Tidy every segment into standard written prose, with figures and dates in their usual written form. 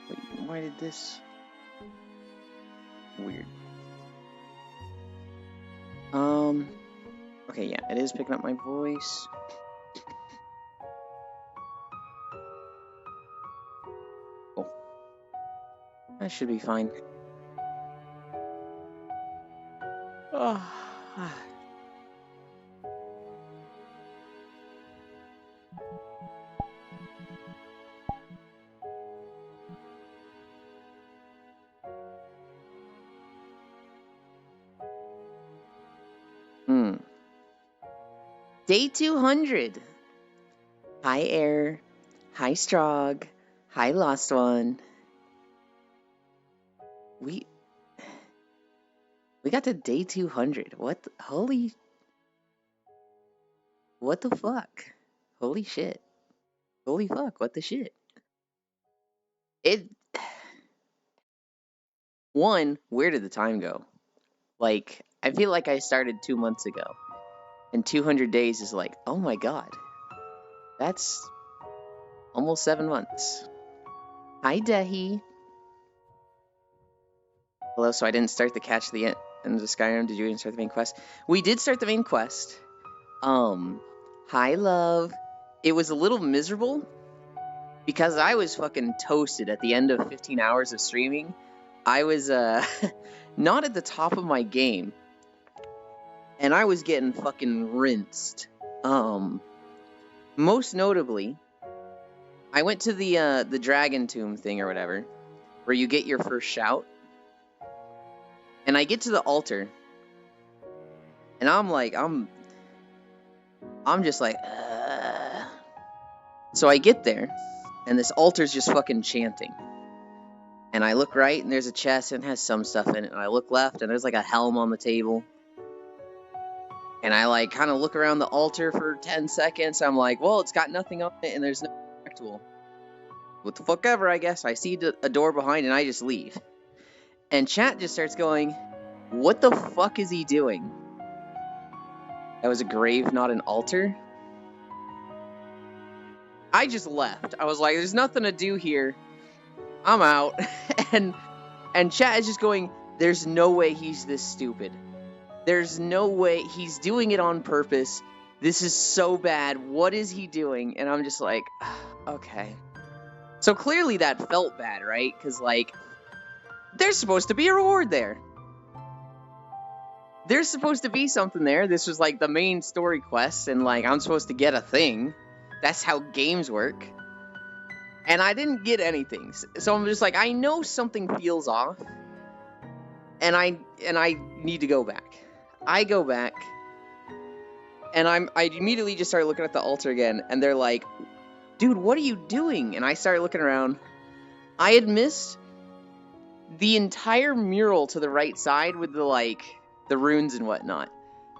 Wait, why did this? Weird. Okay, yeah, it is picking up my voice. Cool. That should be fine. Oh. Day 200. Hi, Air. Hi, Strog. Hi, Lost One. We got to day 200. What the fuck? Holy shit. Holy fuck, what the shit? Where did the time go? Like, I feel like I started 2 months ago. And 200 days is like, oh my god. That's almost 7 months. Hi, Dehi. Hello, so I didn't start the catch the end of Skyrim. Did you even start the main quest? We did start the main quest. Hi, love. It was a little miserable because I was fucking toasted at the end of 15 hours of streaming. I was, not at the top of my game. And I was getting fucking rinsed. Most notably, I went to the Dragon Tomb thing or whatever, where you get your first shout. And I get to the altar. And I'm just like, So I get there, and this altar's just fucking chanting. And I look right, and there's a chest, and it has some stuff in it. And I look left, and there's like a helm on the table. And I like kind of look around the altar for 10 seconds. I'm like, well, it's got nothing on it, and there's no tool. What the fuck ever, I guess. I see a door behind, and I just leave. And chat just starts going, what the fuck is he doing? That was a grave, not an altar? I just left. I was like, there's nothing to do here. I'm out. and chat is just going, there's no way he's this stupid. There's no way he's doing it on purpose. This is so bad. What is he doing? And I'm just like, okay. So clearly that felt bad, right? Because, like, there's supposed to be a reward there. There's supposed to be something there. This was, like, the main story quest, and, like, I'm supposed to get a thing. That's how games work. And I didn't get anything. So I'm just like, I know something feels off. And I need to go back. I go back. And I immediately just start looking at the altar again. And they're like, dude, what are you doing? And I started looking around. I had missed the entire mural to the right side with the, like, the runes and whatnot.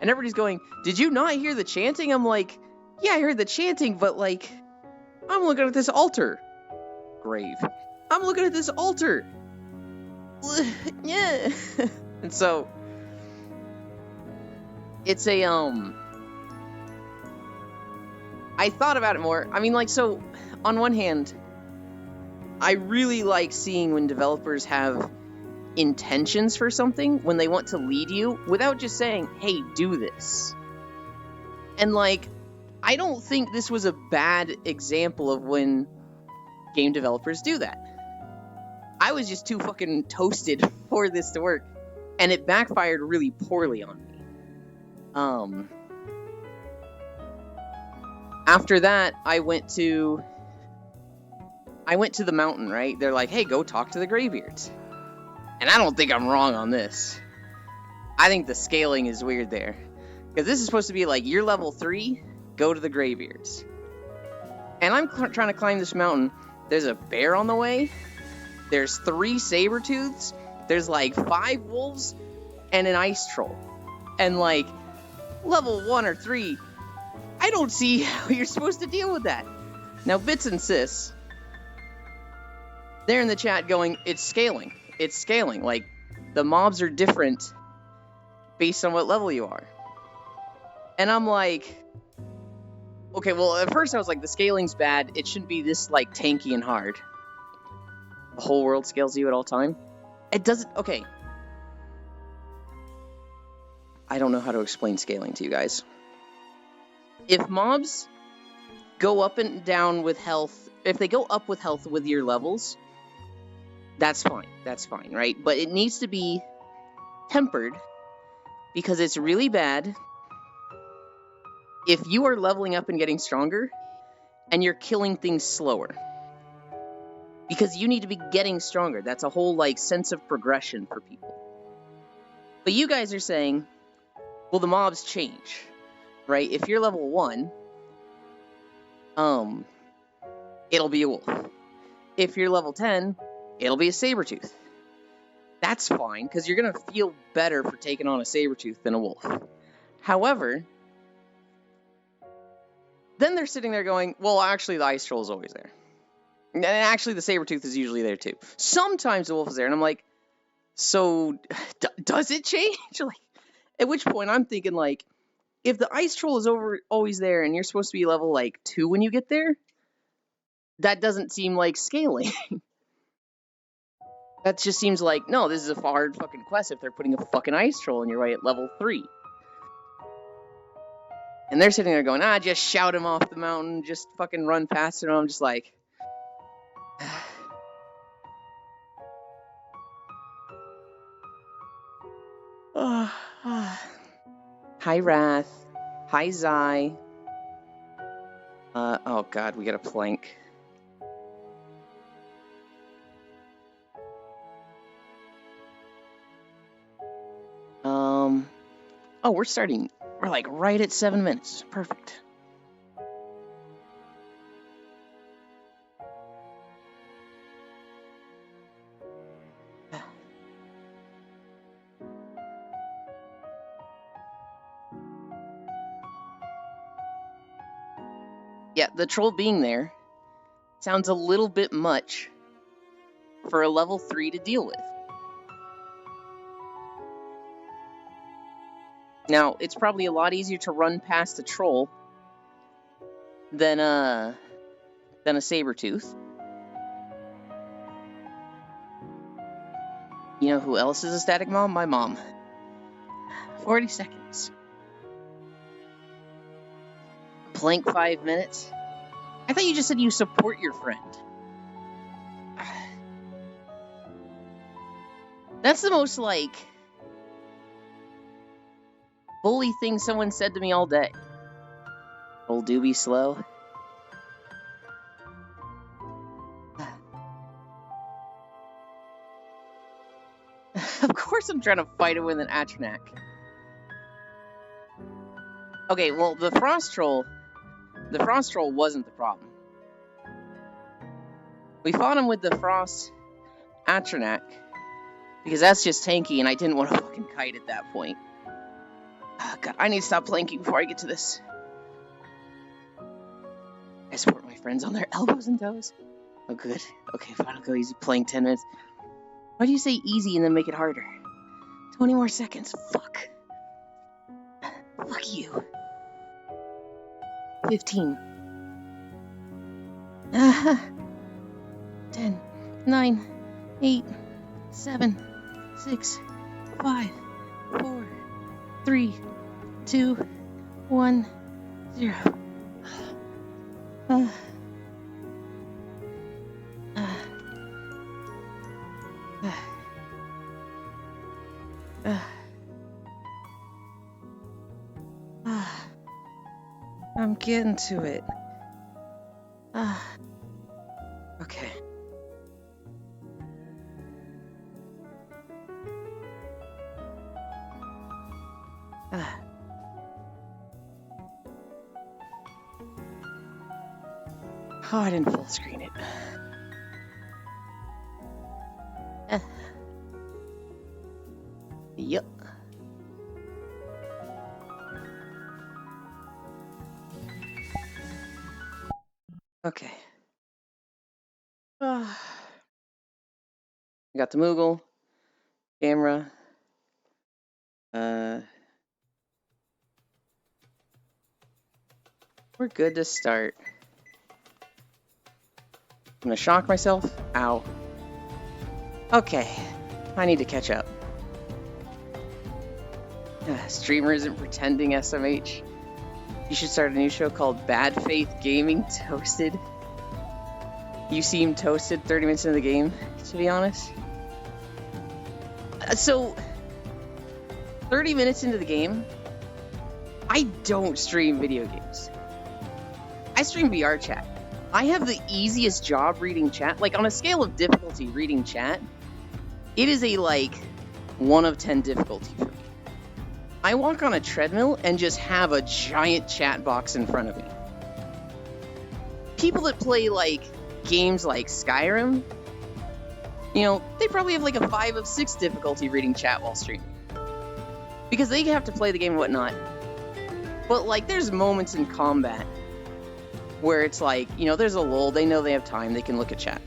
And everybody's going, did you not hear the chanting? I'm like, yeah, I heard the chanting, but, like, I'm looking at this altar. Grave. I'm looking at this altar. Yeah. And so, it's a, I thought about it more. I mean, like, so, on one hand, I really like seeing when developers have intentions for something, when they want to lead you, without just saying, hey, do this. And, like, I don't think this was a bad example of when game developers do that. I was just too fucking toasted for this to work, and it backfired really poorly on me. After that, I went to the mountain, right? They're like, hey, go talk to the Greybeards. And I don't think I'm wrong on this. I think the scaling is weird there. Because this is supposed to be like, you're level 3, go to the Greybeards. And I'm trying to climb this mountain. There's a bear on the way. There's 3 saber-tooths. There's like 5 wolves and an ice troll. And like, level 1 or 3, I don't see how you're supposed to deal with that. Now, Bits and Sis, they're in the chat going, it's scaling. It's scaling. Like, the mobs are different based on what level you are. And I'm like, Okay, well, at first I was like, the scaling's bad. It shouldn't be this, like, tanky and hard. The whole world scales you at all time. It doesn't... Okay. I don't know how to explain scaling to you guys. If mobs go up and down with health... If they go up with health with your levels, that's fine. That's fine, right? But it needs to be tempered, because it's really bad if you are leveling up and getting stronger and you're killing things slower. Because you need to be getting stronger. That's a whole, like, sense of progression for people. But you guys are saying, well, the mobs change, right? If you're level 1, it'll be a wolf. If you're level 10, it'll be a Sabertooth. That's fine, because you're going to feel better for taking on a Sabertooth than a wolf. However, then they're sitting there going, well, actually, the Ice Troll is always there. And actually, the Sabertooth is usually there, too. Sometimes the wolf is there, and I'm like, so, does it change? Like, at which point, I'm thinking, like, if the Ice Troll is always there, and you're supposed to be level, like, 2 when you get there, that doesn't seem like scaling. That just seems like, no, this is a hard fucking quest if they're putting a fucking Ice Troll in your way at level 3. And they're sitting there going, just shout him off the mountain, just fucking run past him. I'm just like... Hi, Wrath. Hi, Zai. Oh god, we got a plank. Oh, we're starting. We're like right at 7 minutes. Perfect. Yeah, the troll being there sounds a little bit much for a level 3 to deal with. Now, it's probably a lot easier to run past a troll than a Sabertooth. You know who else is a static mom? My mom. 40 seconds. Plank 5 minutes? I thought you just said you support your friend. That's the most, like, bully thing someone said to me all day. Old do be slow. Of course I'm trying to fight it with an Atronach. Okay, well, the Frost Troll wasn't the problem. We fought him with the Frost Atronach, because that's just tanky, and I didn't want to fucking kite at that point. Oh, God, I need to stop planking before I get to this. I support my friends on their elbows and toes. Oh, good. Okay, fine, I'll go easy. Playing 10 minutes. Why do you say easy and then make it harder? 20 more seconds. Fuck. Fuck you. 15. 10. 9. 8. 7. 6. 5. 4. 3. 2. 1. 0. I'm getting to it. Okay. Oh, I didn't full screen it. Yep. Okay. I got the Moogle, camera. We're good to start. I'm gonna shock myself. Ow. Okay. I need to catch up. Streamer isn't pretending, SMH. You should start a new show called Bad Faith Gaming Toasted. You seem toasted 30 minutes into the game, to be honest. So, 30 minutes into the game, I don't stream video games. I stream VR chat. I have the easiest job reading chat. Like, on a scale of difficulty reading chat, it is a, 1 of 10 difficulty for me. I walk on a treadmill and just have a giant chat box in front of me. People that play, games like Skyrim, they probably have, a 5 of 6 difficulty reading chat while streaming. Because they have to play the game and whatnot. But, there's moments in combat where it's there's a lull, they know they have time, they can look at chat.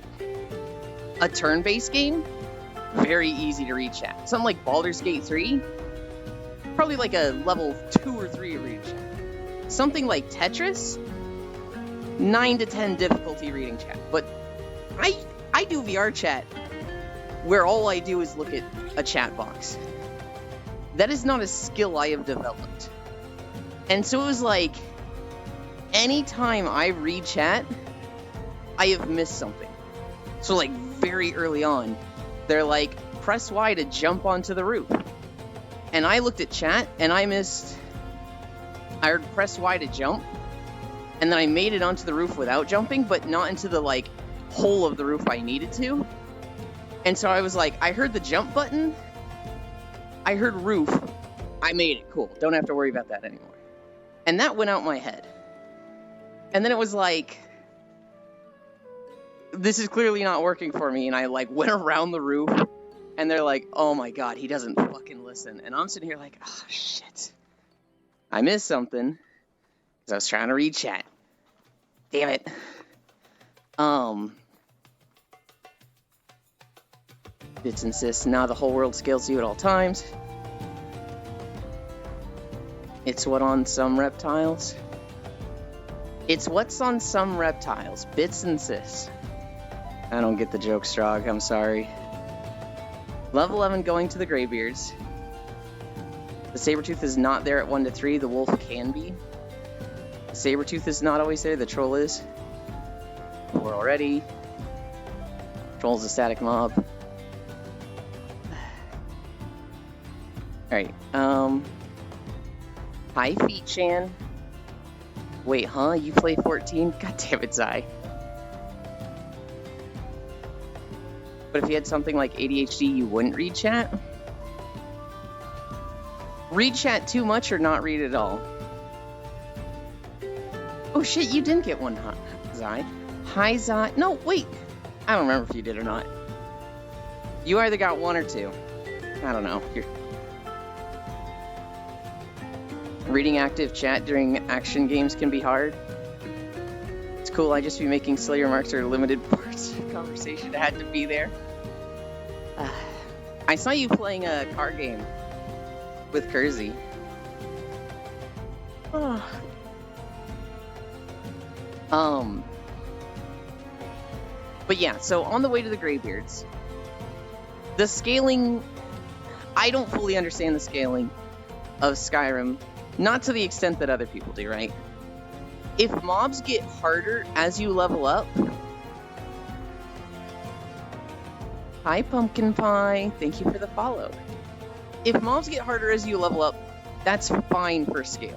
A turn-based game, very easy to read chat. Something like Baldur's Gate 3, probably a level 2 or 3 read chat. Something like Tetris, 9 to 10 difficulty reading chat. But I do VR chat where all I do is look at a chat box. That is not a skill I have developed. And so it was anytime I read chat, I have missed something. So very early on, they're press Y to jump onto the roof. And I looked at chat and I heard press Y to jump. And then I made it onto the roof without jumping, but not into the hole of the roof I needed to. And so I was I heard the jump button. I heard roof. I made it. Cool. Don't have to worry about that anymore. And that went out my head. And then it was this is clearly not working for me. And I went around the roof and they're oh my God, he doesn't fucking listen. And I'm sitting here oh shit. I missed something because I was trying to read chat. Damn it. Bits insists, now the whole world scales you at all times. It's what on some reptiles? It's what's on some reptiles. Bits insists. I don't get the joke, Strog. I'm sorry. Level 11 going to the Greybeards. The Sabertooth is not there at 1 to 3. The wolf can be. The Sabertooth is not always there. The troll is. 4 already. Troll's a static mob. Alright, hi, Feet-chan. Wait, huh? You play 14? God damn it, Zai. But if you had something like ADHD, you wouldn't read chat? Read chat too much or not read at all? Oh shit, you didn't get one, huh, Zai? Hi, Zai. No, wait. I don't remember if you did or not. You either got 1 or 2. I don't know. Reading active chat during action games can be hard. It's cool, I just be making silly remarks or limited parts of conversation. I had to be there. I saw you playing a card game with Kersey. Oh. But yeah, so on the way to the Greybeards, the scaling, I don't fully understand the scaling of Skyrim. Not to the extent that other people do, right? If mobs get harder as you level up... Hi, Pumpkin Pie. Thank you for the follow. If mobs get harder as you level up, that's fine for scale.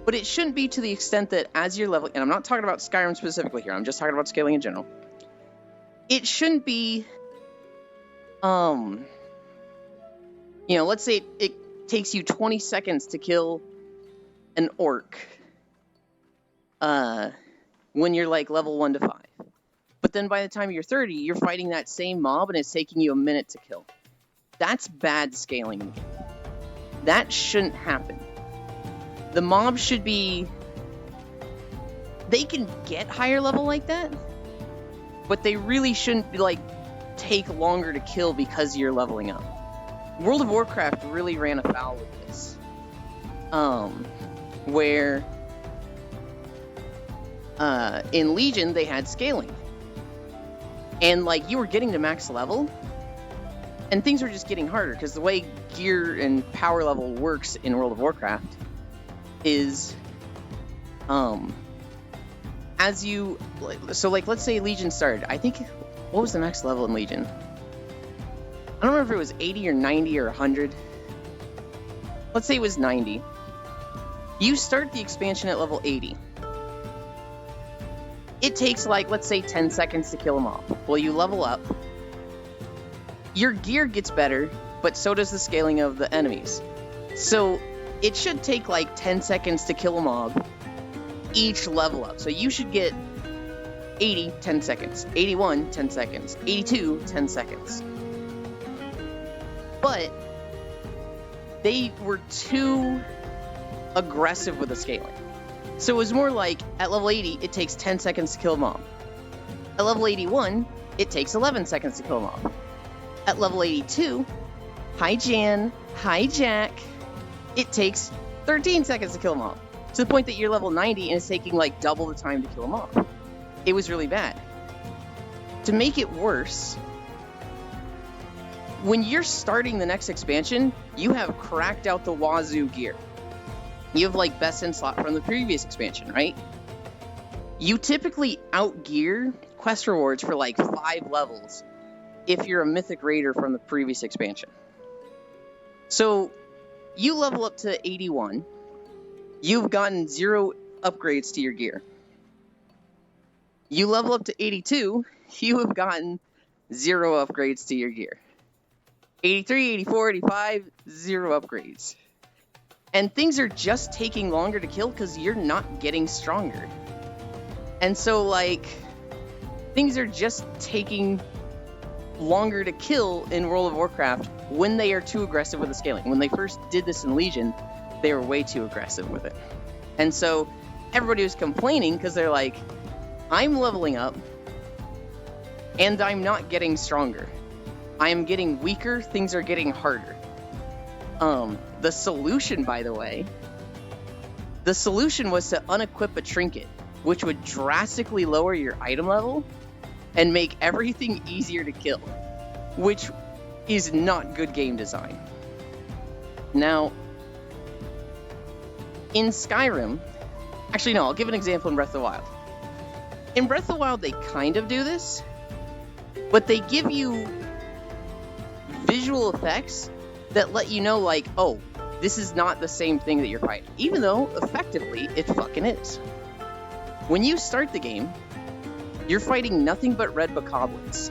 But it shouldn't be to the extent that as you're leveling... And I'm not talking about Skyrim specifically here. I'm just talking about scaling in general. It shouldn't be... let's say it takes you 20 seconds to kill an orc when you're level 1 to 5. But then by the time you're 30, you're fighting that same mob and it's taking you a minute to kill. That's bad scaling in the game. That shouldn't happen. The mobs should be... They can get higher level like that, but they really shouldn't be take longer to kill because you're leveling up. World of Warcraft really ran afoul with this. Where in Legion, they had scaling. And, like, you were getting to max level, and things were just getting harder, because the way gear and power level works in World of Warcraft is, as you, so, like, let's say Legion started. I think, what was the max level in Legion? I don't remember if it was 80 or 90 or 100. Let's say it was 90. You start the expansion at level 80. It takes, like, let's say 10 seconds to kill them off. Well, you level up. Your gear gets better, but so does the scaling of the enemies. So it should take like 10 seconds to kill a mob each level up. So you should get 80, 10 seconds. 81, 10 seconds. 82, 10 seconds. But they were too aggressive with the scaling. So it was more like, at level 80, it takes 10 seconds to kill a mob. At level 81, it takes 11 seconds to kill a mob. At level 82, hi Jan, hi Jack, it takes 13 seconds to kill a mob. To the point that you're level 90 and it's taking like double the time to kill a mob. It was really bad. To make it worse, when you're starting the next expansion, you have cracked out the wazoo gear. You have like best in slot from the previous expansion, right? You typically outgear quest rewards for like 5 levels if you're a Mythic Raider from the previous expansion. So, you level up to 81, you've gotten 0 upgrades to your gear. You level up to 82, you have gotten 0 upgrades to your gear. 83, 84, 85, 0 upgrades. And things are just taking longer to kill because you're not getting stronger. And so, like, things are just taking longer to kill in World of Warcraft when they are too aggressive with the scaling. When they first did this in Legion, they were way too aggressive with it. And so everybody was complaining because they're like, I'm leveling up and I'm not getting stronger. I am getting weaker, things are getting harder. The solution, by the way, the solution was to unequip a trinket, which would drastically lower your item level and make everything easier to kill, which is not good game design. Now, in Skyrim, actually no, I'll give an example in Breath of the Wild. In Breath of the Wild, they kind of do this, but they give you visual effects that let you know, like, oh, this is not the same thing that you're fighting, even though, effectively, it fucking is. When you start the game, you're fighting nothing but red bokoblins.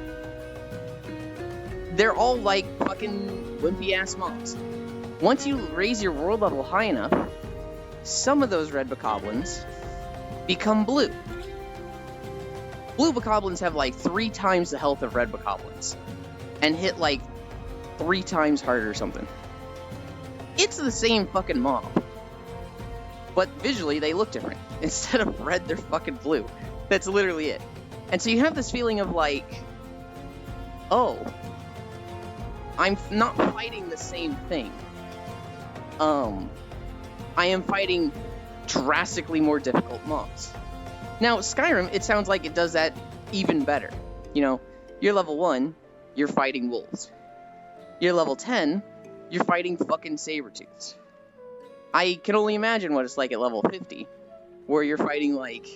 They're all like fucking wimpy-ass mobs. Once you raise your world level high enough, some of those red bokoblins become blue. Blue bokoblins have like 3 times the health of red bokoblins and hit like 3 times harder or something. It's the same fucking mob, but visually they look different. Instead of red, they're fucking blue. That's literally it. And so you have this feeling of like, oh, I'm not fighting the same thing. I am fighting drastically more difficult mobs. Now, Skyrim, it sounds like it does that even better. You know, you're level 1, you're fighting wolves. You're level 10, you're fighting fucking saber-tooths. I can only imagine what it's like at level 50, where you're fighting like...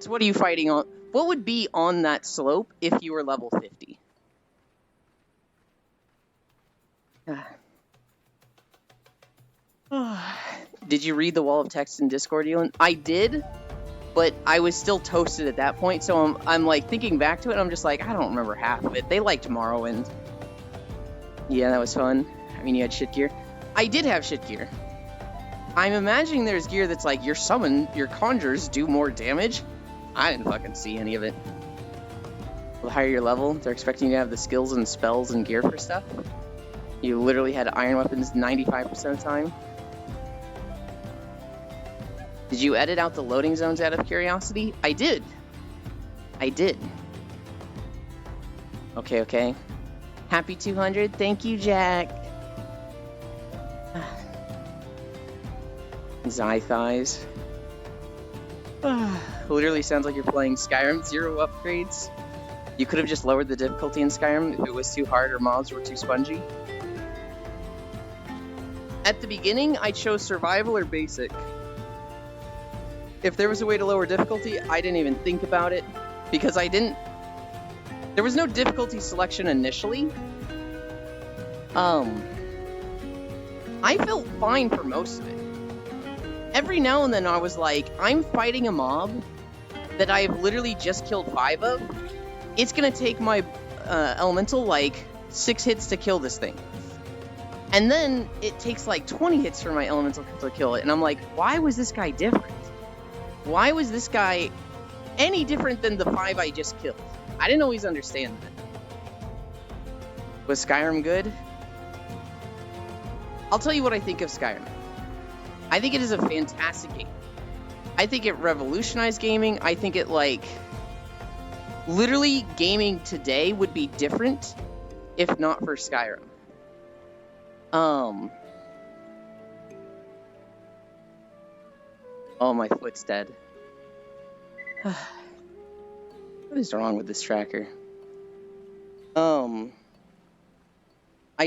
what are you fighting on? What would be on that slope if you were level 50? Did you read the wall of text in Discord, Elon? I did, but I was still toasted at that point, so I'm like thinking back to it, and I'm just like, I don't remember half of it. They liked Morrowind. Yeah, that was fun. I mean, you had shit gear. I did have shit gear. I'm imagining there's gear that's like, your conjures do more damage. I didn't fucking see any of it. The higher your level, they're expecting you to have the skills and spells and gear for stuff. You literally had iron weapons 95% of the time. Did you edit out the loading zones out of curiosity? I did. I did. Okay. Happy 200. Thank you, Jack. Zai thighs. Literally sounds like you're playing Skyrim. 0 upgrades. You could have just lowered the difficulty in Skyrim if it was too hard or mobs were too spongy. At the beginning, I chose survival or basic. If there was a way to lower difficulty, I didn't even think about it because there was no difficulty selection initially. I felt fine for most of it. Every now and then I was like, I'm fighting a mob that I've literally just killed 5 of. It's gonna take my elemental like 6 hits to kill this thing. And then it takes like 20 hits for my elemental to kill it. And I'm like, why was this guy different? Why was this guy any different than the 5 I just killed? I didn't always understand that. Was Skyrim good? I'll tell you what I think of Skyrim. I think it is a fantastic game. I think it revolutionized gaming. I think it, like, literally gaming today would be different if not for Skyrim. Oh, my foot's dead. What is wrong with this tracker? I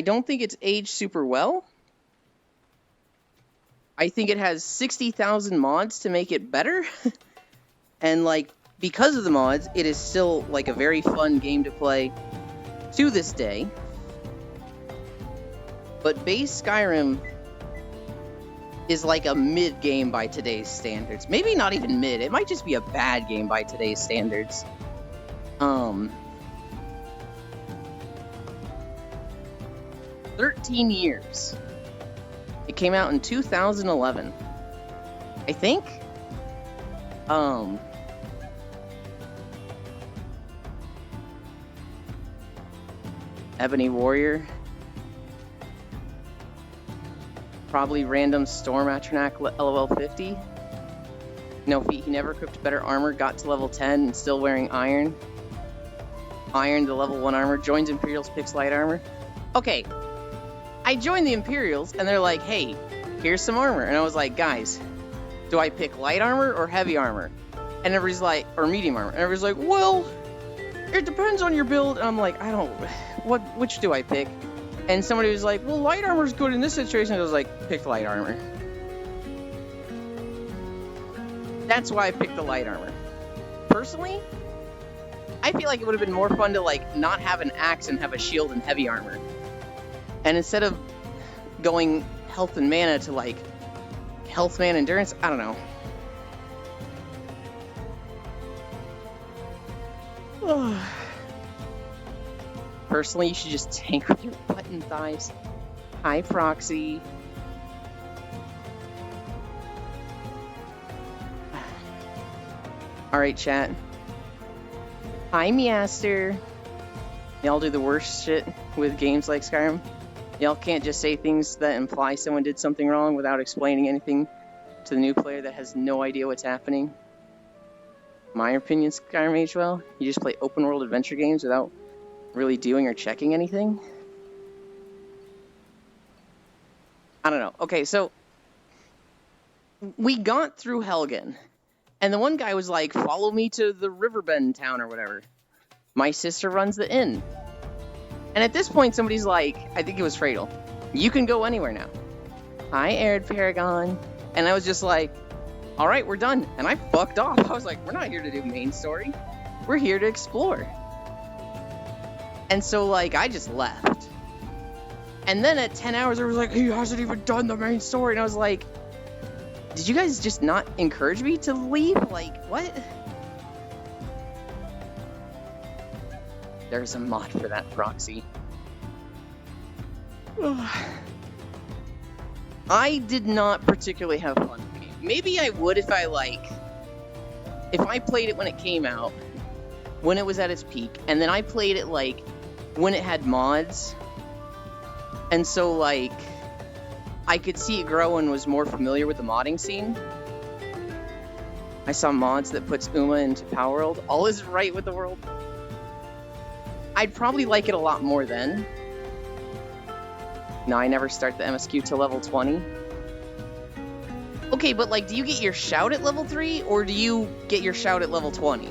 don't think it's aged super well. I think it has 60,000 mods to make it better. And, like, because of the mods, it is still, like, a very fun game to play to this day. But base Skyrim is like a mid game by today's standards. Maybe not even mid. It might just be a bad game by today's standards. 13 years. It came out in 2011. I think? Ebony Warrior. Probably random Storm Atronach LOL 50. No, he never equipped better armor, got to level 10 and still wearing iron. Iron to level 1 armor, joins Imperials, picks light armor. Okay, I joined the Imperials and they're like, hey, here's some armor. And I was like, guys, do I pick light armor or heavy armor? And everybody's like, or medium armor. And everybody's like, well, it depends on your build. And I'm like, which do I pick? And somebody was like, well, light armor's good in this situation. I was like, pick light armor. That's why I picked the light armor. Personally, I feel like it would have been more fun to, like, not have an axe and have a shield and heavy armor. And instead of going health and mana to, like, health, mana, endurance, I don't know. Personally, you should just tank with your butt and thighs. Hi, Proxy. Alright, chat. Hi, Measter. Y'all do the worst shit with games like Skyrim. Y'all can't just say things that imply someone did something wrong without explaining anything to the new player that has no idea what's happening. My opinion, Skyrim aged well. You just play open world adventure games without really doing or checking anything? I don't know. Okay, so we got through Helgen, and the one guy was like, follow me to the Riverbend town or whatever. My sister runs the inn. And at this point, somebody's like, I think it was Fradel, you can go anywhere now. Hi, Arid Paragon. And I was just like, alright, we're done. And I fucked off. I was like, we're not here to do main story. We're here to explore. And so, like, I just left. And then at 10 hours, I was like, he hasn't even done the main story. And I was like, did you guys just not encourage me to leave? Like, what? There's a mod for that, Proxy. I did not particularly have fun with the game. Maybe I would if I played it when it came out, when it was at its peak, and then I played it, like, when it had mods, and so, like, I could see it grow and was more familiar with the modding scene. I saw mods that puts Uma into Power World. All is right with the world. I'd probably like it a lot more then. No, I never start the MSQ till level 20. Okay, but like, do you get your shout at level 3, or do you get your shout at level 20?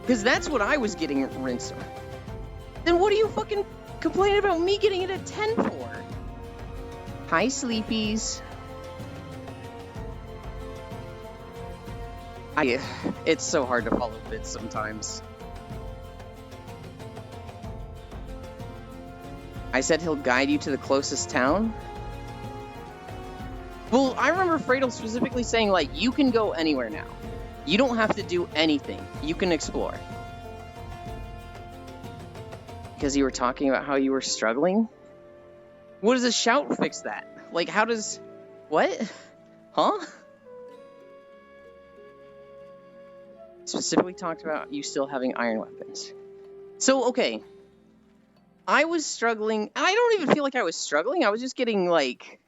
Because that's what I was getting at Rinso. Then what are you fucking complaining about me getting it at 10 for? Hi, Sleepies. It's so hard to follow bits sometimes. I said he'll guide you to the closest town? Well, I remember Fredo specifically saying, like, you can go anywhere now. You don't have to do anything. You can explore. Because you were talking about how you were struggling? What does a shout fix that? Like, how does... What? Huh? Specifically talked about you still having iron weapons. So, okay. I was struggling. I don't even feel like I was struggling. I was just getting, like...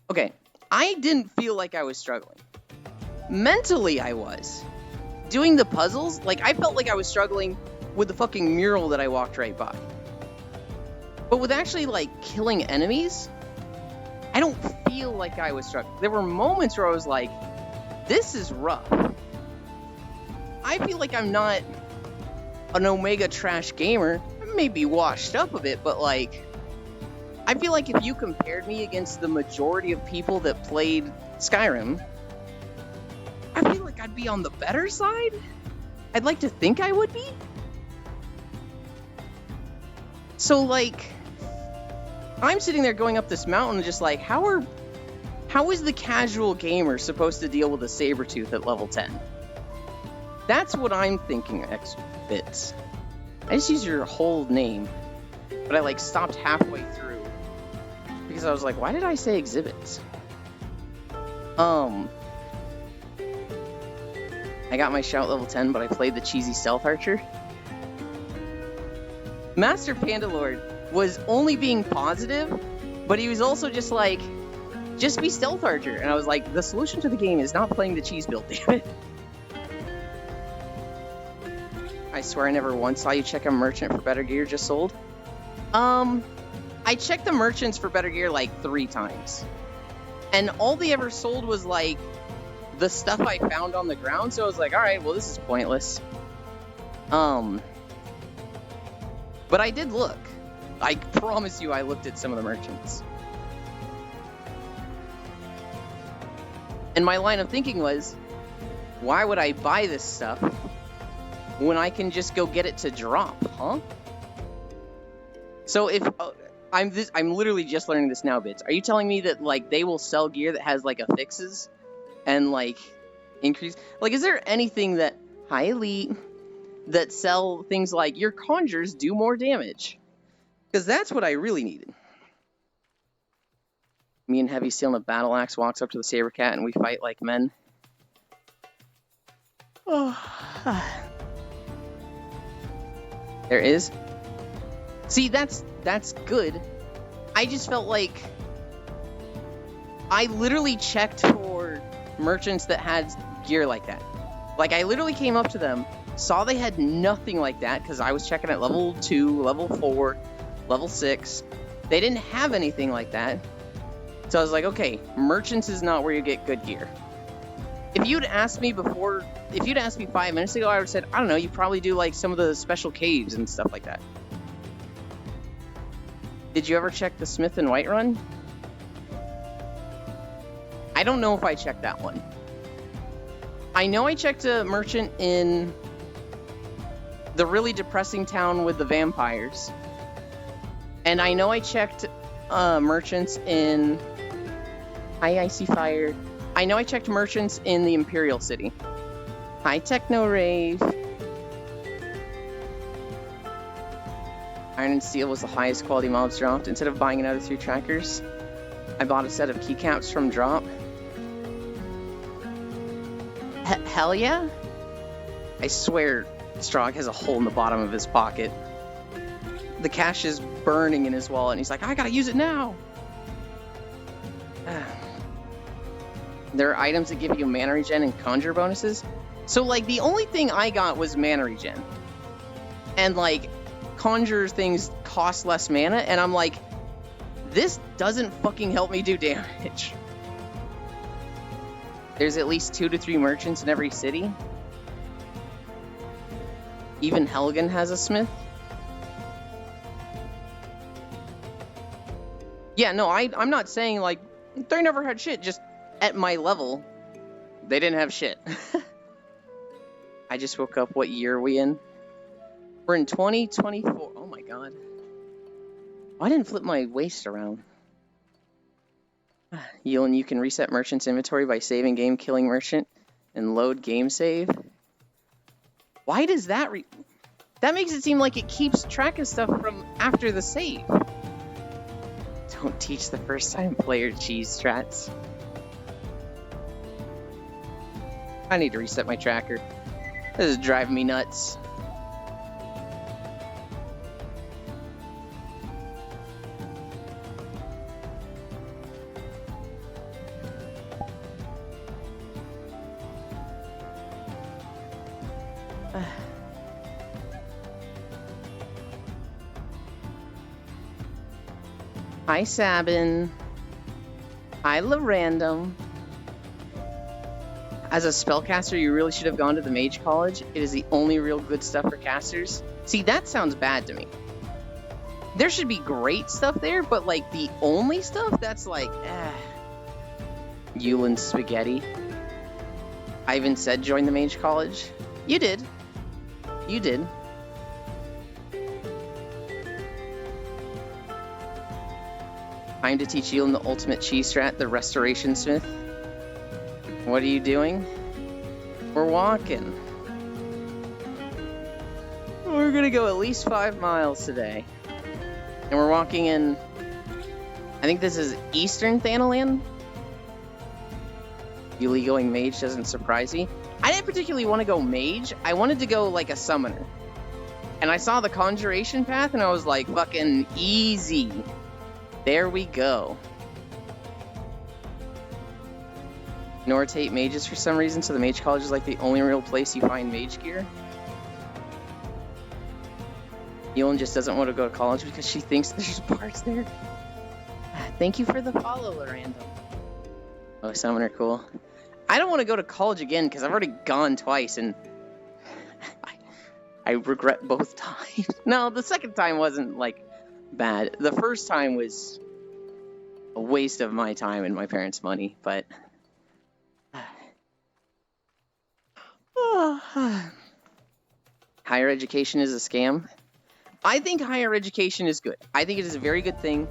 Okay. I didn't feel like I was struggling. Mentally, I was. Doing the puzzles, like, I felt like I was struggling with the fucking mural that I walked right by. But with actually, like, killing enemies, I don't feel like I was struggling. There were moments where I was like, this is rough. I feel like I'm not an Omega trash gamer. I may be washed up a bit, but, like, I feel like if you compared me against the majority of people that played Skyrim, I feel like I'd be on the better side. I'd like to think I would be. So, like, I'm sitting there going up this mountain just like, how is the casual gamer supposed to deal with a Sabretooth at level 10? That's what I'm thinking, X-Bits. I just used your whole name, but I, like, stopped halfway through because I was like, why did I say exhibits? I got my shout level 10, but I played the cheesy stealth archer. Master Pandalord was only being positive, but he was also just like, just be stealth archer. And I was like, the solution to the game is not playing the cheese build, damn it. I swear I never once saw you check a merchant for better gear just sold. I checked the merchants for better gear like 3 times. And all they ever sold was like the stuff I found on the ground, so I was like, alright, well, this is pointless. But I did look. I promise you I looked at some of the merchants. And my line of thinking was, why would I buy this stuff when I can just go get it to drop, huh? So if... I'm literally just learning this now, Bits. Are you telling me that, like, they will sell gear that has, like, affixes? And, like, increase... Like, is there anything that... Hi, Elite... that sell things like, your conjures do more damage? Because that's what I really needed. Me and Heavy stealing a battle axe walks up to the saber cat and we fight like men. Oh. There is. See, that's good. I just felt like I literally checked for merchants that had gear like that. Like, I literally came up to them, saw they had nothing like that, because I was checking at level 2, level 4, level 6. They didn't have anything like that. So I was like, okay, merchants is not where you get good gear. If you'd asked me 5 minutes ago, I would have said, I don't know, you probably do like some of the special caves and stuff like that. Did you ever check the Smith and Whiterun? I don't know if I checked that one. I know I checked a merchant in the really depressing town with the vampires. And I know I checked merchants in... Hi, Icy Fire. I know I checked merchants in the Imperial City. Hi, Techno Rave. Iron and Steel was the highest quality mobs dropped. Instead of buying another 3 trackers, I bought a set of keycaps from Drop. Hell yeah? I swear Strogg has a hole in the bottom of his pocket. The cash is burning in his wallet, and he's like, I gotta use it now! There are items that give you mana regen and conjure bonuses. So, like, the only thing I got was mana regen. and like conjure things cost less mana, and I'm like, this doesn't fucking help me do damage. There's at least 2 to 3 merchants in every city. Even Helgen has a smith. Yeah, no, I'm not saying like they never had shit, just at my level, they didn't have shit. I just woke up. What year are we in? We're in 2024. Oh my god. I didn't flip my waist around. Yulin, you can reset merchant's inventory by saving game, killing merchant, and load game save. Why does that that makes it seem like it keeps track of stuff from after the save. Don't teach the first time player cheese strats. I need to reset my tracker. This is driving me nuts. Hi, Sabin. Hi, LaRandom. As a spellcaster, you really should have gone to the Mage College. It is the only real good stuff for casters. See, that sounds bad to me. There should be great stuff there, but like the only stuff, that's like, Yulin Spaghetti. Ivan said join the Mage College. You did. You did. Time to teach Yulin the ultimate cheese strat, the Restoration Smith. What are you doing? We're walking. We're gonna go at least 5 miles today. And we're walking in, I think this is Eastern Thanalan? Yuli going mage doesn't surprise me. I didn't particularly want to go mage. I wanted to go like a summoner. And I saw the conjuration path and I was like, fucking easy. There we go. Nortate mages for some reason, so the Mage College is like the only real place you find mage gear. Yulin just doesn't want to go to college because she thinks there's parts there. Thank you for the follow, LaRandom. Oh, summoner, cool. I don't want to go to college again because I've already gone twice and I regret both times. No, the second time wasn't like bad. The first time was a waste of my time and my parents' money, but higher education is a scam. I think higher education is good. I think it is a very good thing.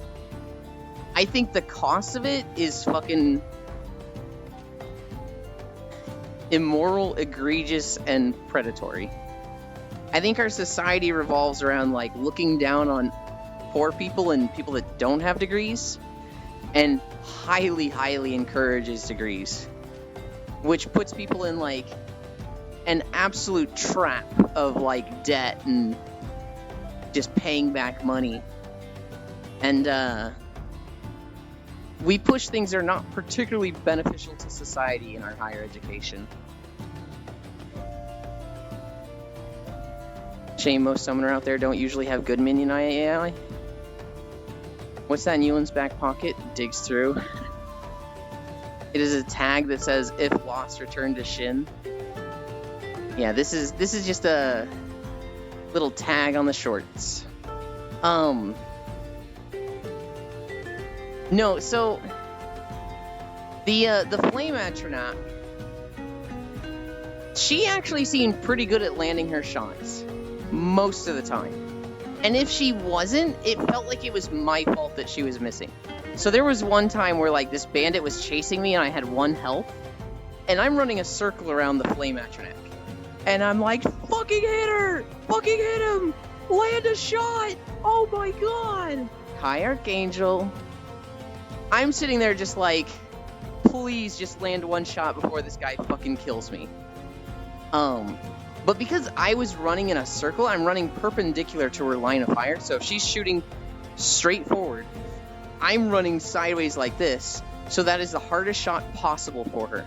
I think the cost of it is fucking immoral, egregious, and predatory. I think our society revolves around like looking down on poor people and people that don't have degrees, and highly, highly encourages degrees, which puts people in like an absolute trap of like debt and just paying back money. And we push things that are not particularly beneficial to society in our higher education. Shame most summoner out there don't usually have good minion AI. What's that in Yulin's back pocket? Digs through. It is a tag that says, if lost, return to Shin. Yeah, this is just a little tag on the shorts. No, so the Flame Atronach, she actually seemed pretty good at landing her shots most of the time. And if she wasn't, it felt like it was my fault that she was missing. So there was one time where like this bandit was chasing me and I had 1 health, and I'm running a circle around the Flame Atronach. And I'm like, fucking hit her! Fucking hit him! Land a shot! Oh my god! Hi, Archangel. I'm sitting there just like, please just land 1 shot before this guy fucking kills me. But because I was running in a circle, I'm running perpendicular to her line of fire. So if she's shooting straight forward, I'm running sideways like this. So that is the hardest shot possible for her.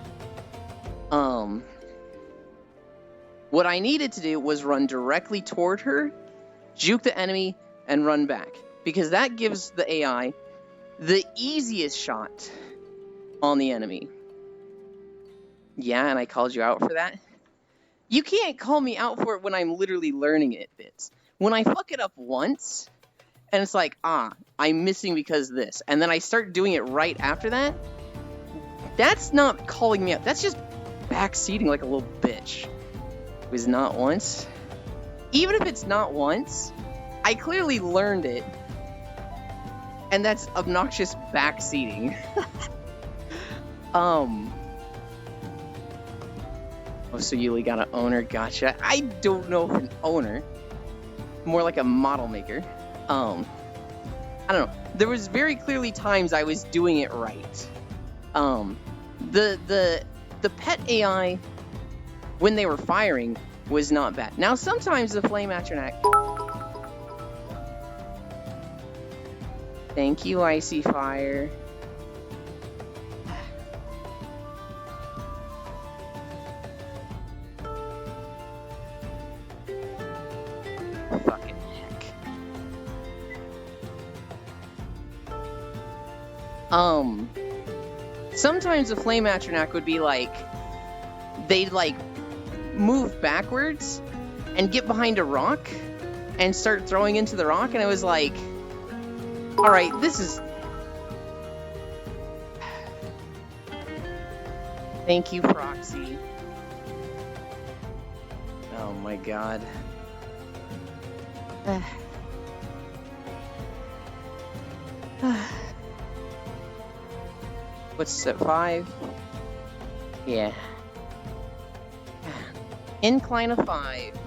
What I needed to do was run directly toward her, juke the enemy, and run back. Because that gives the AI the easiest shot on the enemy. Yeah, and I called you out for that? You can't call me out for it when I'm literally learning it, Bits. When I fuck it up once, and it's like, I'm missing because of this, and then I start doing it right after that, that's not calling me out. That's just backseating like a little bitch. It was not once. Even if it's not once, I clearly learned it, and that's obnoxious backseating. Oh, so you got an owner, gotcha. I don't know if an owner, more like a model maker. I don't know. There was very clearly times I was doing it right. The pet AI, when they were firing, was not bad. Now, sometimes the Flame Atronach... Thank you, Icy Fire. Fucking heck. Sometimes the Flame Atronach would be like... They'd, like, move backwards and get behind a rock and start throwing into the rock, and I was like... Alright, this is... Thank you, Proxy. Oh my god. What's at 5? Yeah. Incline of 5.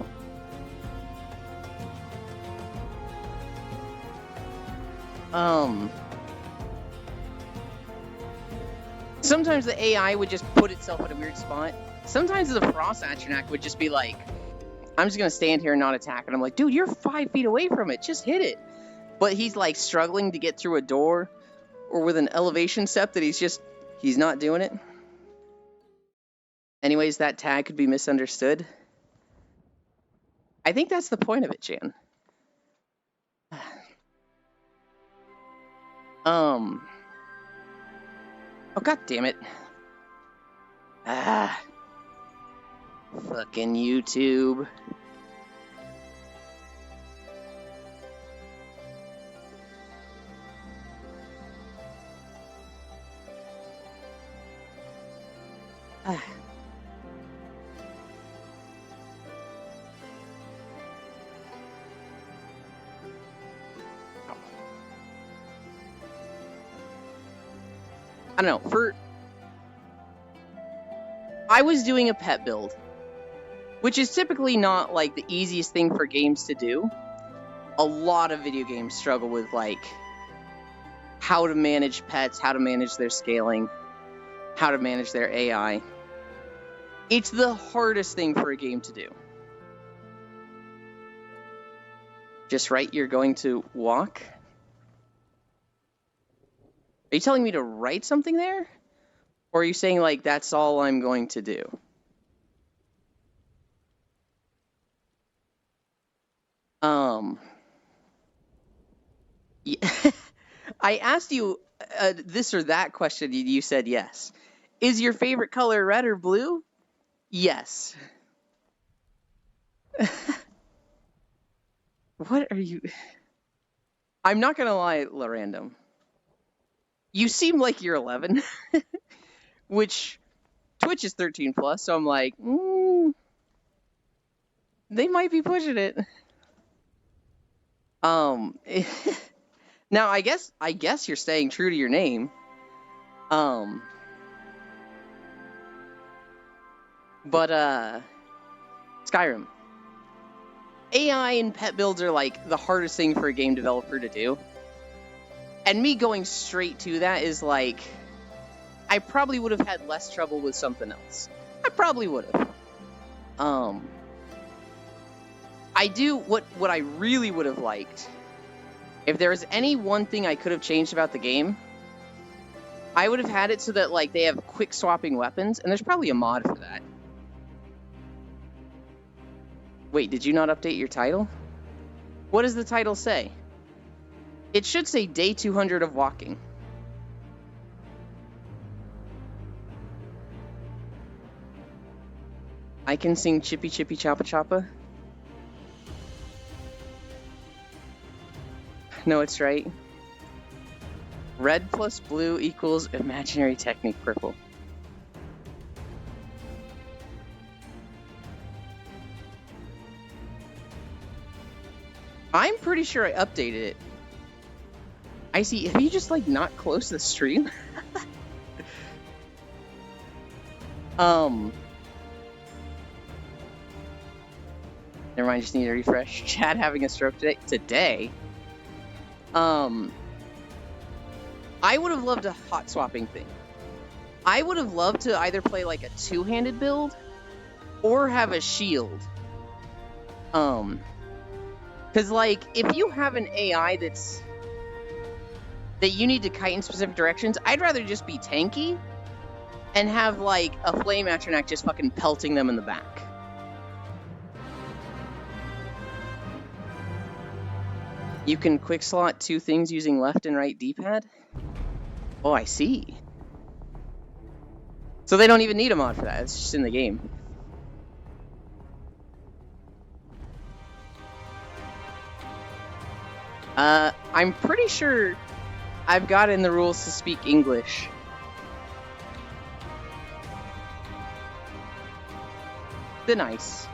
Sometimes the AI would just put itself in a weird spot. Sometimes the Frost Atronach would just be like, I'm just gonna stand here and not attack. And I'm like, dude, you're 5 feet away from it. Just hit it. But he's like struggling to get through a door or with an elevation step that he's not doing it. Anyways, that tag could be misunderstood. I think that's the point of it, Jan. Oh, god damn it. Fucking YouTube. I don't know, I was doing a pet build, which is typically not, like, the easiest thing for games to do. A lot of video games struggle with, like, how to manage pets, how to manage their scaling, how to manage their AI. It's the hardest thing for a game to do. Just right, you're going to walk? Are you telling me to write something there? Or are you saying, like, that's all I'm going to do? Yeah. I asked you this or that question, and you said yes. Is your favorite color red or blue? Yes. What are you... I'm not gonna lie, LaRandom. You seem like you're 11, which Twitch is 13 plus, so I'm like, they might be pushing it. Now I guess you're staying true to your name. But Skyrim. AI and pet builds are like the hardest thing for a game developer to do. And me going straight to that is like, I probably would have had less trouble with something else. I probably would have. I do what I really would have liked. If there was any one thing I could have changed about the game, I would have had it so that like they have quick swapping weapons, and there's probably a mod for that. Wait, did you not update your title? What does the title say? It should say day 200 of walking. I can sing Chippy Chippy Choppa Choppa. No, it's right. Red plus blue equals imaginary technique purple. I'm pretty sure I updated it. I see. Have you just like not closed the stream? Never mind, just need a refresh. Chad having a stroke today. I would have loved a hot swapping thing. I would have loved to either play like a two-handed build or have a shield. Cause like if you have an AI that you need to kite in specific directions, I'd rather just be tanky and have like a flame atronach just fucking pelting them in the back. You can quick slot two things using left and right D-pad? Oh, I see. So they don't even need a mod for that, it's just in the game. I'm pretty sure I've got in the rules to speak English. The nice.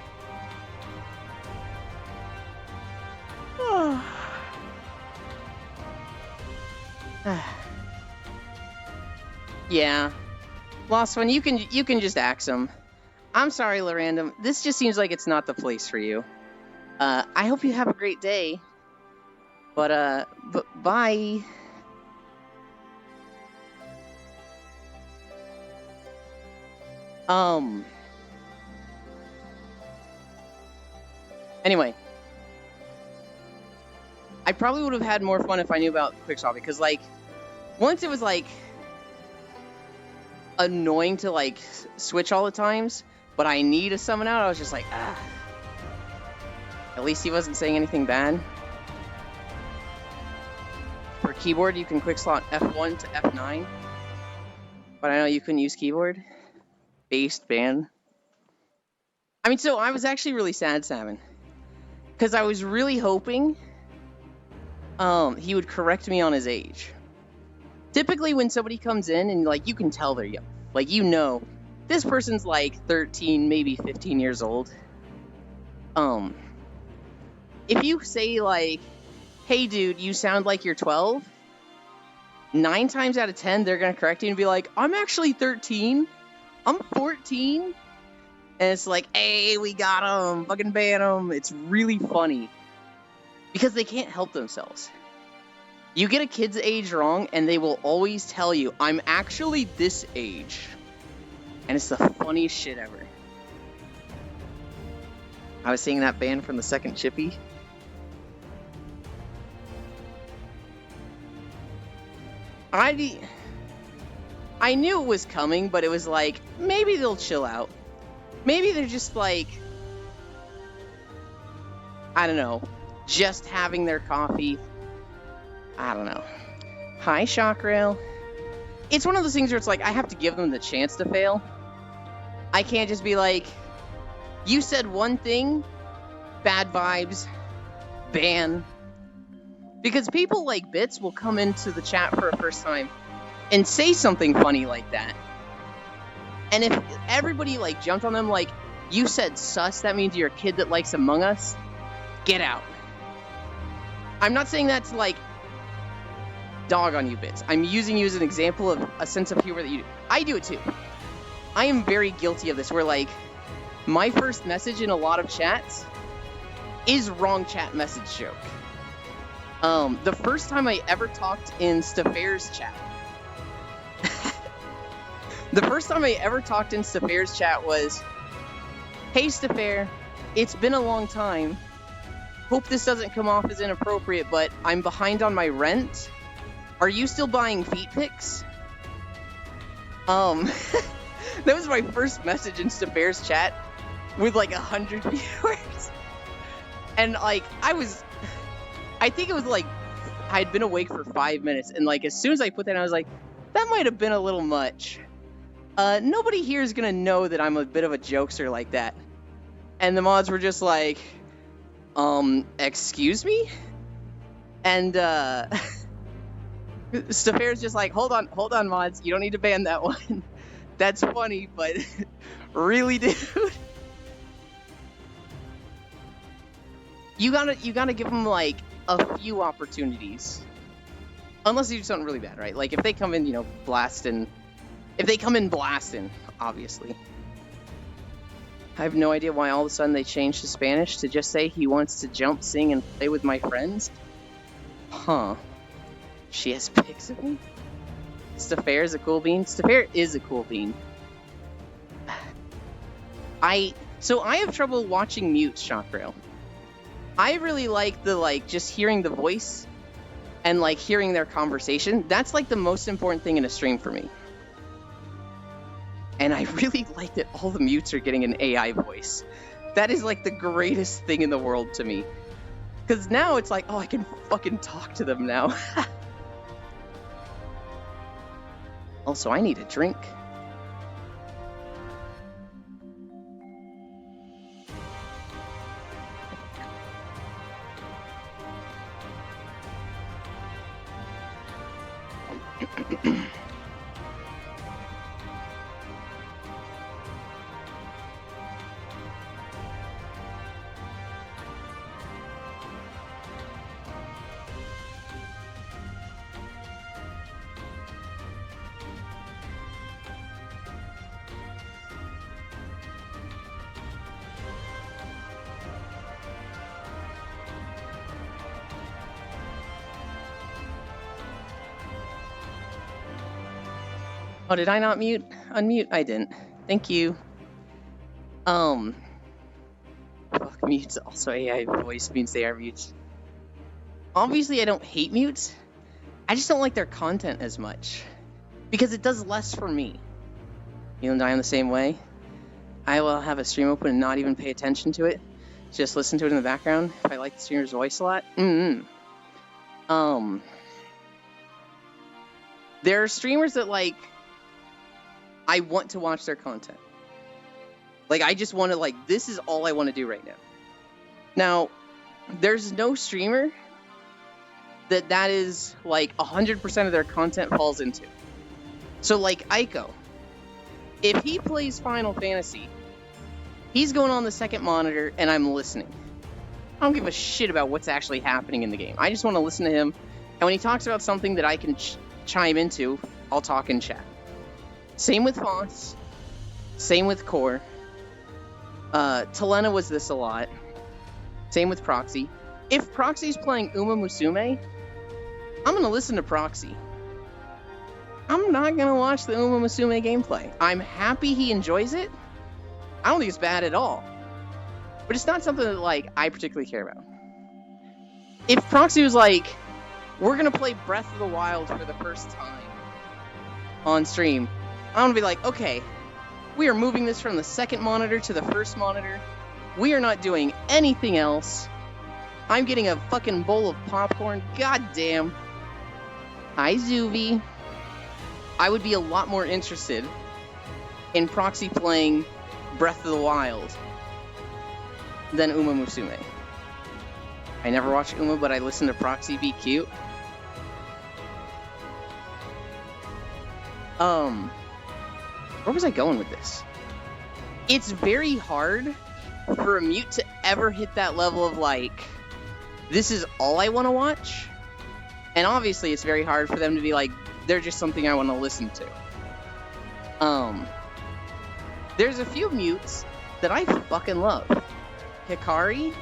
Yeah. Lost one, you can just axe him. I'm sorry, Lorandom. This just seems like it's not the place for you. I hope you have a great day. But bye. Anyway. I probably would have had more fun if I knew about quickswap, because like once it was like annoying to like switch all the times, but I need a summon out, I was just like, ah. At least he wasn't saying anything bad. For keyboard, you can quick slot F1 to F9, but I know you couldn't use keyboard. Based ban. I mean, so I was actually really sad, Salmon, because I was really hoping he would correct me on his age. Typically when somebody comes in and like you can tell they're young, like you know this person's like 13, maybe 15 years old. If you say like, hey dude, you sound like you're 12, 9 times out of 10 they're gonna correct you and be like, I'm actually 13, I'm 14, and it's like, hey, we got him, fucking ban him. It's really funny because they can't help themselves. You get a kid's age wrong and they will always tell you, I'm actually this age. And it's the funniest shit ever. I was seeing that ban from the second Chippy. I knew it was coming, but it was like, maybe they'll chill out. Maybe they're just like, I don't know, just having their coffee. I don't know. Hi, Shockrail. It's one of those things where it's like, I have to give them the chance to fail. I can't just be like, you said one thing, bad vibes, ban. Because people like Bits will come into the chat for a first time and say something funny like that. And if everybody like jumped on them like, you said sus, that means you're a kid that likes Among Us, get out. I'm not saying that to like dog on you, Bits. I'm using you as an example of a sense of humor that you do. I do it too. I am very guilty of this, where like my first message in a lot of chats is wrong chat message joke. The first time I ever talked in Stafair's chat, was, hey Stafair, it's been a long time. Hope this doesn't come off as inappropriate, but I'm behind on my rent. Are you still buying feet pics? That was my first message in Stafair's chat with like 100 viewers. And like, I was I think it was like I'd been awake for 5 minutes, and like as soon as I put that, I was like, that might have been a little much. Nobody here is gonna know that I'm a bit of a jokester like that. And the mods were just like, excuse me? And Stefair's just like, hold on, mods, you don't need to ban that one. That's funny, but really, dude. You gotta give them like a few opportunities. Unless they do something really bad, right? Like if they come in, blasting. If they come in blasting, obviously. I have no idea why all of a sudden they changed to Spanish to just say he wants to jump, sing, and play with my friends. Huh. She has pics of me? Stefair is a cool bean? Stefair is a cool bean. So I have trouble watching mutes, Shockrail. I really like just hearing the voice and like hearing their conversation. That's like the most important thing in a stream for me. And I really like that all the mutes are getting an AI voice. That is like the greatest thing in the world to me. Because now it's like, oh, I can fucking talk to them now. Also, I need a drink. Oh, did I not unmute? I didn't. Thank you. Fuck, mutes also AI voice means they are mutes. Obviously, I don't hate mutes. I just don't like their content as much. Because it does less for me. You and I am the same way. I will have a stream open and not even pay attention to it. Just listen to it in the background if I like the streamer's voice a lot. There are streamers that like I want to watch their content. Like, I just want to, like, this is all I want to do right now. Now, there's no streamer that is, like, 100% of their content falls into. So, like, Aiko. If he plays Final Fantasy, he's going on the second monitor, and I'm listening. I don't give a shit about what's actually happening in the game. I just want to listen to him, and when he talks about something that I can chime into, I'll talk in chat. Same with Foss. Same with Core. Telena was this a lot. Same with Proxy. If Proxy's playing Uma Musume, I'm gonna listen to Proxy. I'm not gonna watch the Uma Musume gameplay. I'm happy he enjoys it. I don't think it's bad at all. But it's not something that, like, I particularly care about. If Proxy was like, we're gonna play Breath of the Wild for the first time on stream, I'm gonna be like, okay, we are moving this from the second monitor to the first monitor. We are not doing anything else. I'm getting a fucking bowl of popcorn. God damn. Hi, Zuvi. I would be a lot more interested in Proxy playing Breath of the Wild than Uma Musume. I never watched Uma, but I listened to Proxy be cute. Where was I going with this? It's very hard for a mute to ever hit that level of, like, this is all I want to watch. And obviously it's very hard for them to be like, they're just something I want to listen to. There's a few mutes that I fucking love. Hikari,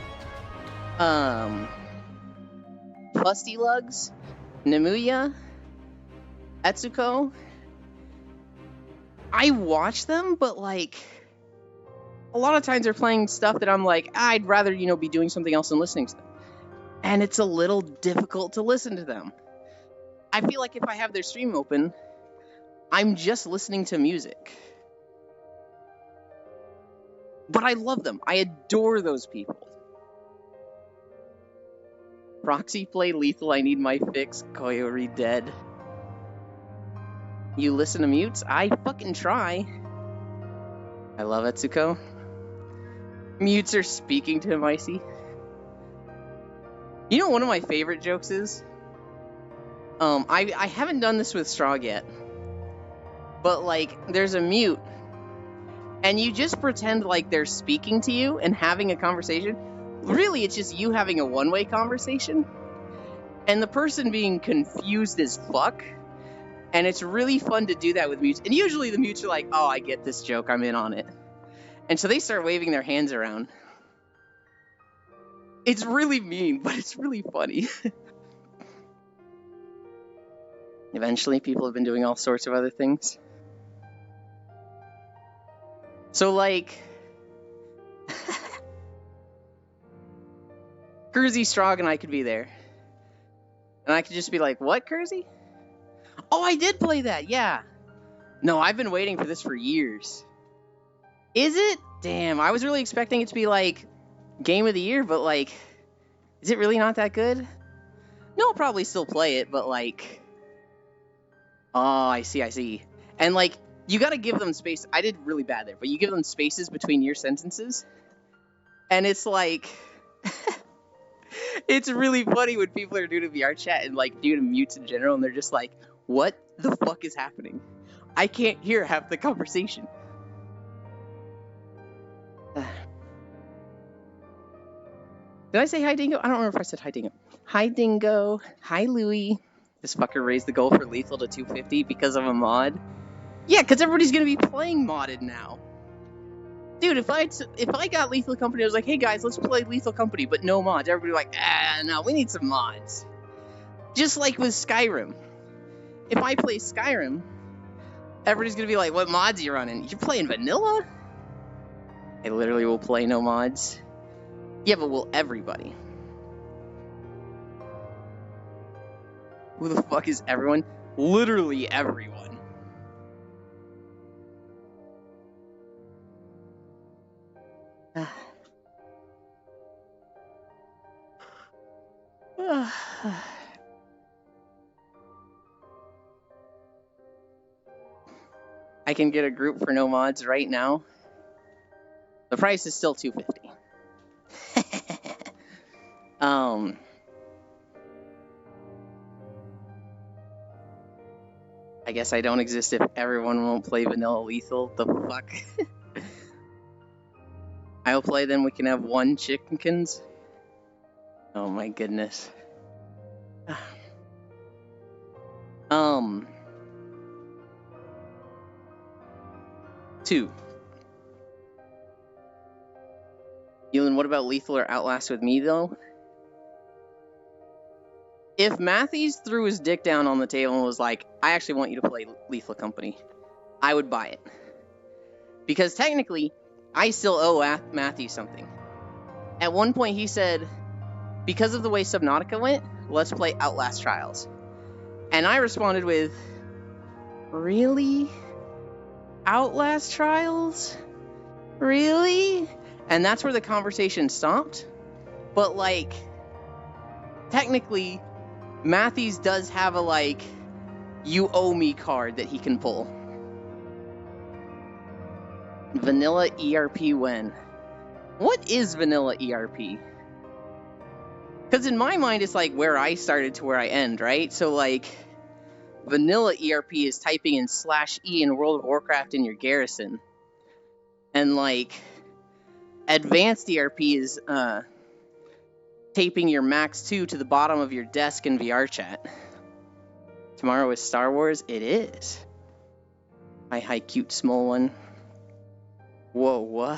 Fusty Lugs, Namuya, Etsuko. I watch them, but, like, a lot of times they're playing stuff that I'm like, I'd rather, be doing something else than listening to them. And it's a little difficult to listen to them. I feel like if I have their stream open, I'm just listening to music. But I love them. I adore those people. Proxy play lethal, I need my fix. Koyori dead. You listen to mutes? I fucking try. I love Etsuko. Mutes are speaking to him, Icy. You know, one of my favorite jokes is, I haven't done this with Strog yet, but like, there's a mute, and you just pretend like they're speaking to you and having a conversation. Really, it's just you having a one-way conversation, and the person being confused as fuck. And it's really fun to do that with mutes. And usually the mutes are like, oh, I get this joke, I'm in on it. And so they start waving their hands around. It's really mean, but it's really funny. Eventually, people have been doing all sorts of other things. So, like, Kersey, Strog, and I could be there. And I could just be like, what, Kersey? Oh, I did play that, yeah. No, I've been waiting for this for years. Is it? Damn, I was really expecting it to be, like, Game of the Year, but, like, is it really not that good? No, I'll probably still play it, but, like... Oh, I see. And, like, you gotta give them space. I did really bad there, but you give them spaces between your sentences. And it's, like... It's really funny when people are doing a VR chat and, like, doing mutes in general, and they're just like, what the fuck is happening? I can't hear half the conversation. Did I say hi, Dingo? I don't remember if I said hi, Dingo. Hi, Dingo. Hi, Louie. This fucker raised the goal for lethal to 250 because of a mod. Yeah, because everybody's going to be playing modded now. Dude, if I got Lethal Company, I was like, hey guys, let's play Lethal Company, but no mods. Everybody like, no, we need some mods. Just like with Skyrim. If I play Skyrim, everybody's going to be like, what mods are you running? You're playing vanilla? I literally will play no mods. Yeah, but will everybody? Who the fuck is everyone? Literally everyone. I can get a group for no mods right now. The price is still $250. I guess I don't exist if everyone won't play vanilla lethal. The fuck? I'll play, then we can have one chickenkins. Oh my goodness. 2. Ewan, what about lethal or outlast with me though? If Matthews threw his dick down on the table and was like, I actually want you to play Lethal Company, I would buy it. Because technically, I still owe Matthews something. At one point he said, because of the way Subnautica went, let's play Outlast Trials. And I responded with, really? Outlast Trials? Really? And that's where the conversation stopped. But like, technically, Matthews does have a, like, you owe me card that he can pull. Vanilla ERP when? What is vanilla ERP? Because in my mind, it's like where I started to where I end, right? So, like, vanilla ERP is typing in /E in World of Warcraft in your garrison. And, like, advanced ERP is, taping your max 2 to the bottom of your desk in VR chat. Tomorrow is Star Wars? It is. Hi, cute small one. Whoa, what?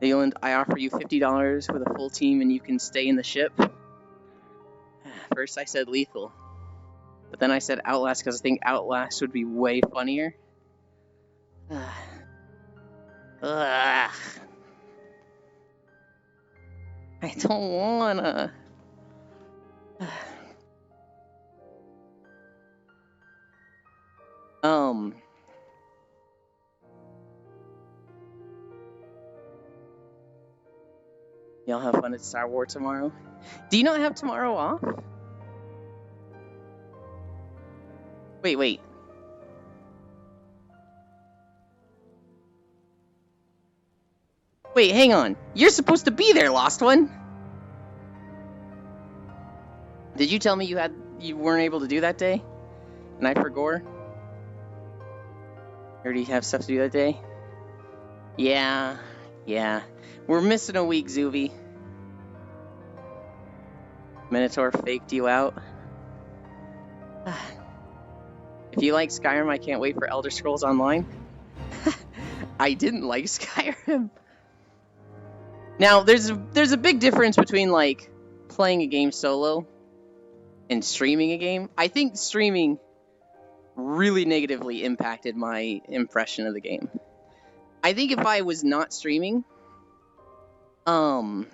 Leland, I offer you $50 with a full team and you can stay in the ship. First I said lethal. But then I said Outlast because I think Outlast would be way funnier. Ugh. I don't wanna. Y'all have fun at Star Wars tomorrow? Do you not have tomorrow off? Wait. Wait, hang on. You're supposed to be there, Lost One. Did you tell me you weren't able to do that day? And I forgot? Or do you have stuff to do that day? Yeah. We're missing a week, Zuvi. Minotaur faked you out. If you like Skyrim, I can't wait for Elder Scrolls Online. I didn't like Skyrim. Now, there's a big difference between, like, playing a game solo and streaming a game. I think streaming really negatively impacted my impression of the game. I think if I was not streaming, I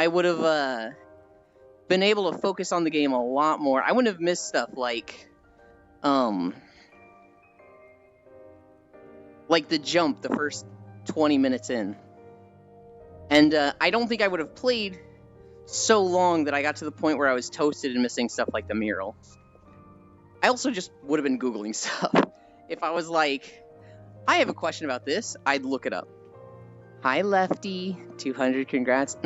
would have been able to focus on the game a lot more. I wouldn't have missed stuff like the jump the first 20 minutes in. And I don't think I would have played so long that I got to the point where I was toasted and missing stuff like the mural. I also just would have been Googling stuff. If I was like, I have a question about this, I'd look it up. Hi, Lefty. 200 congrats.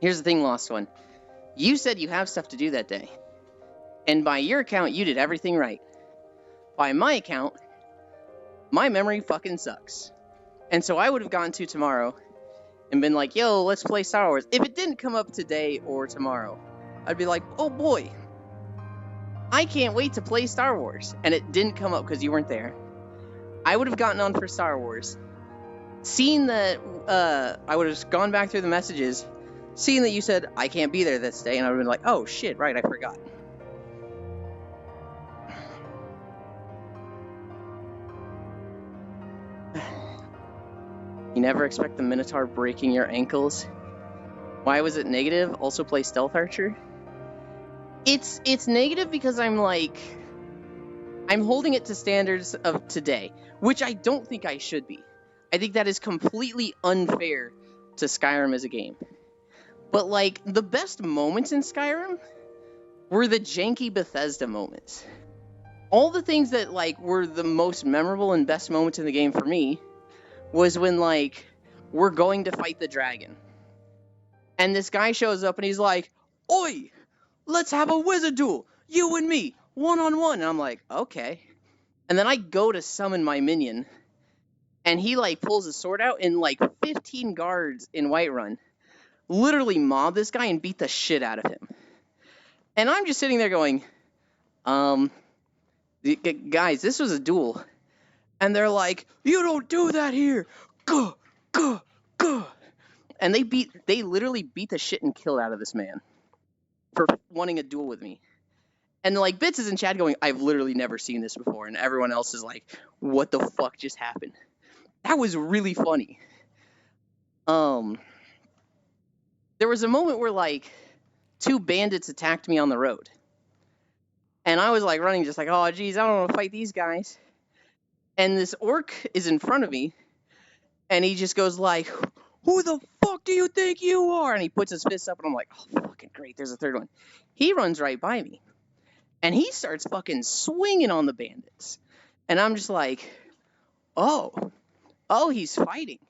Here's the thing, Lost One. You said you have stuff to do that day. And by your account, you did everything right. By my account, my memory fucking sucks. And so I would have gone to tomorrow and been like, yo, let's play Star Wars. If it didn't come up today or tomorrow, I'd be like, oh boy, I can't wait to play Star Wars. And it didn't come up because you weren't there. I would have gotten on for Star Wars. Seen that, I would have just gone back through the messages, seen that you said, I can't be there this day, and I would have been like, oh shit, right, I forgot. You never expect the Minotaur breaking your ankles. Why was it negative? Also play Stealth Archer? It's negative because I'm holding it to standards of today, which I don't think I should be. I think that is completely unfair to Skyrim as a game. But, like, the best moments in Skyrim were the janky Bethesda moments. All the things that, like, were the most memorable and best moments in the game for me was when, like, we're going to fight the dragon. And this guy shows up and he's like, oi, let's have a wizard duel. You and me, one-on-one. And I'm like, okay. And then I go to summon my minion. And he, like, pulls his sword out and, like, 15 guards in Whiterun literally mob this guy and beat the shit out of him. And I'm just sitting there going, guys, this was a duel. And they're like, you don't do that here. Go. And they literally beat the shit and killed out of this man for wanting a duel with me. And, like, Bits is in chat going, I've literally never seen this before. And everyone else is like, what the fuck just happened? That was really funny. There was a moment where, like, 2 bandits attacked me on the road. And I was, like, running just like, oh, geez, I don't want to fight these guys. And this orc is in front of me. And he just goes like, who the fuck do you think you are? And he puts his fist up and I'm like, oh, fucking great, there's a third one. He runs right by me. And he starts fucking swinging on the bandits. And I'm just like, oh, he's fighting.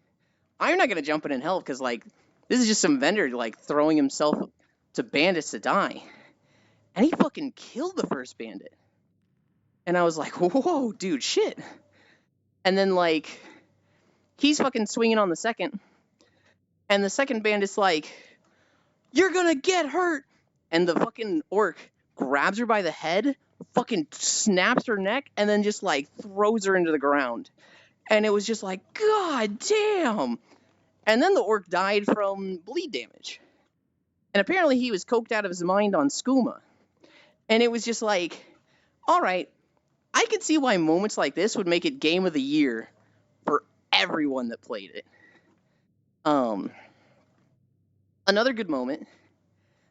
I'm not going to jump in and help because, like, this is just some vendor, like, throwing himself to bandits to die. And he fucking killed the first bandit. And I was like, whoa, dude, shit. And then, like, he's fucking swinging on the second. And the second bandit's like, you're gonna get hurt. And the fucking orc grabs her by the head, fucking snaps her neck, and then just, like, throws her into the ground. And it was just like, god damn. And then the orc died from bleed damage. And apparently he was coked out of his mind on skooma. And it was just like, all right, I could see why moments like this would make it game of the year for everyone that played it. Another good moment,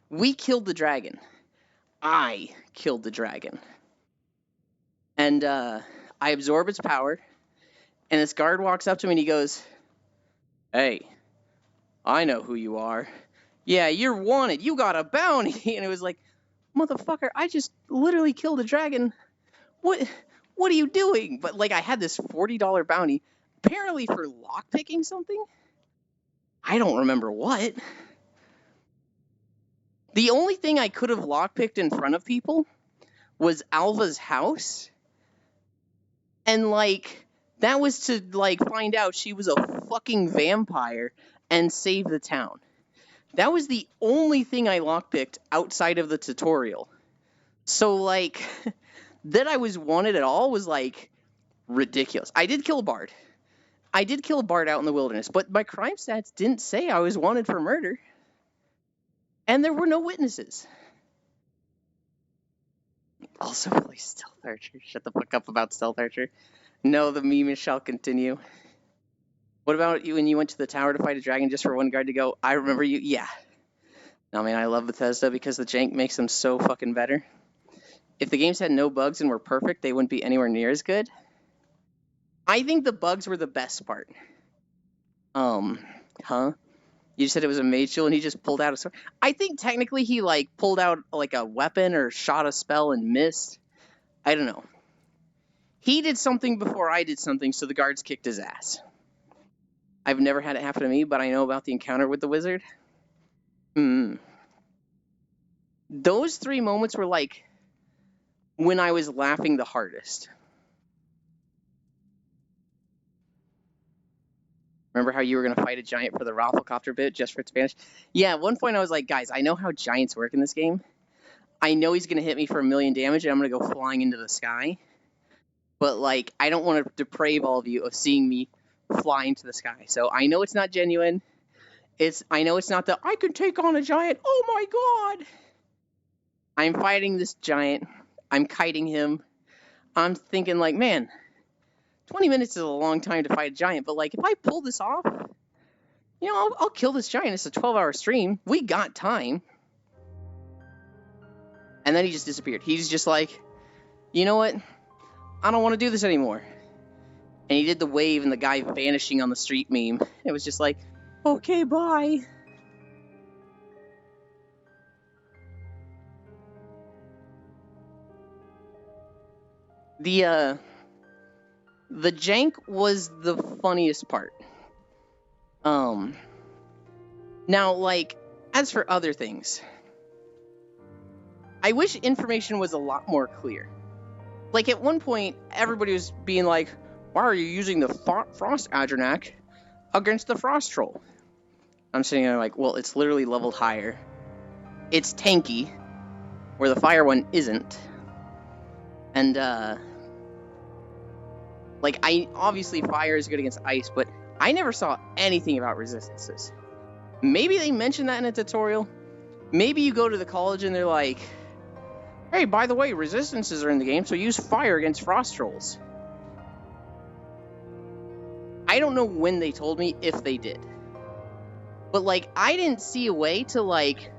we killed the dragon. I killed the dragon. And I absorb its power. And this guard walks up to me and he goes, hey, I know who you are. Yeah, you're wanted. You got a bounty. And it was like, motherfucker, I just literally killed a dragon. What are you doing? But like, I had this $40 bounty, apparently for lockpicking something. I don't remember what. The only thing I could have lockpicked in front of people was Alva's house. And like, that was to like find out she was a fucking vampire and save the town. That was the only thing I lockpicked outside of the tutorial. So like, that I was wanted at all was like ridiculous. I did kill a bard. I did kill a bard out in the wilderness, but my crime stats didn't say I was wanted for murder. And there were no witnesses. Also, play Stealth Archer. Shut the fuck up about Stealth Archer. No, the meme shall continue. What about you when you went to the tower to fight a dragon just for one guard to go, I remember you? Yeah. No, man, I love Bethesda because the jank makes them so fucking better. If the games had no bugs and were perfect, they wouldn't be anywhere near as good. I think the bugs were the best part. Huh? You said it was a mage tool and he just pulled out a sword. I think technically he like pulled out like a weapon or shot a spell and missed. I don't know. He did something before I did something, so the guards kicked his ass. I've never had it happen to me, but I know about the encounter with the wizard. Those 3 moments were like when I was laughing the hardest. Remember how you were going to fight a giant for the Rafflecopter bit just for Spanish? Yeah, at one point I was like, guys, I know how giants work in this game. I know he's going to hit me for 1,000,000 damage and I'm going to go flying into the sky. But, like, I don't want to deprave all of you of seeing me fly into the sky. So I know it's not genuine. I know it's not the, I could take on a giant. Oh, my God. I'm fighting this giant. I'm kiting him. I'm thinking, like, man, 20 minutes is a long time to fight a giant. But, like, if I pull this off, you know, I'll kill this giant. It's a 12-hour stream. We got time. And then he just disappeared. He's just like, you know what? I don't want to do this anymore. And he did the wave and the guy vanishing on the street meme. It was just like, okay, bye. The jank was the funniest part. Now, like, as for other things, I wish information was a lot more clear. Like, at one point, everybody was being like, why are you using the Frost Adrenac against the Frost Troll? I'm sitting there like, well, it's literally leveled higher. It's tanky, where the fire one isn't. And, like, obviously fire is good against ice, but I never saw anything about resistances. Maybe they mentioned that in a tutorial. Maybe you go to the college and they're like, hey, by the way, resistances are in the game, so use fire against frost trolls. I don't know when they told me, if they did. But, like, I didn't see a way to, like,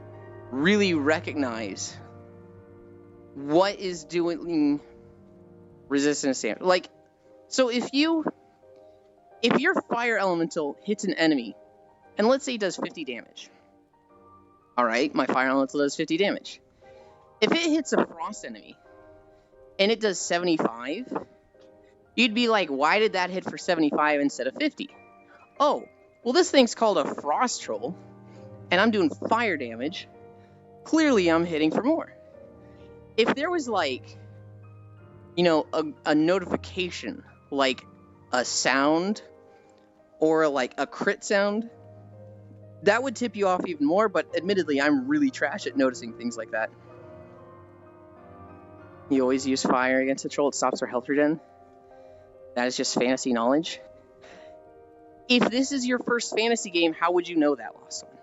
really recognize what is doing resistance damage. Like, so if your fire elemental hits an enemy, and let's say it does 50 damage. Alright, my fire elemental does 50 damage. If it hits a frost enemy, and it does 75, you'd be like, why did that hit for 75 instead of 50? Oh, well, this thing's called a frost troll, and I'm doing fire damage. Clearly, I'm hitting for more. If there was, like, you know, a notification, like a sound, or like a crit sound, that would tip you off even more, but admittedly, I'm really trash at noticing things like that. You always use fire against a troll, it stops their health regen. That is just fantasy knowledge. If this is your first fantasy game, how would you know that, Lost One?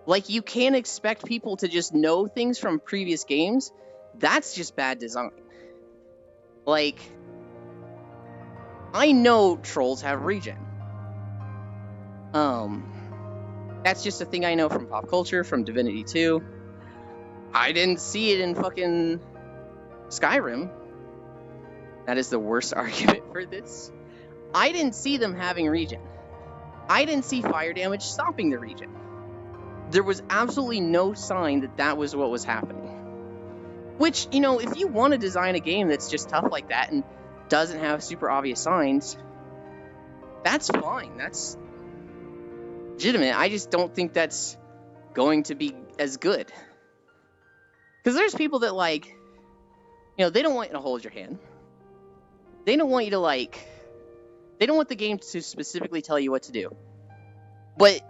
Like, you can't expect people to just know things from previous games. That's just bad design. Like, I know trolls have regen. That's just a thing I know from pop culture, from Divinity 2. I didn't see it in fucking Skyrim. That is the worst argument for this. I didn't see them having regen. I didn't see fire damage stopping the regen. There was absolutely no sign that that was what was happening. Which, you know, if you want to design a game that's just tough like that and doesn't have super obvious signs, that's fine. That's legitimate. I just don't think that's going to be as good. Because there's people that, like, you know, they don't want you to hold your hand. They don't want you to, like, they don't want the game to specifically tell you what to do. But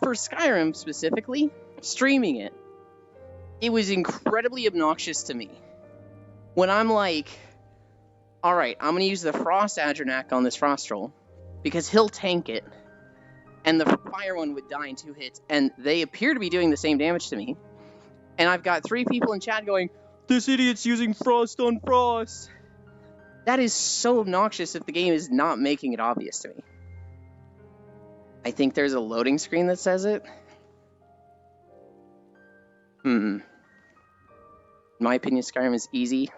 for Skyrim specifically, streaming it, it was incredibly obnoxious to me. When I'm like, alright, I'm going to use the Frost Adronac on this Frost Troll, because he'll tank it, and the fire one would die in 2 hits, and they appear to be doing the same damage to me. And I've got 3 people in chat going, this idiot's using Frost on Frost. That is so obnoxious if the game is not making it obvious to me. I think there's a loading screen that says it. In my opinion, Skyrim is easy.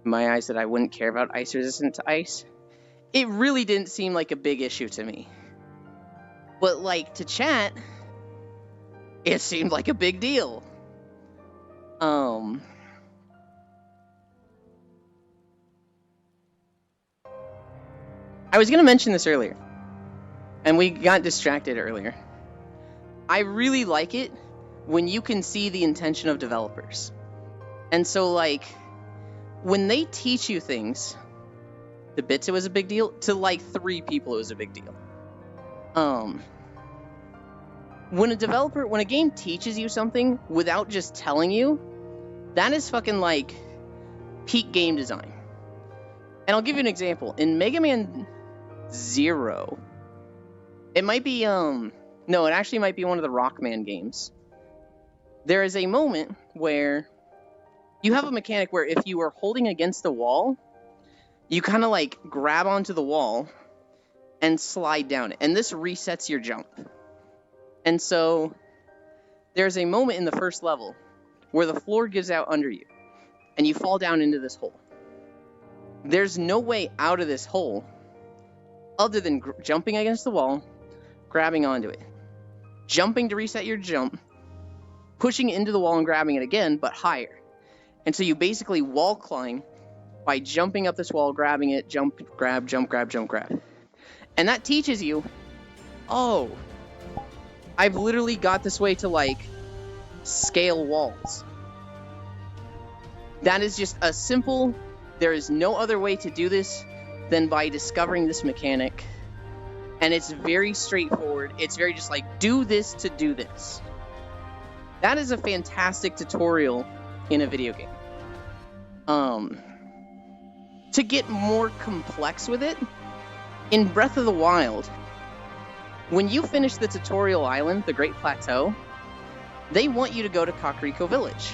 In my eyes, that I wouldn't care about ice resistant to ice. It really didn't seem like a big issue to me. But, like, to chat, it seemed like a big deal. I was going to mention this earlier, and we got distracted earlier. I really like it when you can see the intention of developers. And so, like, when they teach you things, to bits it was a big deal, to, like, 3 people it was a big deal. When a game teaches you something without just telling you, that is fucking, like, peak game design. And I'll give you an example. In Mega Man 0, it might be, no, it actually might be one of the Rockman games. There is a moment where you have a mechanic where if you are holding against the wall, you kind of, like, grab onto the wall and slide down it. And this resets your jump. And so there's a moment in the first level where the floor gives out under you, and you fall down into this hole. There's no way out of this hole other than jumping against the wall, grabbing onto it, jumping to reset your jump, pushing into the wall and grabbing it again, but higher. And so you basically wall climb by jumping up this wall, grabbing it, jump, grab, jump, grab, jump, grab. And that teaches you, oh, I've literally got this way to, like, scale walls. That is just a simple, there is no other way to do this than by discovering this mechanic. And it's very straightforward. It's very just like, do this to do this. That is a fantastic tutorial in a video game. To get more complex with it, in Breath of the Wild, when you finish the tutorial island, the Great Plateau, they want you to go to Kakariko Village.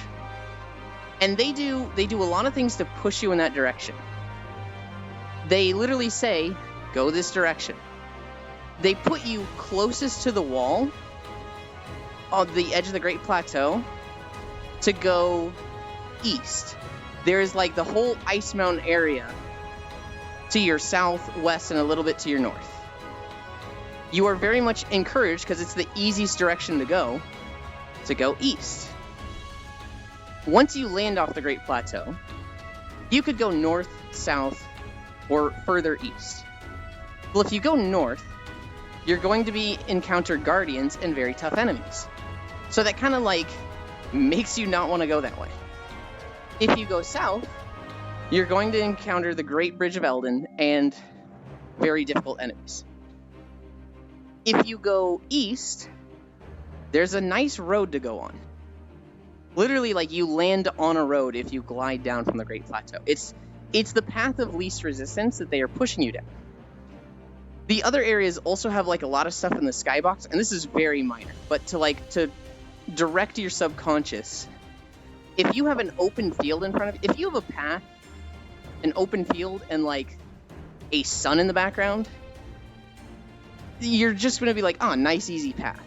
And they do a lot of things to push you in that direction. They literally say, go this direction. They put you closest to the wall on the edge of the Great Plateau to go east. There is, like, the whole Ice Mountain area to your southwest and a little bit to your north. You are very much encouraged, because it's the easiest direction to go east. Once you land off the Great Plateau, you could go north, south, or further east. Well, if you go north, you're going to encounter guardians and very tough enemies. So that kind of, like, makes you not want to go that way. If you go south, you're going to encounter the Great Bridge of Eldin and very difficult enemies. If you go east, there's a nice road to go on. Literally, like, you land on a road if you glide down from the Great Plateau. It's the path of least resistance that they are pushing you down. The other areas also have, like, a lot of stuff in the skybox, and this is very minor, but to direct your subconscious, if you have an open field in front of you, if you have a path, an open field, and, like, a sun in the background, you're just going to be like, oh, nice, easy path.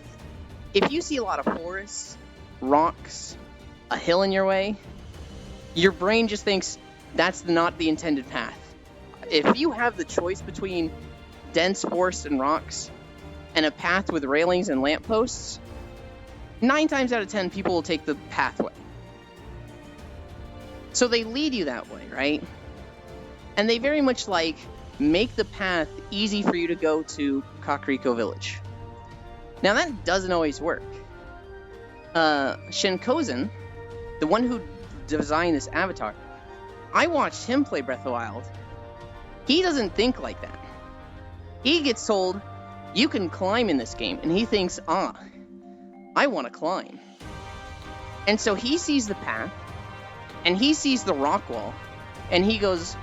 If you see a lot of forests, rocks, a hill in your way, your brain just thinks that's not the intended path. If you have the choice between dense forest and rocks and a path with railings and lampposts, 9 times out of 10 people will take the pathway. So they lead you that way, right? And they very much like make the path easy for you to go to Kakariko Village. Now that doesn't always work. Shinkozen, the one who designed this avatar, I watched him play Breath of the Wild. He doesn't think like that. He gets told, you can climb in this game, and he thinks, I want to climb. And so he sees the path, and he sees the rock wall, and he goes,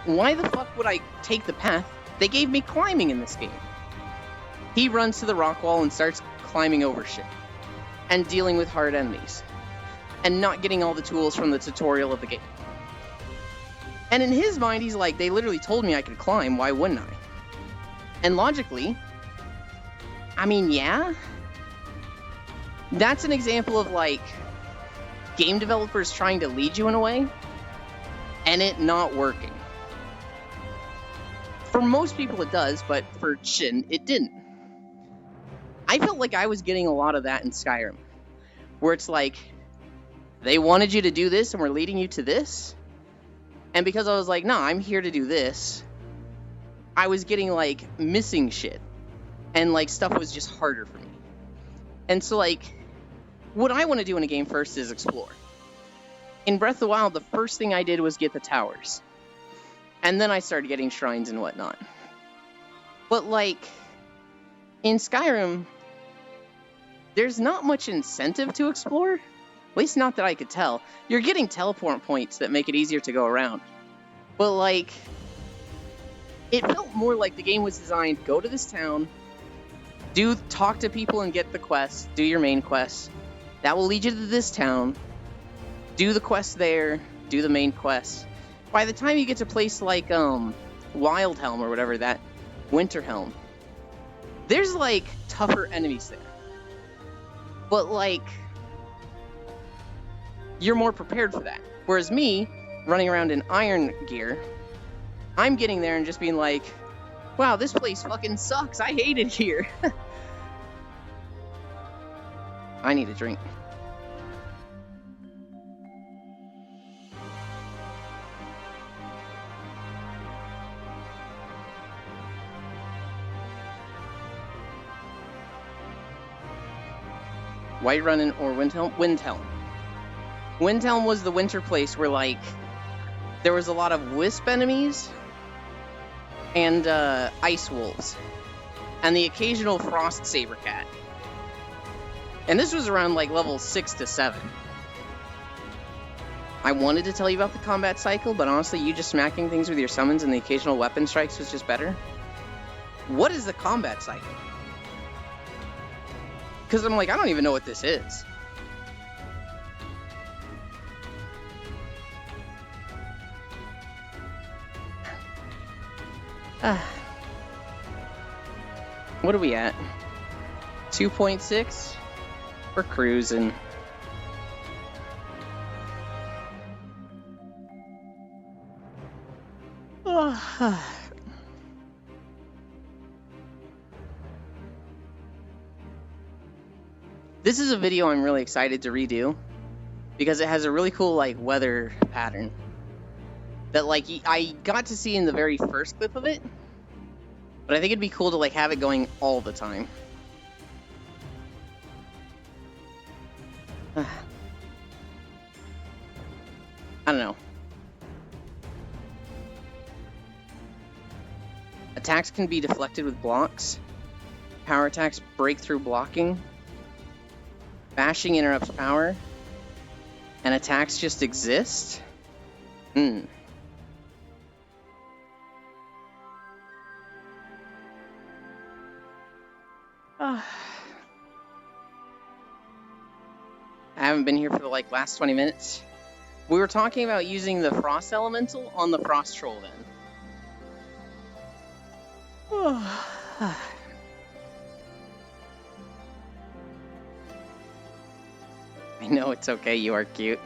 why the fuck would I take the path? They gave me climbing in this game. He runs to the rock wall and starts climbing over shit, and dealing with hard enemies, and not getting all the tools from the tutorial of the game. And in his mind, he's like, they literally told me I could climb, why wouldn't I? And logically, I mean, yeah. That's an example of, like, game developers trying to lead you in a way, and it not working. For most people it does, but for Shin, it didn't. I felt like I was getting a lot of that in Skyrim, where it's like, they wanted you to do this and we're leading you to this, and because I was like, no, I'm here to do this, I was getting, like, missing shit, and, like, stuff was just harder for me. And so, like, what I want to do in a game first is explore. In Breath of the Wild, the first thing I did was get the towers. And then I started getting shrines and whatnot. But, like, in Skyrim, there's not much incentive to explore. At least not that I could tell. You're getting teleport points that make it easier to go around. But, like, it felt more like the game was designed, go to this town, talk to people and get the quests, do your main quests. That will lead you to this town. Do the quest there, do the main quest. By the time you get to a place like Wildhelm or whatever, that Winterhelm, there's, like, tougher enemies there. But, like, you're more prepared for that. Whereas me, running around in iron gear, I'm getting there and just being like, wow, this place fucking sucks. I hate it here. I need a drink. Whiterun or Windhelm? Windhelm. Windhelm was the winter place where, like, there was a lot of wisp enemies and ice wolves, and the occasional frost saber cat. And this was around, like, level 6 to 7. I wanted to tell you about the combat cycle, but honestly, you just smacking things with your summons and the occasional weapon strikes was just better. What is the combat cycle? Because I'm like, I don't even know what this is. What are we at? 2.6? We're cruising. This is a video I'm really excited to redo because it has a really cool, like, weather pattern that, like, I got to see in the very first clip of it, but I think it'd be cool to, like, have it going all the time. I don't know. Attacks can be deflected with blocks. Power attacks break through blocking. Bashing interrupts power. And attacks just exist? I haven't been here for the, like, last 20 minutes. We were talking about using the Frost Elemental on the Frost Troll then. I know, it's okay, you are cute.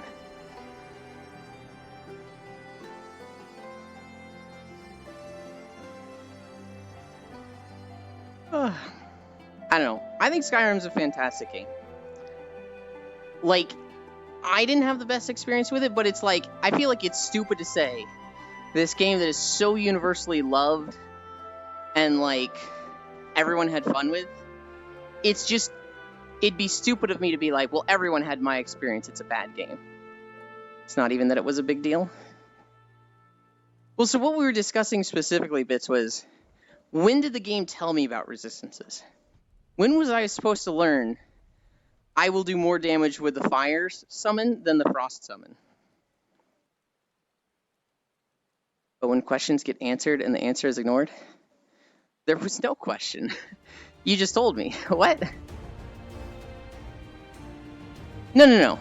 I think Skyrim's a fantastic game. Like, I didn't have the best experience with it, but it's like, I feel like it's stupid to say this game that is so universally loved and, like, everyone had fun with. It's just, it'd be stupid of me to be like, well, everyone had my experience, it's a bad game. It's not even that it was a big deal. Well, so what we were discussing specifically, Bits, was when did the game tell me about resistances? When was I supposed to learn I will do more damage with the fire summon than the frost summon? But when questions get answered and the answer is ignored, there was no question. You just told me. What? No.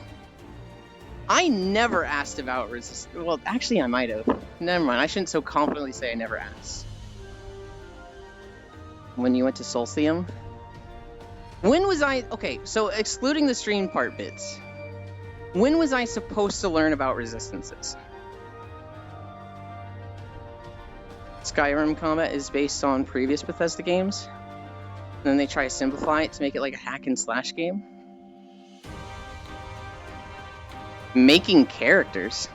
I never asked about resistance. Well, actually, I might have. Never mind. I shouldn't so confidently say I never asked. When you went to Solstium? When was I... Okay, so excluding the stream part, Bits, when was I supposed to learn about resistances? Skyrim combat is based on previous Bethesda games. And then they try to simplify it to make it like a hack and slash game. Making characters.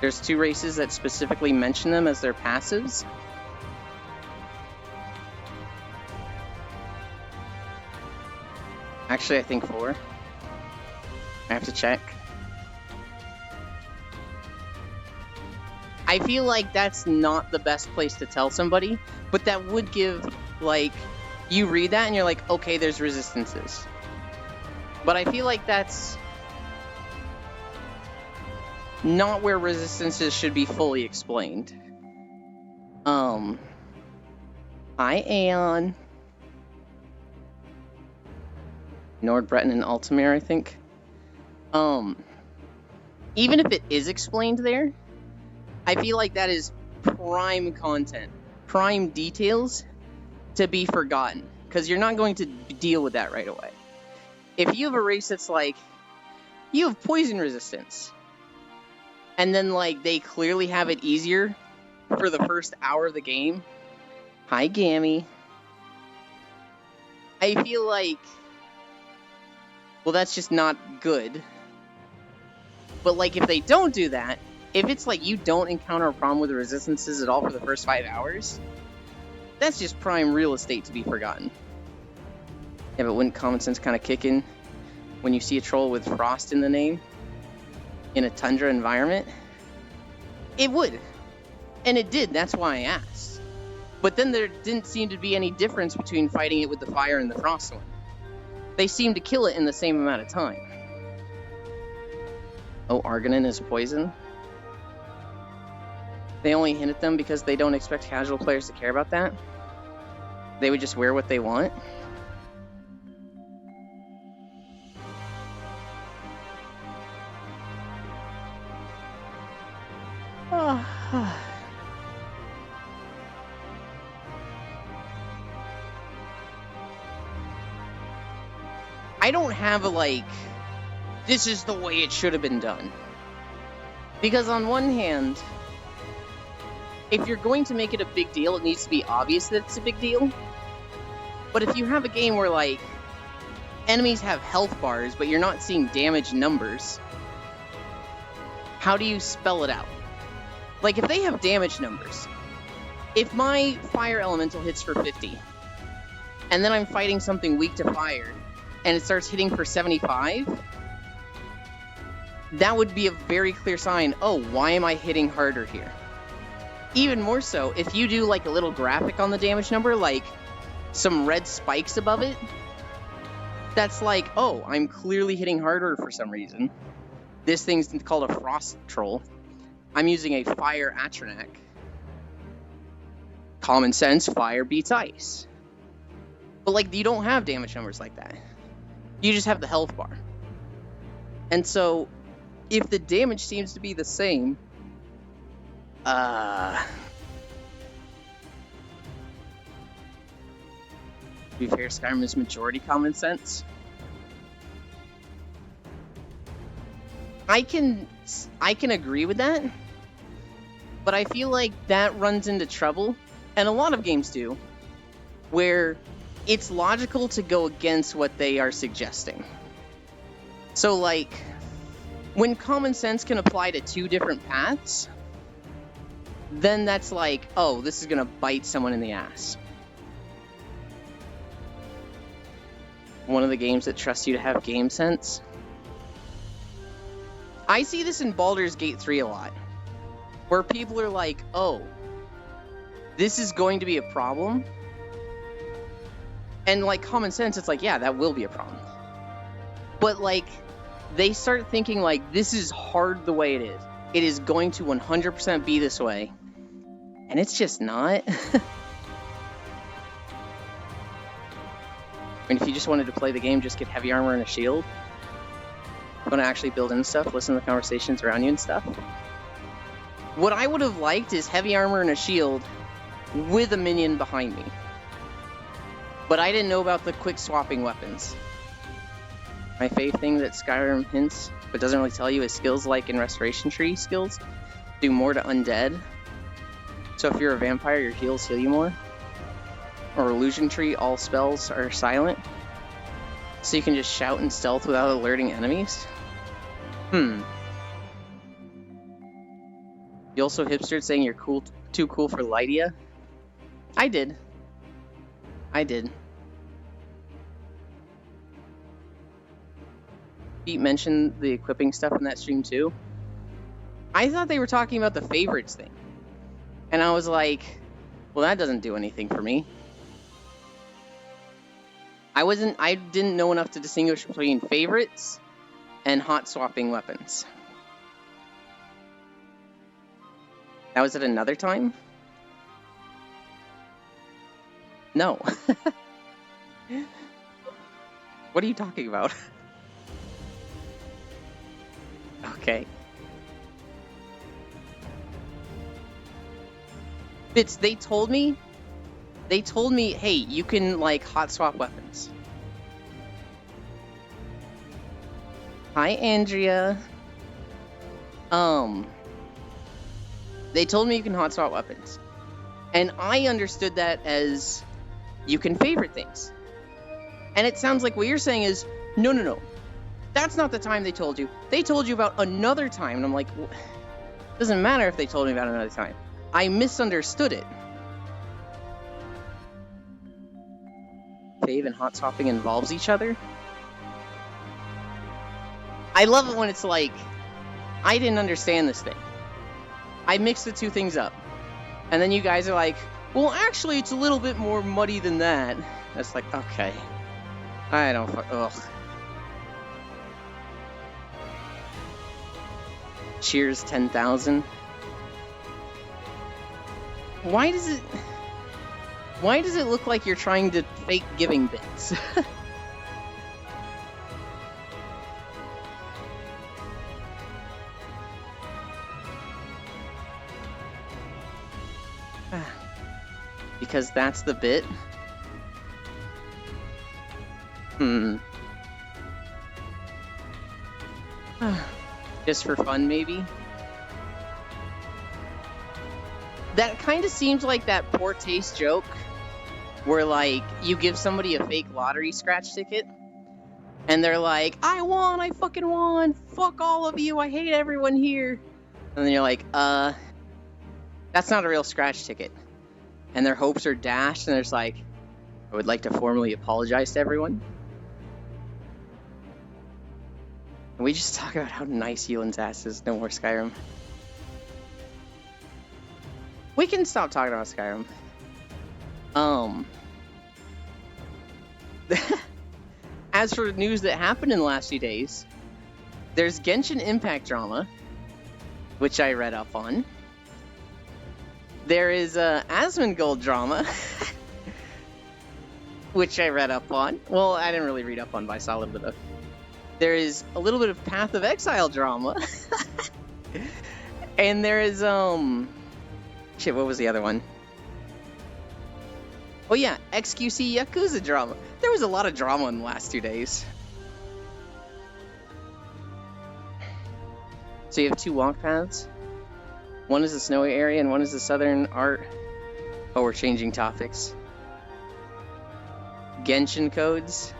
There's 2 races that specifically mention them as their passives. Actually, I think 4. I have to check. I feel like that's not the best place to tell somebody, but that would give, like, you read that and you're like, okay, there's resistances. But I feel like that's not where resistances should be fully explained. Hi, Aeon. Nord, Breton, and Altamir, I think. Even if it is explained there, I feel like that is prime content, prime details to be forgotten, because you're not going to deal with that right away. If you have a race that's like, you have poison resistance, and then like they clearly have it easier for the first hour of the game. Hi, Gammy. I feel like, well, that's just not good. But like if they don't do that, if it's like you don't encounter a problem with the resistances at all for the first 5 hours, that's just prime real estate to be forgotten. Yeah, but wouldn't common sense kind of kick in when you see a troll with frost in the name in a tundra environment? It would. And it did, that's why I asked. But then there didn't seem to be any difference between fighting it with the fire and the frost one. They seemed to kill it in the same amount of time. Oh, Argonin is poison? They only hint at them because they don't expect casual players to care about that? They would just wear what they want? I don't have a, like, this is the way it should have been done. Because on one hand, if you're going to make it a big deal, it needs to be obvious that it's a big deal. But if you have a game where, like, enemies have health bars, but you're not seeing damage numbers, how do you spell it out? Like, if they have damage numbers, if my fire elemental hits for 50, and then I'm fighting something weak to fire, and it starts hitting for 75, that would be a very clear sign, oh, why am I hitting harder here? Even more so, if you do like a little graphic on the damage number, like some red spikes above it, that's like, oh, I'm clearly hitting harder for some reason. This thing's called a frost troll. I'm using a fire Atronach. Common sense, fire beats ice. But like, you don't have damage numbers like that. You just have the health bar. And so, if the damage seems to be the same, to be fair, Skyrim is majority common sense. I can agree with that, but I feel like that runs into trouble and a lot of games do, where it's logical to go against what they are suggesting. So, like, when common sense can apply to two different paths, then that's like, oh, this is gonna bite someone in the ass. One of the games that trusts you to have game sense. I see this in Baldur's Gate 3 a lot, where people are like, oh, this is going to be a problem. And like common sense, it's like, yeah, that will be a problem. But like, they start thinking like, this is hard the way it is. It is going to 100% be this way. And it's just not. I mean, if you just wanted to play the game, just get heavy armor and a shield. You want to actually build in stuff, listen to the conversations around you and stuff. What I would have liked is heavy armor and a shield with a minion behind me. But I didn't know about the quick swapping weapons. My fave thing that Skyrim hints, but doesn't really tell you, is skills like in Restoration Tree skills do more to undead. So if you're a vampire, your heals heal you more. Or Illusion Tree, all spells are silent. So you can just shout and stealth without alerting enemies. You also hipstered saying you're cool, too cool for Lydia. I did. Pete mentioned the equipping stuff in that stream too. I thought they were talking about the favorites thing. And I was like, well, that doesn't do anything for me. I didn't know enough to distinguish between favorites and hot swapping weapons. That was at another time? No. What are you talking about? Okay. Bits, they told me, hey, you can, like, hot swap weapons. Hi, Andrea. They told me you can hot swap weapons. And I understood that as you can favorite things. And it sounds like what you're saying is, no. That's not the time they told you. They told you about another time. And I'm like, it doesn't matter if they told me about another time. I misunderstood it. Fave and hot swapping involves each other. I love it when it's like, I didn't understand this thing. I mixed the two things up. And then you guys are like, well, actually, it's a little bit more muddy than that. That's like, okay. I don't, ugh. Cheers 10,000. Why does it look like you're trying to fake giving bits? Because that's the bit? Just for fun, maybe? That kind of seems like that poor taste joke where, like, you give somebody a fake lottery scratch ticket and they're like, I won, I fucking won, fuck all of you, I hate everyone here. And then you're like, that's not a real scratch ticket. And their hopes are dashed and they're just like, I would like to formally apologize to everyone. Can we just talk about how nice Yulin's ass is? No more Skyrim. We can stop talking about Skyrim. As for news that happened in the last few days, there's Genshin Impact drama, which I read up on. There is Asmongold drama, which I read up on. Well, I didn't really read up on, but I saw a little bit of. There is a little bit of Path of Exile drama. And there is, shit, what was the other one? Oh yeah, XQC Yakuza drama. There was a lot of drama in the last 2 days. So you have two walk paths. One is the snowy area and one is the southern art Oh, we're changing topics. Genshin codes.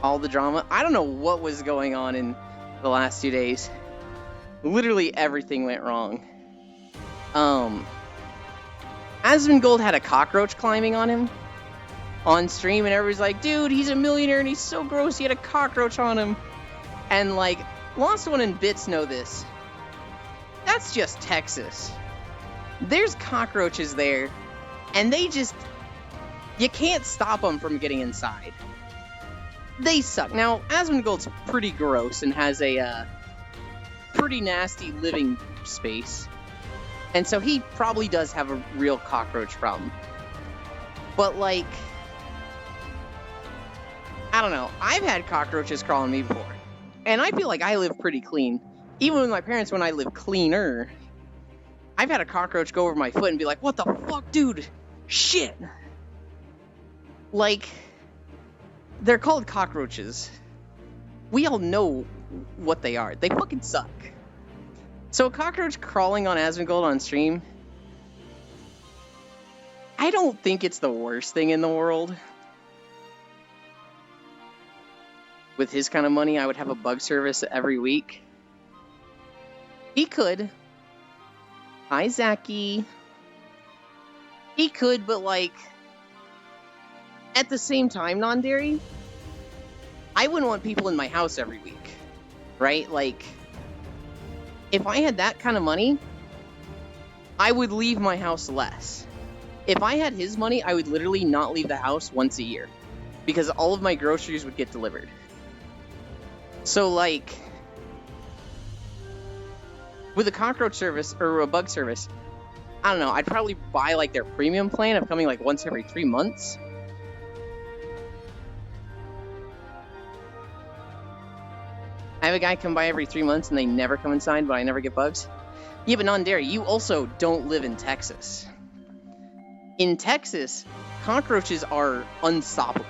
All the drama. I don't know what was going on in the last 2 days. Literally everything went wrong. Asmongold had a cockroach climbing on him on stream, and everybody's like, dude, he's a millionaire and he's so gross, he had a cockroach on him. And like, Lost One and Bits know this. That's just Texas. There's cockroaches there, and they just, you can't stop them from getting inside. They suck. Now, Asmongold's pretty gross and has a pretty nasty living space. And so he probably does have a real cockroach problem. But like, I don't know. I've had cockroaches crawl on me before. And I feel like I live pretty clean. Even with my parents, when I live cleaner, I've had a cockroach go over my foot and be like, what the fuck, dude? Shit. Like, they're called cockroaches. We all know what they are. They fucking suck. So a cockroach crawling on Asmongold on stream, I don't think it's the worst thing in the world. With his kind of money, I would have a bug service every week. He could. Hi, Zachy. He could, but like, at the same time, Non-Dairy, I wouldn't want people in my house every week, right? Like, if I had that kind of money, I would leave my house less. If I had his money, I would literally not leave the house once a year, because all of my groceries would get delivered. So like, with a cockroach service or a bug service, I don't know, I'd probably buy like their premium plan of coming like once every 3 months. I have a guy come by every 3 months and they never come inside, but I never get bugs. Yeah, but Non-Dairy, you also don't live in Texas. In Texas, cockroaches are unstoppable.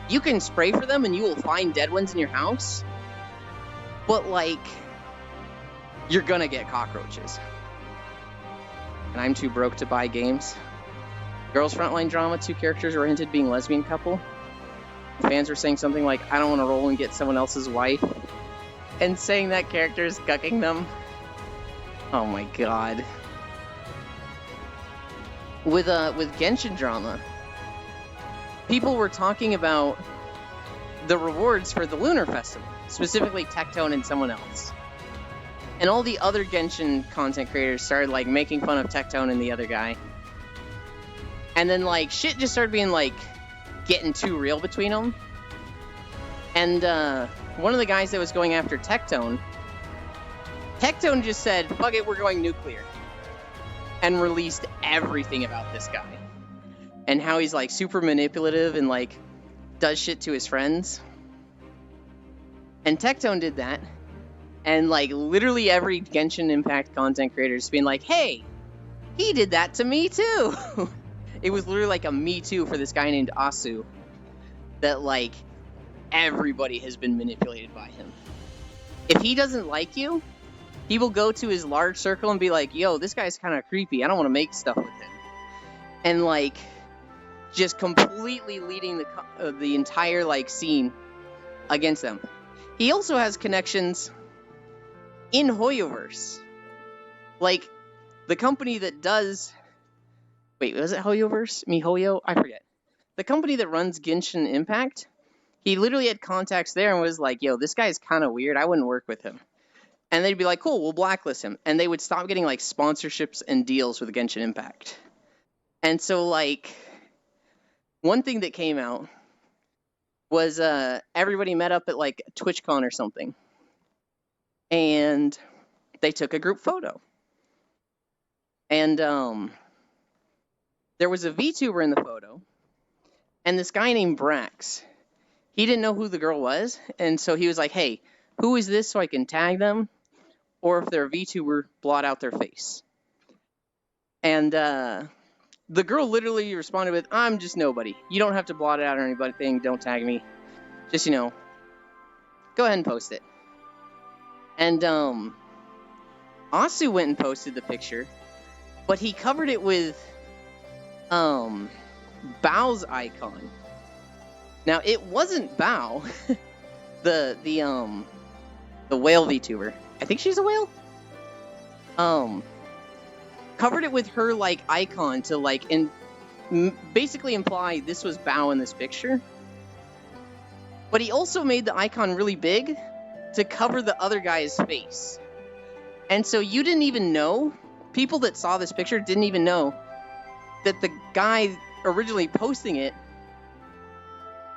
You can spray for them and you will find dead ones in your house, but like, you're gonna get cockroaches. And I'm too broke to buy games. Girls Frontline drama, 2 characters were hinted being lesbian couple. Fans were saying something like, I don't want to roll and get someone else's wife, and saying that character is cucking them. Oh my god. With Genshin drama, people were talking about the rewards for the Lunar Festival, specifically Tectone and someone else. And all the other Genshin content creators started like making fun of Tectone and the other guy. And then like shit just started being like getting too real between them. And one of the guys that was going after Tectone just said, fuck it, we're going nuclear. And released everything about this guy. And how he's like super manipulative and like does shit to his friends. And Tectone did that. And like literally every Genshin Impact content creator is being like, hey, he did that to me too. It was literally like a Me Too for this guy named Asu. That like everybody has been manipulated by him. If he doesn't like you, he will go to his large circle and be like, yo, this guy's kind of creepy. I don't want to make stuff with him. And like, just completely leading the entire like scene against them. He also has connections in Hoyoverse. Like, the company that does... Wait, was it Hoyoverse? MiHoYo? I forget. The company that runs Genshin Impact, he literally had contacts there and was like, yo, this guy's kind of weird. I wouldn't work with him. And they'd be like, cool, we'll blacklist him. And they would stop getting, like, sponsorships and deals with Genshin Impact. And so, like, one thing that came out was everybody met up at, like, TwitchCon or something. And they took a group photo. And there was a VTuber in the photo. And this guy named Brax, he didn't know who the girl was. And so he was like, hey, who is this so I can tag them? Or if they're a VTuber, blot out their face. And the girl literally responded with, I'm just nobody. You don't have to blot it out or anything. Don't tag me. Just, you know, go ahead and post it. And Asu went and posted the picture, but he covered it with Bao's icon. Now it wasn't Bao, the whale VTuber. I think she's a whale. Covered it with her like icon to like basically imply this was Bao in this picture. But he also made the icon really big to cover the other guy's face. And so you didn't even know, people that saw this picture didn't even know that the guy originally posting it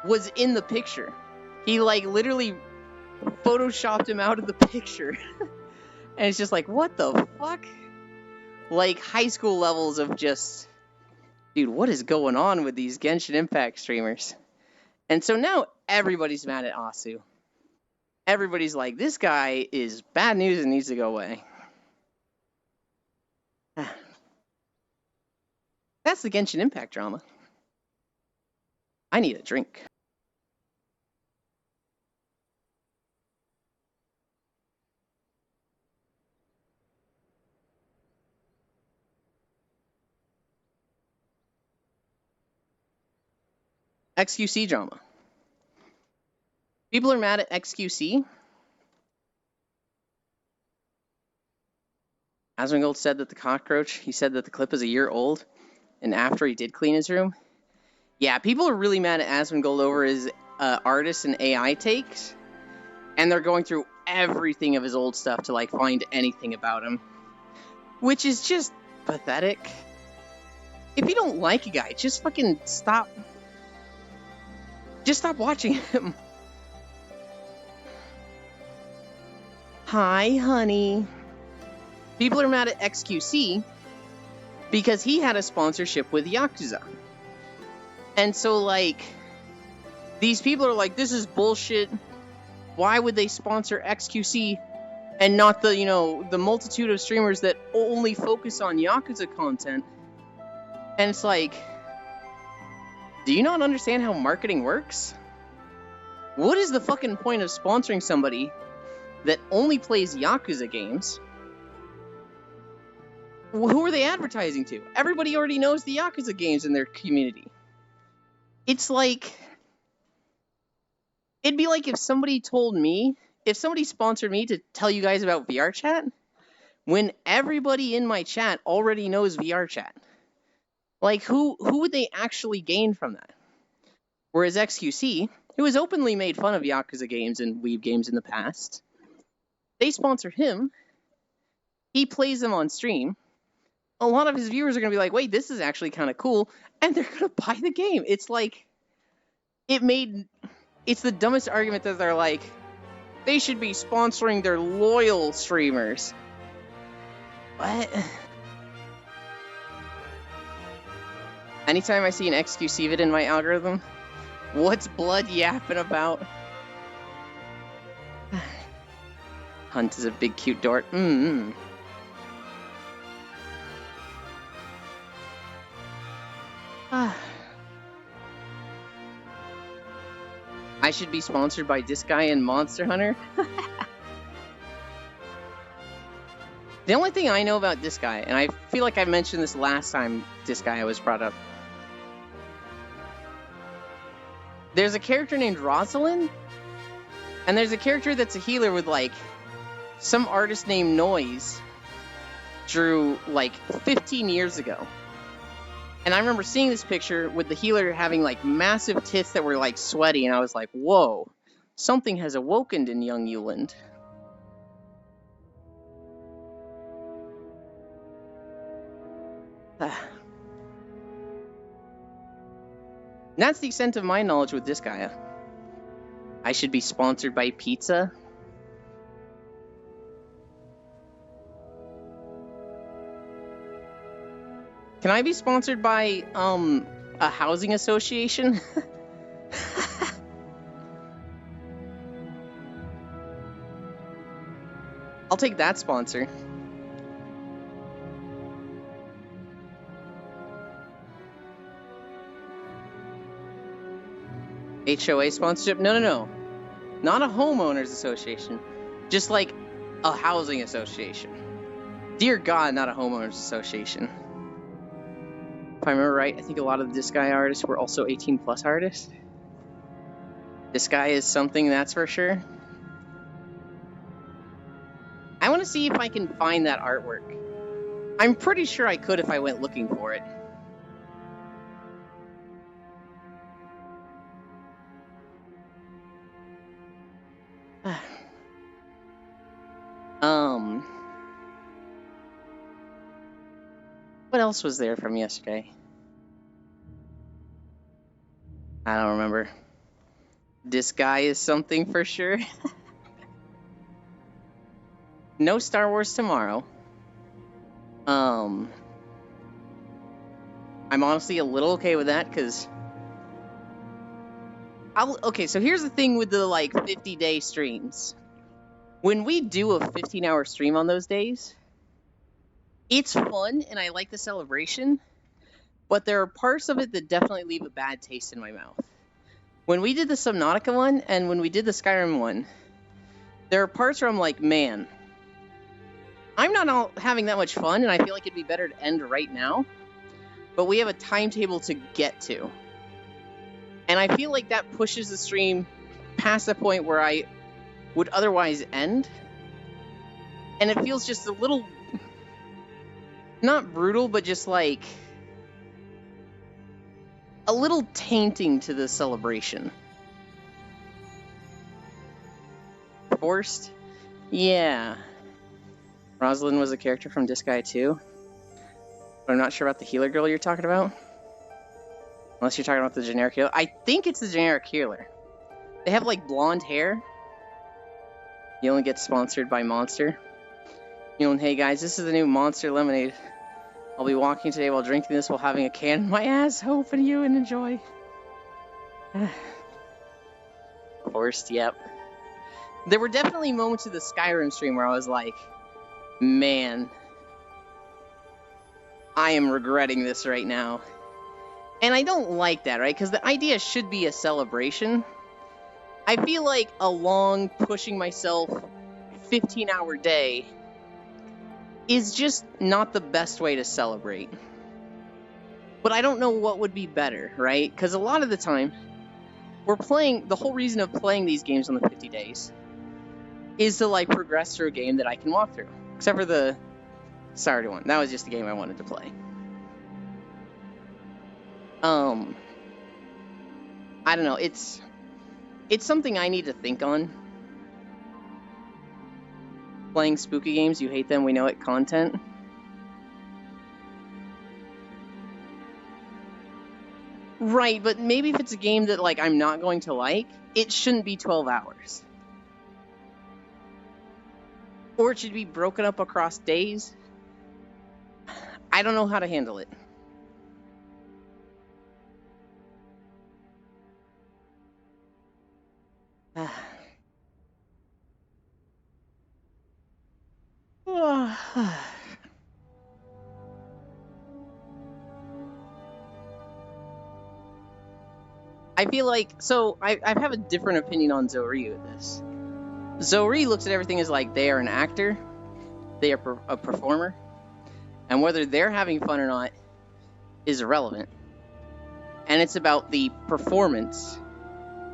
was in the picture. He like literally photoshopped him out of the picture. And it's just like, what the fuck? Like high school levels of just, dude, what is going on with these Genshin Impact streamers? And so now everybody's mad at Asu. Everybody's like, this guy is bad news and needs to go away. That's the Genshin Impact drama. I need a drink. XQC drama. People are mad at XQC. Asmongold said that the cockroach, he said that the clip is a year old, and after he did clean his room. Yeah, people are really mad at Asmongold over his artist and AI takes, and they're going through everything of his old stuff to like find anything about him, which is just pathetic. If you don't like a guy, just fucking stop. Just stop watching him. Hi, honey. People are mad at XQC because he had a sponsorship with Yakuza. And so, like, these people are like, this is bullshit. Why would they sponsor XQC and not the, you know, the multitude of streamers that only focus on Yakuza content? And it's like, do you not understand how marketing works? What is the fucking point of sponsoring somebody that only plays Yakuza games? Who are they advertising to? Everybody already knows the Yakuza games in their community. It's like, it'd be like if somebody told me, if somebody sponsored me to tell you guys about VRChat, when everybody in my chat already knows VRChat. Like, who would they actually gain from that? Whereas XQC, who has openly made fun of Yakuza games and Weeb games in the past, they sponsor him, he plays them on stream, a lot of his viewers are going to be like, wait, this is actually kind of cool, and they're going to buy the game. It's like, it's the dumbest argument that they're like, they should be sponsoring their loyal streamers. What? Anytime I see an XQC vid in my algorithm, what's Blood yapping about? Hunt is a big cute dart. I should be sponsored by this guy and Monster Hunter. The only thing I know about this guy, and I feel like I mentioned this last time this guy was brought up. There's a character named Rosalind, and there's a character that's a healer with, like, some artist named Noise drew, like, 15 years ago. And I remember seeing this picture with the healer having, like, massive tits that were, like, sweaty, and I was like, whoa, something has awoken in young Yuland. That's the extent of my knowledge with this guy. I should be sponsored by pizza. Can I be sponsored by, a housing association? I'll take that sponsor. HOA sponsorship? No. Not a homeowners association. Just like a housing association. Dear God, not a homeowners association. If I remember right, I think a lot of the Disgaea artists were also 18 plus artists. Disgaea is something, that's for sure. I want to see if I can find that artwork. I'm pretty sure I could if I went looking for it. What else was there from yesterday? I don't remember. Disgaea is something for sure. No Star Wars tomorrow. I'm honestly a little okay with that, because okay, so here's the thing with the, like, 50-day streams. When we do a 15-hour stream on those days, it's fun, and I like the celebration, but there are parts of it that definitely leave a bad taste in my mouth. When we did the Subnautica one, and when we did the Skyrim one, there are parts where I'm like, man, I'm not having that much fun, and I feel like it'd be better to end right now, but we have a timetable to get to. And I feel like that pushes the stream past the point where I would otherwise end. And it feels just a little, not brutal, but just like a little tainting to the celebration. Forced? Yeah. Rosalind was a character from Disgaea 2. But I'm not sure about the healer girl you're talking about. Unless you're talking about the generic healer. I think it's the generic healer. They have, like, blonde hair. You only get sponsored by Monster. You know, and hey guys, this is the new Monster Lemonade. I'll be walking today while drinking this while having a can in my ass. Hoping you and enjoy. Forced, yep. There were definitely moments of the Skyrim stream where I was like, man, I am regretting this right now. And I don't like that, right? Because the idea should be a celebration. I feel like a long, pushing myself 15-hour day is just not the best way to celebrate. But I don't know what would be better, right? Because a lot of the time, we're playing, the whole reason of playing these games on the 50 days is to, like, progress through a game that I can walk through. Except for the Stardew one. That was just a game I wanted to play. I don't know, it's something I need to think on. Playing spooky games, you hate them, we know it, content. Right, but maybe if it's a game that, like, I'm not going to like, it shouldn't be 12 hours. Or it should be broken up across days. I don't know how to handle it. I feel like, so I have a different opinion on Zoe with this. Zoe looks at everything as like they are an actor, they are a performer, and whether they're having fun or not is irrelevant. And it's about the performance,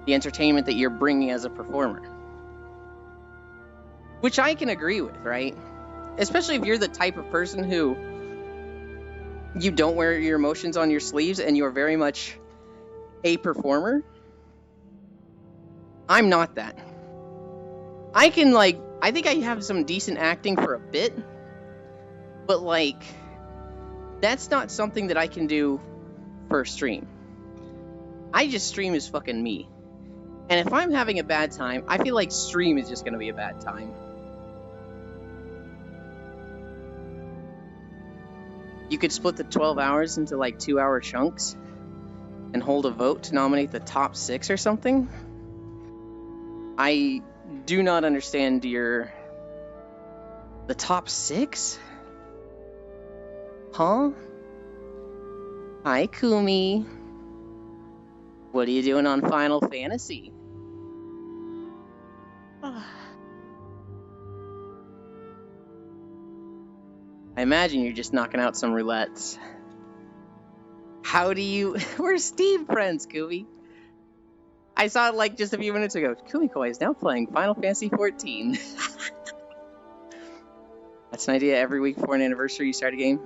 the entertainment that you're bringing as a performer. Which I can agree with, right? Especially if you're the type of person who you don't wear your emotions on your sleeves and you're very much a performer. I'm not that. I can, like, I think I have some decent acting for a bit, but, like, that's not something that I can do for a stream. I just stream as fucking me. And if I'm having a bad time, I feel like stream is just gonna be a bad time. You could split the 12 hours into, like, 2-hour chunks and hold a vote to nominate the top 6 or something. I do not understand the top 6? Huh? Hi, Kumi. What are you doing on Final Fantasy? I imagine you're just knocking out some roulettes. How do you... We're Steam friends, Kubi. I saw it like just a few minutes ago. Kumiko is now playing Final Fantasy XIV. That's an idea. Every week before an anniversary, you start a game,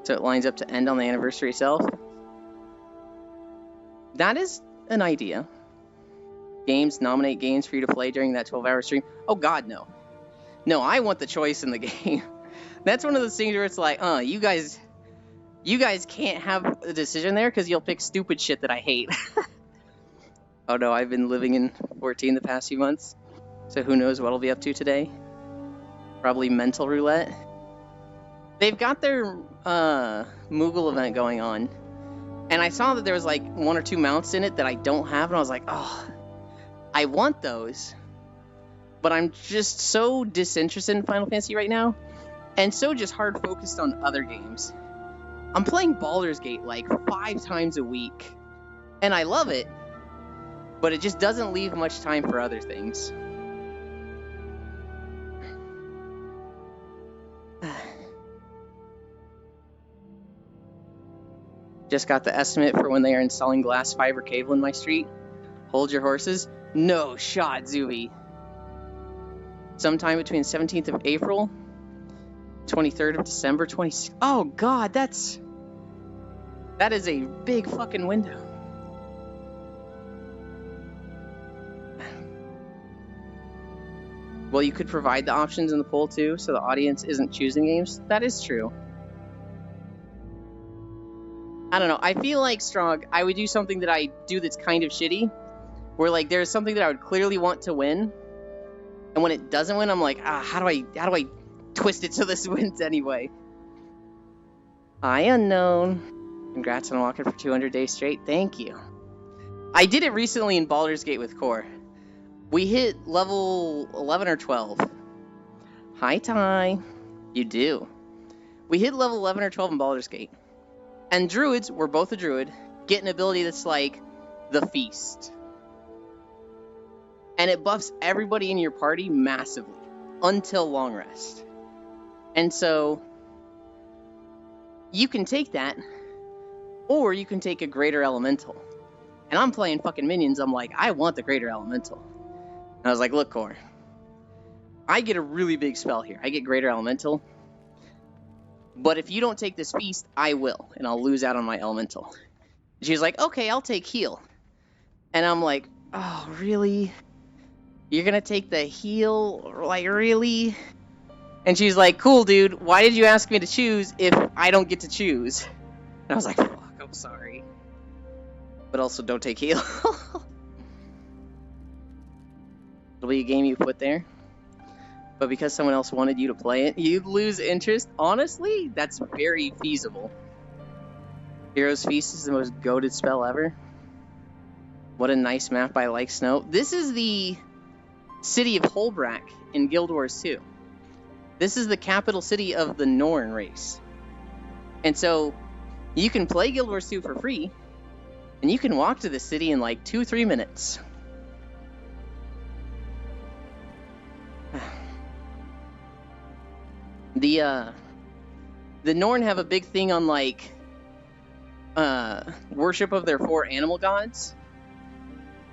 so it lines up to end on the anniversary itself. That is an idea. Games, nominate games for you to play during that 12-hour stream. Oh god, no. No, I want the choice in the game. That's one of those things where it's like, you guys can't have a decision there because you'll pick stupid shit that I hate. Oh no, I've been living in 14 the past few months, so who knows what I'll be up to today. Probably mental roulette. They've got their Moogle event going on, and I saw that there was like 1 or 2 mounts in it that I don't have, and I was like, oh, I want those, but I'm just so disinterested in Final Fantasy right now, and so just hard focused on other games. I'm playing Baldur's Gate like 5 times a week, and I love it, but it just doesn't leave much time for other things. Just got the estimate for when they are installing glass fiber cable in my street. Hold your horses. No shot, Zuby. Sometime between 17th of April, 23rd of December, 26th. Oh god, that is a big fucking window. Well, you could provide the options in the poll too, so the audience isn't choosing games. That is true. I don't know. I feel like, Strong, I would do something that I do that's kind of shitty, where like there's something that I would clearly want to win, and when it doesn't win, I'm like, how do I twist it so this wins anyway? Hi, Unknown. Congrats on walking for 200 days straight. Thank you. I did it recently in Baldur's Gate with Core. We hit level 11 or 12. Hi, Ty. You do. We hit level 11 or 12 in Baldur's Gate. And druids, we're both a druid, get an ability that's like the Feast. And it buffs everybody in your party massively until long rest. And so you can take that, or you can take a greater elemental. And I'm playing fucking minions, I'm like, I want the greater elemental. And I was like, look, Core, I get a really big spell here. I get greater elemental. But if you don't take this Feast, I will, and I'll lose out on my elemental. She was like, okay, I'll take heal. And I'm like, oh, really? You're gonna take the heal? Like, really? And she's like, cool, dude, why did you ask me to choose if I don't get to choose? And I was like, fuck, I'm sorry. But also, don't take heal. It'll be a game you put there. But because someone else wanted you to play it, you'd lose interest. Honestly, that's very feasible. Hero's Feast is the most goated spell ever. What a nice map. I like snow. This is the city of Holbrack in Guild Wars 2. This is the capital city of the Norn race. And so, you can play Guild Wars 2 for free, and you can walk to the city in like 2-3 minutes. The Norn have a big thing on like worship of their 4 animal gods,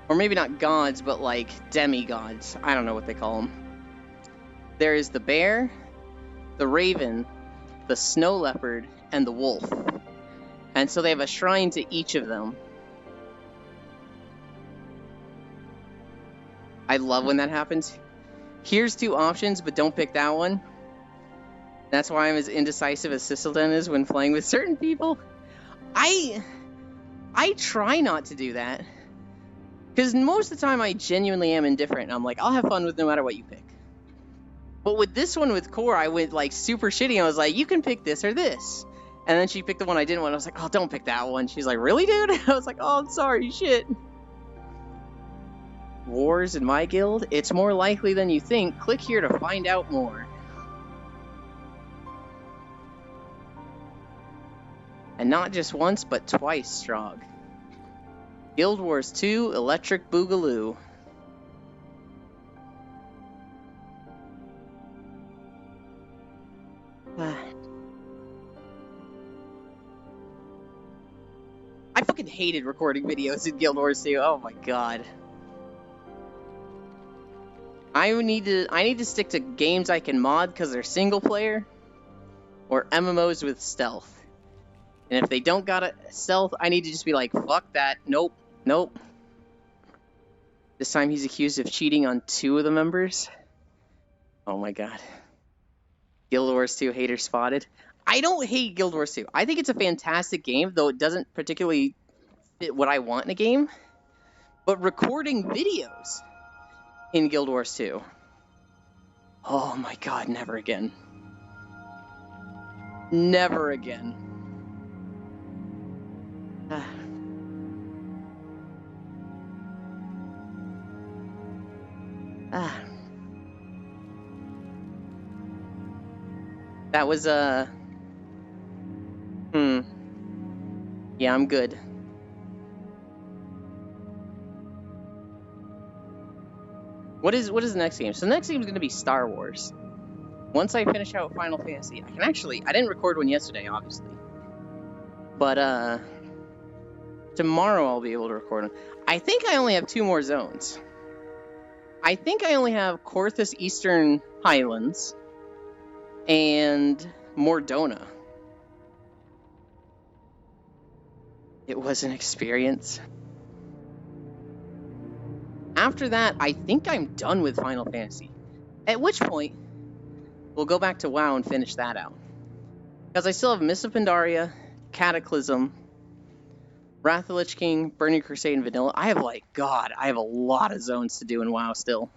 or maybe not gods, but like demigods. I don't know what they call them. There is the bear, the raven, the snow leopard, and the wolf, and so they have a shrine to each of them. I love when that happens. Here's 2 options, but don't pick that one. That's why I'm as indecisive as Sisselden is when playing with certain people. I try not to do that, because most of the time I genuinely am indifferent, and I'm like, I'll have fun with no matter what you pick. But with this one with Core, I went like super shitty, and I was like, you can pick this or this. And then she picked the one I didn't want. I was like, oh, don't pick that one. She's like, really, dude? I was like, oh, I'm sorry, shit. Wars in my guild? It's more likely than you think. Click here to find out more. And not just once, but twice, Strog. Guild Wars 2, Electric Boogaloo. hated recording videos in Guild Wars 2. Oh my god. I need to stick to games I can mod because they're single player, or MMOs with stealth. And if they don't got a stealth, I need to just be like, fuck that. Nope. Nope. This time he's accused of cheating on 2 of the members. Oh my god. Guild Wars 2 hater spotted. I don't hate Guild Wars 2. I think it's a fantastic game, though it doesn't particularly fit what I want in a game. But recording videos in Guild Wars 2. Oh my god, never again. Never again. That was, yeah, I'm good. What is the next game? So the next game is going to be Star Wars. Once I finish out Final Fantasy, I didn't record one yesterday, obviously. But, tomorrow I'll be able to record them. I think I only have 2 more zones. I think I only have Korthus Eastern Highlands and Mordona. It was an experience. After that, I think I'm done with Final Fantasy. At which point, we'll go back to WoW and finish that out. Because I still have Mists of Pandaria, Cataclysm, Wrath of the Lich King, Burning Crusade, and Vanilla. I have I have a lot of zones to do in WoW still.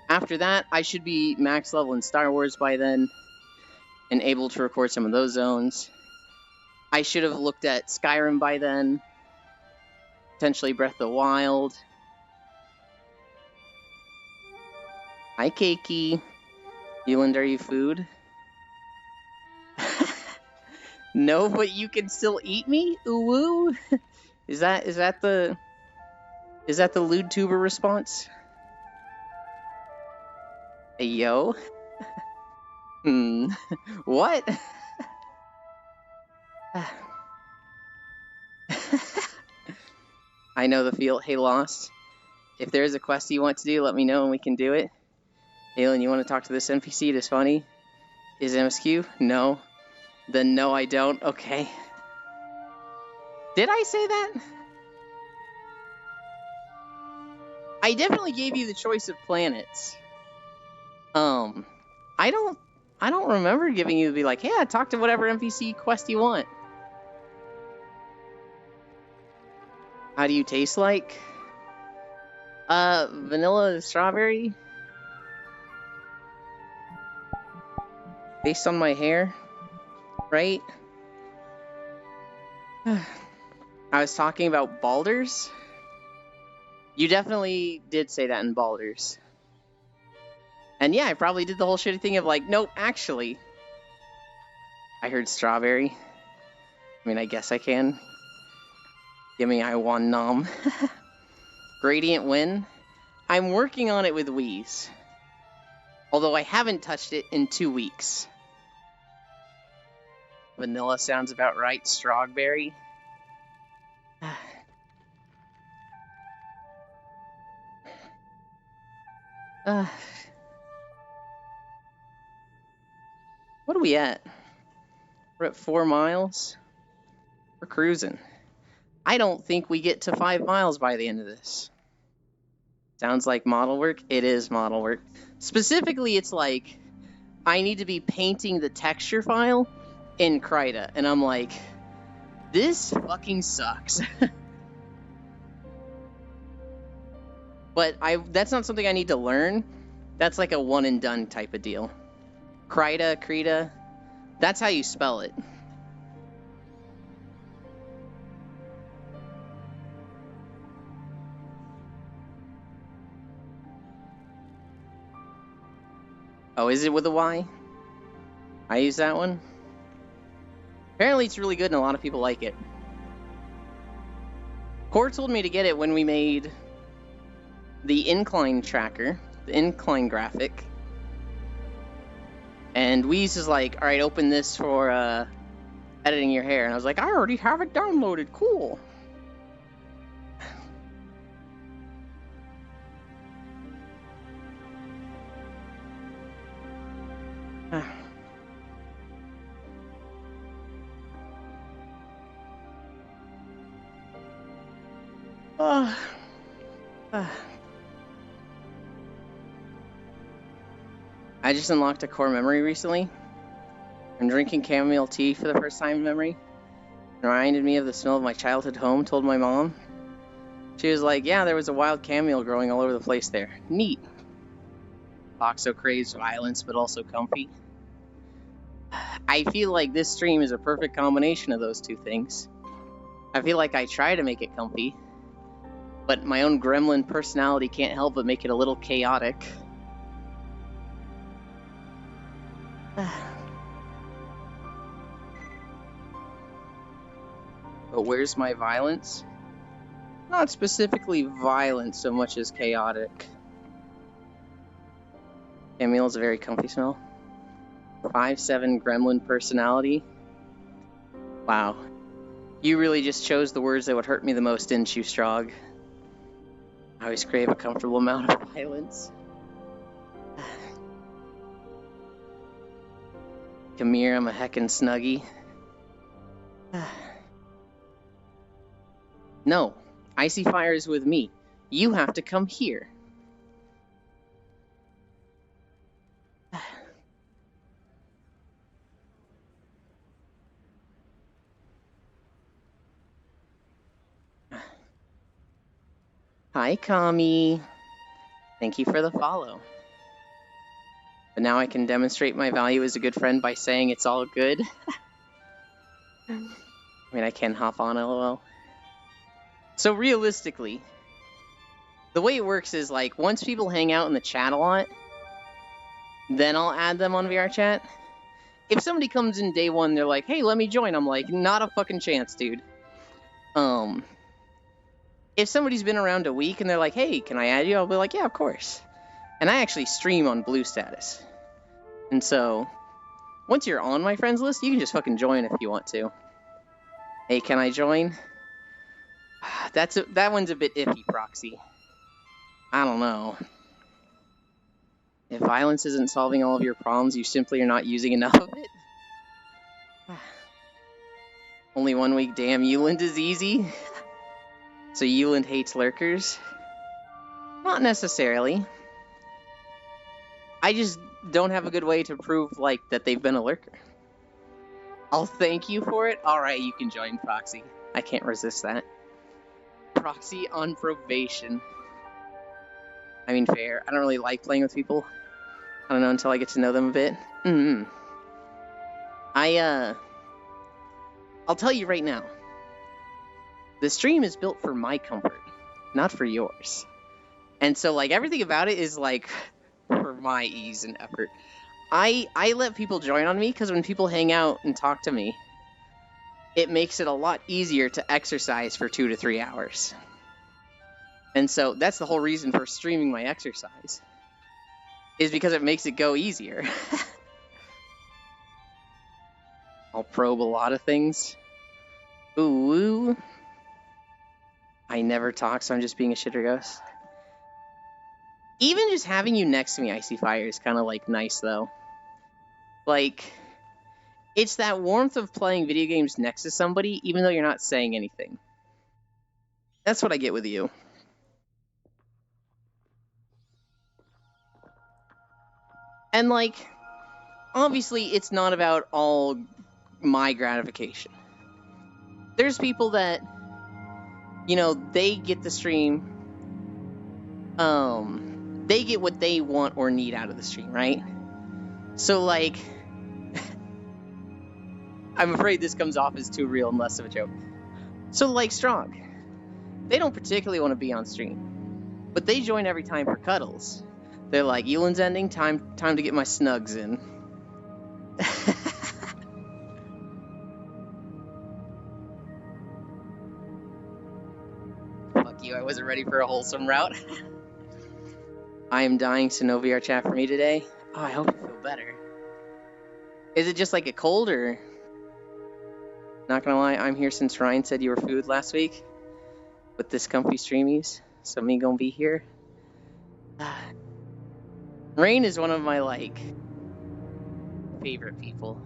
After that, I should be max level in Star Wars by then, and able to record some of those zones. I should have looked at Skyrim by then, potentially Breath of the Wild. Hi, Keiki. Euland, are you food? No, but you can still eat me? Ooh woo. Is that the lewd tuber response? Hey, yo. What? I know the feel. Hey, Lost. If there's a quest you want to do, let me know and we can do it. Aelin, you want to talk to this NPC? It is funny. Is MSQ? No. Then no, I don't. Okay. Did I say that? I definitely gave you the choice of planets. I don't remember giving you to be like, yeah, talk to whatever NPC quest you want. How do you taste like? Vanilla strawberry? Based on my hair, right? I was talking about Baldur's. You definitely did say that in Baldur's. And yeah, I probably did the whole shitty thing of like, nope, actually. I heard strawberry. I mean, I guess I can. Give me I one nom. Gradient Wind. I'm working on it with Wheeze. Although I haven't touched it in 2 weeks. Vanilla sounds about right. Strawberry. What are we at? We're at 4 miles. We're cruising. I don't think we get to 5 miles by the end of this. Sounds like model work? It is model work. Specifically, it's like, I need to be painting the texture file in Krita. And I'm like, this fucking sucks. But that's not something I need to learn. That's like a one and done type of deal. Krita, that's how you spell it. Oh, is it with a Y? I use that one. Apparently it's really good and a lot of people like it. Core told me to get it when we made the incline tracker, the incline graphic. And Wheeze is like, alright, open this for editing your hair, and I was like, I already have it downloaded. Cool. I just unlocked a core memory recently. I'm drinking chamomile tea for the first time in memory. It reminded me of the smell of my childhood home, told my mom. She was like, yeah, there was a wild chamomile growing all over the place there. Neat. Foxo craves violence, but also comfy. I feel like this stream is a perfect combination of those two things. I feel like I try to make it comfy, but my own gremlin personality can't help but make it a little chaotic. But where's my violence? Not specifically violent so much as chaotic. Chamomile is a very comfy smell. 5'7" gremlin personality. Wow. You really just chose the words that would hurt me the most, didn't you, Strog? I always crave a comfortable amount of violence. Come here, I'm a heckin' snuggie. No, Icy Fire is with me. You have to come here. Hi, Kami. Thank you for the follow. But now I can demonstrate my value as a good friend by saying it's all good. I mean, I can hop on, lol. So realistically, the way it works is like, once people hang out in the chat a lot, then I'll add them on VR chat. If somebody comes in day one, they're like, hey, let me join. I'm like, not a fucking chance, dude. If somebody's been around a week and they're like, hey, can I add you? I'll be like, yeah, of course. And I actually stream on Blue Status. And so, once you're on my friends list, you can just fucking join if you want to. Hey, can I join? That one's a bit iffy, Proxy. I don't know. If violence isn't solving all of your problems, you simply are not using enough of it. Only 1 week, damn, Euland is easy. So Euland hates lurkers? Not necessarily. I just don't have a good way to prove, like, that they've been a lurker. I'll thank you for it. Alright, you can join, Proxy. I can't resist that. Proxy on probation. I mean, fair. I don't really like playing with people. I don't know until I get to know them a bit. I'll tell you right now. The stream is built for my comfort, not for yours. And so, like, everything about it is, like, for my ease and effort. I let people join on me because when people hang out and talk to me, it makes it a lot easier to exercise for 2 to 3 hours. And so that's the whole reason for streaming my exercise, is because it makes it go easier. I'll probe a lot of things. Ooh. I never talk, so I'm just being a shitter ghost. Even just having you next to me, Icy Fire, is kind of, like, nice, though. Like, it's that warmth of playing video games next to somebody, even though you're not saying anything. That's what I get with you. And, like, obviously, it's not about all my gratification. There's people that, you know, they get the stream, they get what they want or need out of the stream, right? So, like, I'm afraid this comes off as too real and less of a joke. So, like, Strong, they don't particularly want to be on stream, but they join every time for cuddles. They're like, Euland's ending, time to get my snugs in. Fuck you, I wasn't ready for a wholesome route. I am dying, so no VR chat for me today. Oh, I hope you feel better. Is it just like a cold, or? Not gonna lie, I'm here since Ryan said you were food last week with this comfy streamies, so me gonna be here. Rain is one of my, like, favorite people.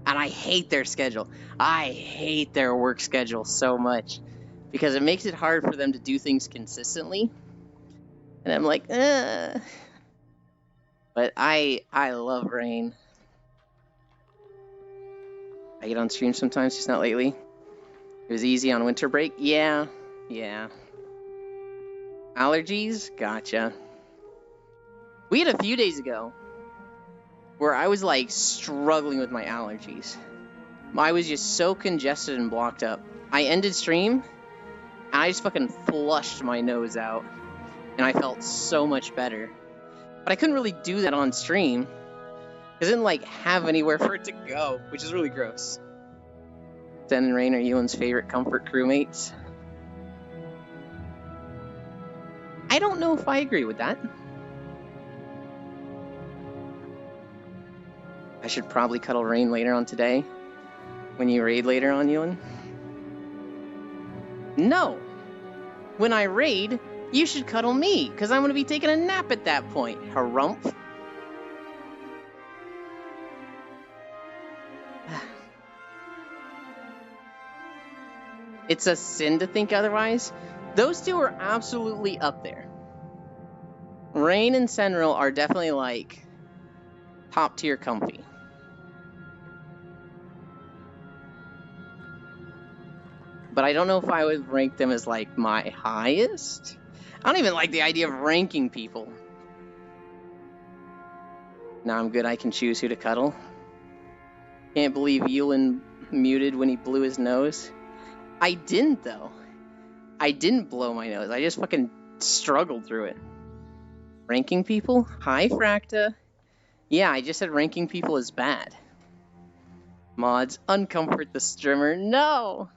And I hate their schedule. I hate their work schedule so much because it makes it hard for them to do things consistently. And I'm like, But I love Rain. I get on stream sometimes, just not lately. It was easy on winter break. Yeah. Allergies? Gotcha. We had a few days ago where I was like struggling with my allergies. I was just so congested and blocked up. I ended stream and I just fucking flushed my nose out and I felt so much better. But I couldn't really do that on stream because I didn't like have anywhere for it to go, which is really gross. Zen and Rain are Ewan's favorite comfort crewmates. I don't know if I agree with that. I should probably cuddle Rain later on today. When you raid later on, Ewan? No! When I raid, you should cuddle me, because I'm going to be taking a nap at that point, harumph. It's a sin to think otherwise. Those two are absolutely up there. Rain and Senril are definitely, like, top tier comfy. But I don't know if I would rank them as, like, my highest. I don't even like the idea of ranking people. Now I'm good, I can choose who to cuddle. Can't believe Ewan muted when he blew his nose. I didn't, though. I didn't blow my nose. I just fucking struggled through it. Ranking people? Hi, Fracta. Yeah, I just said ranking people is bad. Mods, uncomfort the streamer. No!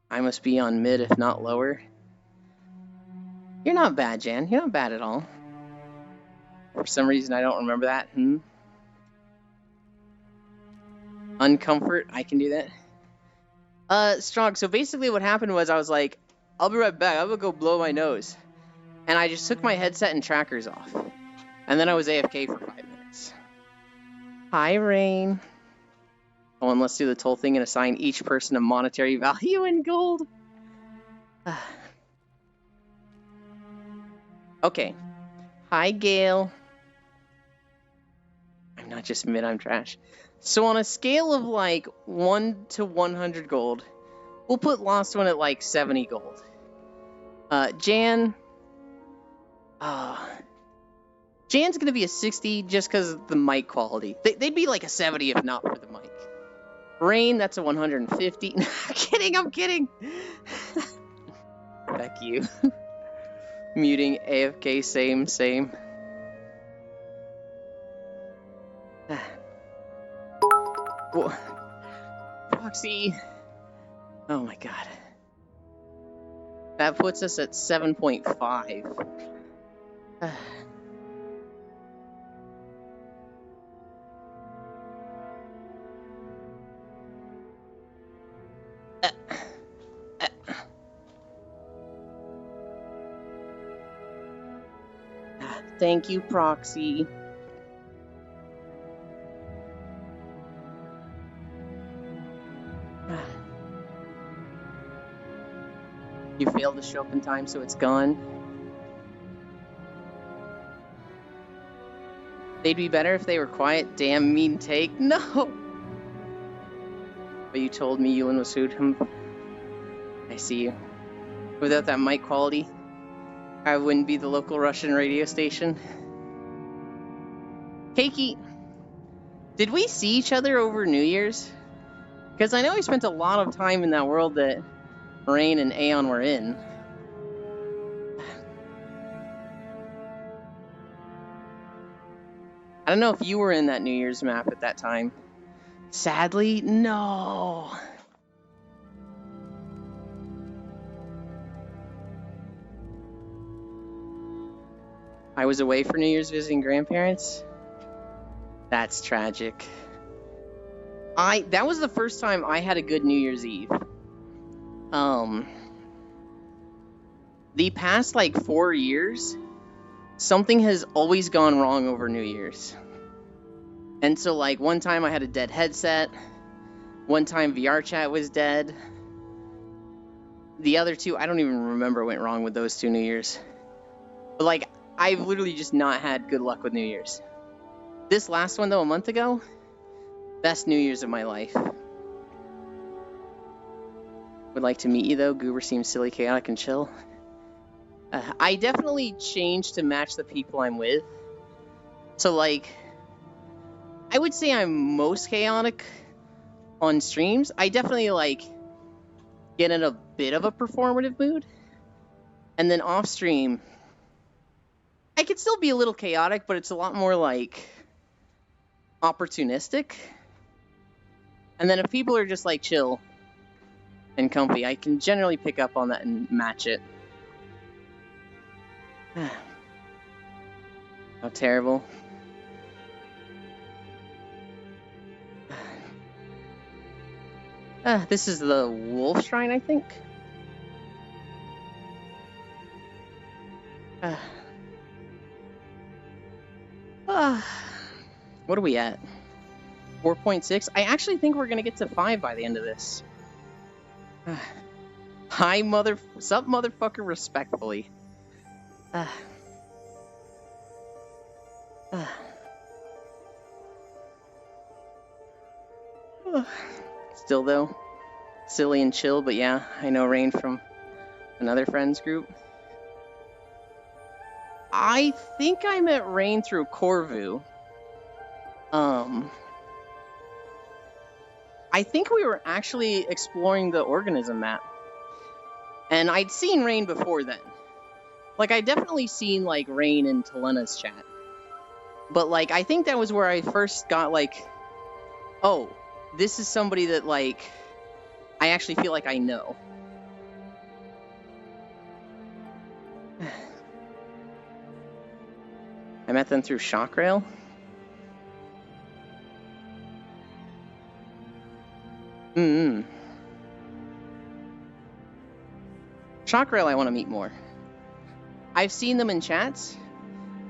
I must be on mid, if not lower. You're not bad, Jan. You're not bad at all. For some reason, I don't remember that. Uncomfort, I can do that. Strong, so basically what happened was I was like, I'll be right back. I'm gonna go blow my nose. And I just took my headset and trackers off. And then I was AFK for 5 minutes. Hi, Rain. Oh, and let's do the toll thing and assign each person a monetary value in gold. Okay. Hi, Gale. I'm not just mid, I'm trash. So on a scale of like 1 to 100 gold, we'll put Lost One at like 70 gold. Jan. Jan's gonna be a 60 just because of the mic quality. They'd be like a 70 if not for the mic. Rain, that's a 150. I'm kidding. Heck you. Muting AFK, same. Proxy. Oh my god. That puts us at 7.5. Thank you, Proxy. You failed to show up in time, so it's gone. They'd be better if they were quiet. Damn mean take. No! But you told me Ewan was food. I see you. Without that mic quality, I wouldn't be the local Russian radio station. Keiki, did we see each other over New Year's? Because I know I spent a lot of time in that world that Rain and Aeon were in. I don't know if you were in that New Year's map at that time. Sadly, no. I was away for New Year's visiting grandparents. That's tragic. That was the first time I had a good New Year's Eve. The past like 4 years, something has always gone wrong over New Year's. And so like one time I had a dead headset, one time VR chat was dead. The other two, I don't even remember what went wrong with those 2 New Year's. But like, I've literally just not had good luck with New Year's. This last one though, a month ago, best New Year's of my life. Would like to meet you though. Goober seems silly, chaotic, and chill. I definitely changed to match the people I'm with. So like, I would say I'm most chaotic on streams. I definitely like get in a bit of a performative mood. And then off stream, I could still be a little chaotic, but it's a lot more like opportunistic. And then if people are just like chill and comfy, I can generally pick up on that and match it. How terrible. This is the Wolf Shrine, I think. What are we at? 4.6? I actually think we're gonna get to 5 by the end of this. Hi, sup, motherfucker, respectfully. Still though, silly and chill, but yeah, I know Rain from another friends group. I think I met Rain through Corvu. I think we were actually exploring the organism map. And I'd seen Rain before then. Like, I'd definitely seen, like, Rain in Telena's chat. But, like, I think that was where I first got, like, oh, this is somebody that, like, I actually feel like I know. I met them through Shockrail. Shockrail I want to meet more. I've seen them in chats.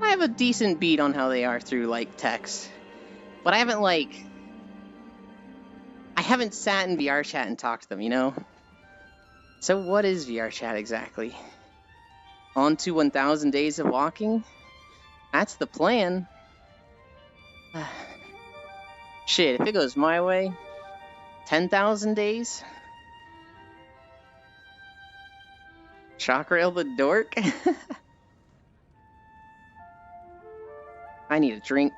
I have a decent beat on how they are through, like, text. But I haven't, like... I haven't sat in VR chat and talked to them, you know? So what is VR chat exactly? On to 1,000 days of walking? That's the plan. Shit, if it goes my way, 10,000 days? Shockrail the dork? I need a drink.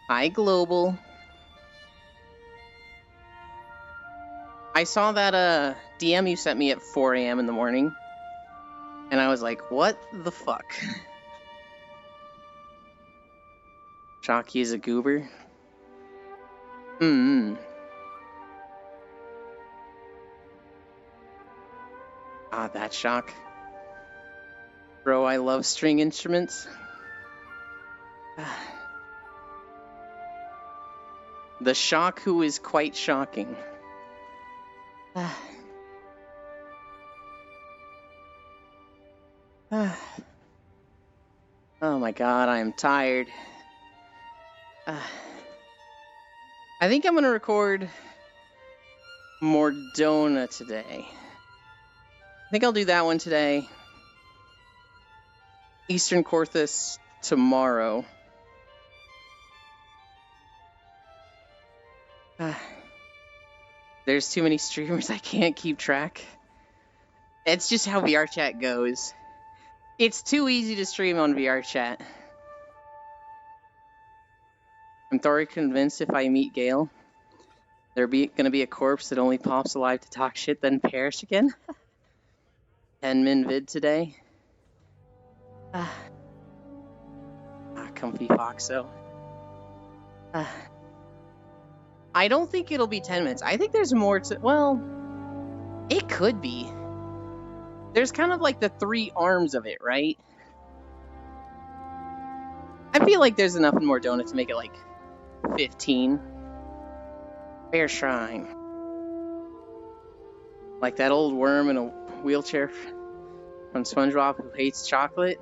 Hi, Global. I saw that DM you sent me at 4 a.m. in the morning, and I was like, what the fuck? Shocky is a goober? Ah, that shock. Bro, I love string instruments. The shock who is quite shocking. Oh my god, I am tired. I think I'm gonna record Mordona today. I think I'll do that one today. Eastern Corthus tomorrow. There's too many streamers, I can't keep track. It's just how VR chat goes. It's too easy to stream on VR chat. I'm thoroughly convinced if I meet Gale, gonna be a corpse that only pops alive to talk shit, then perish again. 10 min vid today. Comfy Foxo. I don't think it'll be 10 minutes. I think there's more to... Well, it could be. There's kind of like the 3 arms of it, right? I feel like there's enough more donuts to make it like 15. Bear Shrine. Like that old worm in a wheelchair from SpongeBob who hates chocolate.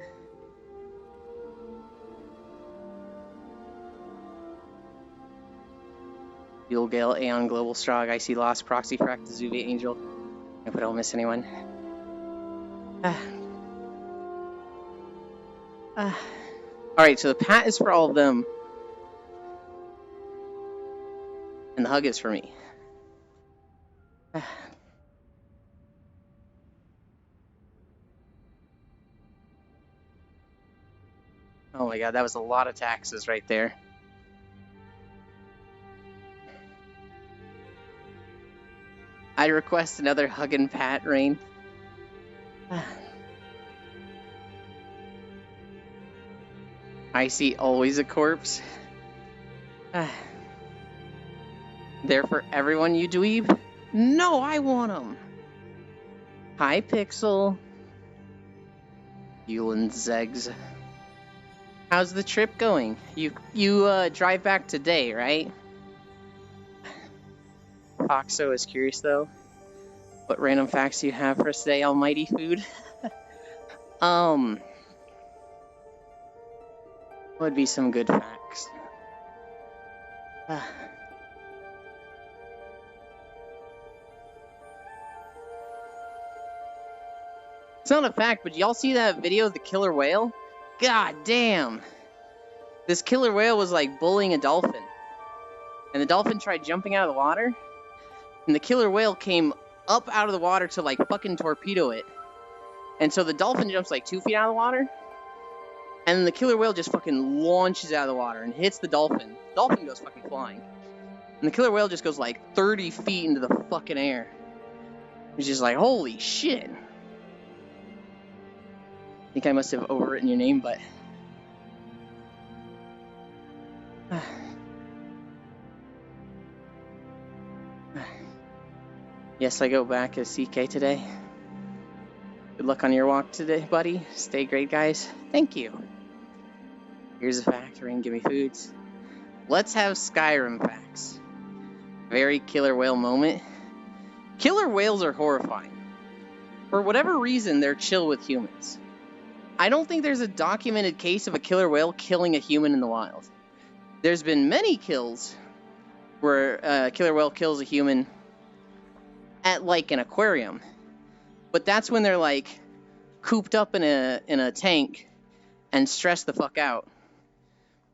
Fuel Gale, Aeon, Global Strog, Icy Lost, Proxy Frack, Zuvia Angel. I hope I don't miss anyone. Alright, so the pat is for all of them. And the hug is for me. Oh my god, that was a lot of taxes right there. I request another hug and pat, Rain. I see always a corpse. There for everyone, you dweeb? No, I want them. Hi, Pixel. Yulin Zegs. How's the trip going? You drive back today, right? Foxo is curious though. What random facts do you have for us today, almighty food? What would be some good facts? It's not a fact, but y'all see that video of the killer whale? God damn! This killer whale was like bullying a dolphin. And the dolphin tried jumping out of the water. And the killer whale came up out of the water to like fucking torpedo it. And so the dolphin jumps like 2 feet out of the water. And then the killer whale just fucking launches out of the water and hits the dolphin. The dolphin goes fucking flying. And the killer whale just goes like 30 feet into the fucking air. It's just like, holy shit. I think I must have overwritten your name, but... Yes, I go back as CK today. Good luck on your walk today, buddy. Stay great, guys. Thank you. Here's a fact. Rain, give me foods. Let's have Skyrim facts. Very killer whale moment. Killer whales are horrifying. For whatever reason, they're chill with humans. I don't think there's a documented case of a killer whale killing a human in the wild. There's been many kills where a killer whale kills a human at like an aquarium, but that's when they're like cooped up in a tank and stressed the fuck out.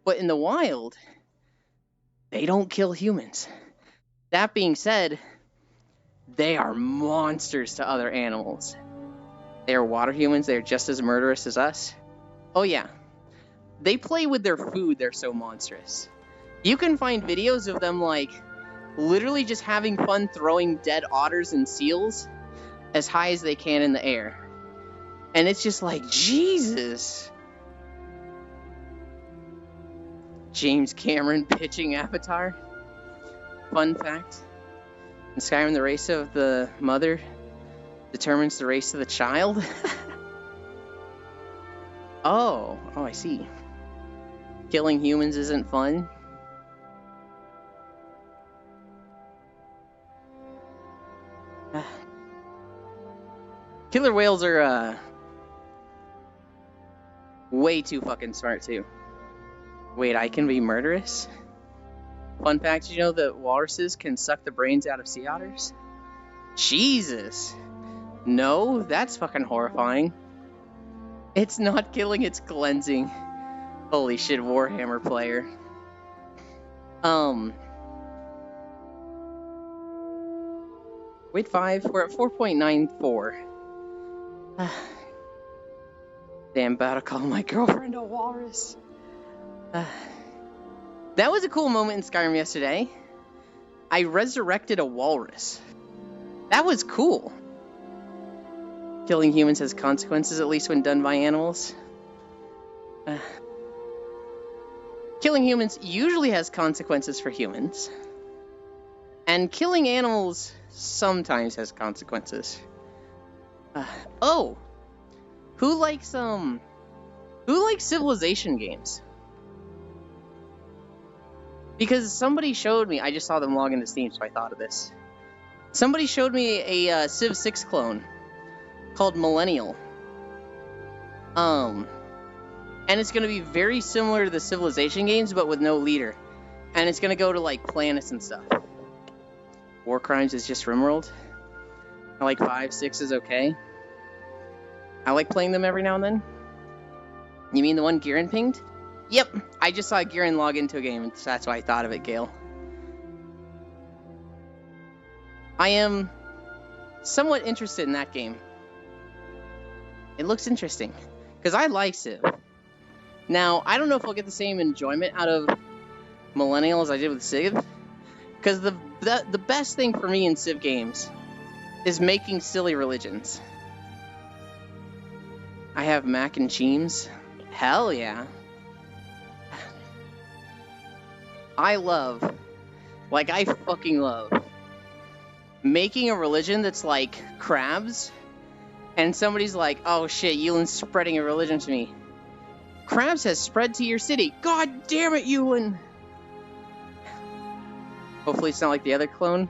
But in the wild, they don't kill humans. That being said, they are monsters to other animals. They are water humans. They are just as murderous as us. Oh yeah, they play with their food. They're so monstrous. You can find videos of them like literally just having fun throwing dead otters and seals as high as they can in the air. And it's just like, Jesus. James Cameron pitching Avatar. Fun fact. In Skyrim, the race of the mother determines the race of the child. Oh, I see. Killing humans isn't fun. Killer whales are way too fucking smart too. Wait, I can be murderous? Fun fact, you know that walruses can suck the brains out of sea otters? Jesus! No, that's fucking horrifying. It's not killing, it's cleansing. Holy shit, Warhammer player. Wait, 5, we're at 4.94. Damn, about to call my girlfriend a walrus. That was a cool moment in Skyrim yesterday. I resurrected a walrus. That was cool. Killing humans has consequences, at least when done by animals. Killing humans usually has consequences for humans. And killing animals sometimes has consequences. Oh! Who likes Civilization games? Because somebody showed me, I just saw them log into Steam, so I thought of this. Somebody showed me a Civ 6 clone called Millennial. And it's going to be very similar to the Civilization games, but with no leader. And it's going to go to, like, planets and stuff. War Crimes is just RimWorld. I like 5, 6 is okay. I like playing them every now and then. You mean the one Garen pinged? Yep, I just saw Garen log into a game, and that's why I thought of it, Gale. I am somewhat interested in that game. It looks interesting, because I like Civ. Now, I don't know if I'll get the same enjoyment out of Millennial as I did with Civ, because the best thing for me in Civ games is making silly religions. I have mac and cheese. Hell yeah. I fucking love making a religion that's like crabs, and somebody's like, oh shit, Yulin's spreading a religion to me. Crabs has spread to your city. God damn it, Yulin! Hopefully it's not like the other clone,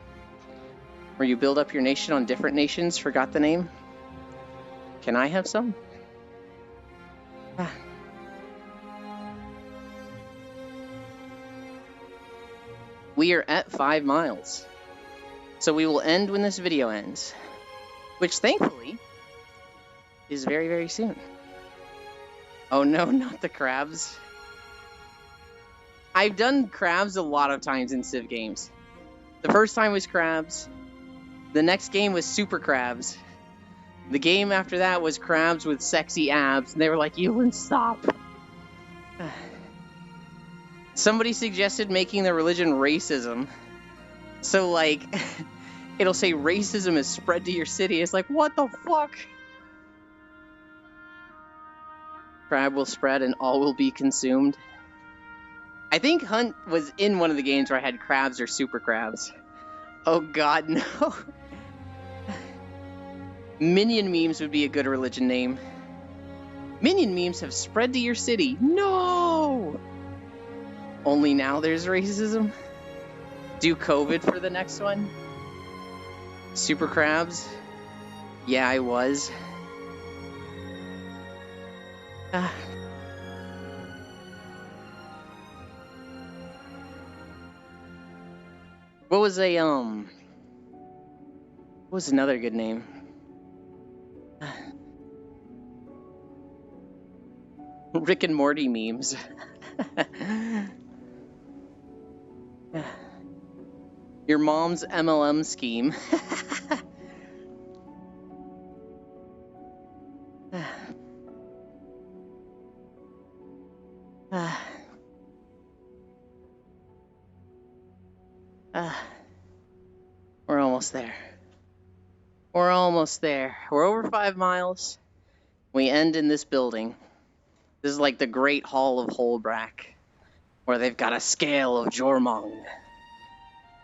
where you build up your nation on different nations. Forgot the name. Can I have some? We are at 5 miles. So we will end when this video ends. Which, thankfully, is very, very soon. Oh no, not the crabs. I've done crabs a lot of times in Civ games. The first time was crabs. The next game was super crabs. The game after that was crabs with sexy abs. And they were like, Yulin, stop. Somebody suggested making the religion racism. So, like, it'll say racism is spread to your city. It's like, what the fuck? Crab will spread and all will be consumed. I think Hunt was in one of the games where I had crabs or super crabs. Oh god, no. Minion memes would be a good religion name. Minion memes have spread to your city. No! Only now there's racism? Do COVID for the next one? Super crabs? Yeah, I was. What was another good name? Rick and Morty memes. Your mom's MLM scheme. We're almost there. We're almost there. We're over 5 miles. We end in this building. This is like the Great Hall of Holbrack, where they've got a scale of Jormung.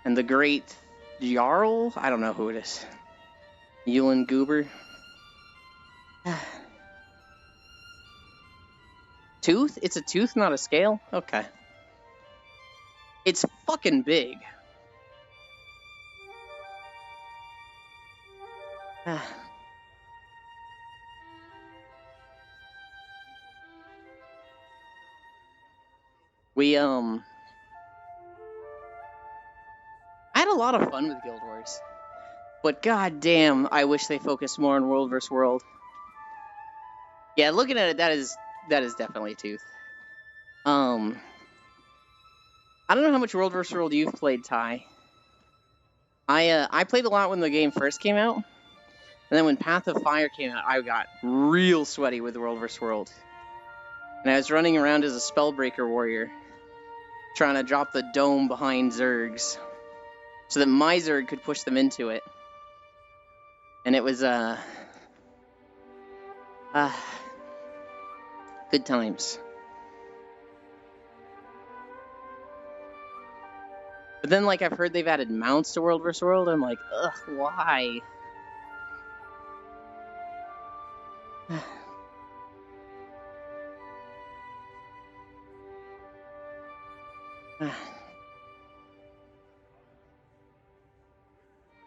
And the Great Jarl? I don't know who it is. Yulin Goober. Tooth? It's a tooth, not a scale? Okay. It's fucking big. I had a lot of fun with Guild Wars, but goddamn, I wish they focused more on World vs. World. Yeah, looking at it, that is definitely Tooth. I don't know how much World vs. World you've played, Ty. I played a lot when the game first came out, and then when Path of Fire came out, I got real sweaty with World vs. World. And I was running around as a Spellbreaker warrior, trying to drop the dome behind Zergs, so that my Zerg could push them into it. And it was, good times. But then, like, I've heard they've added mounts to World vs. World. I'm like, ugh, why?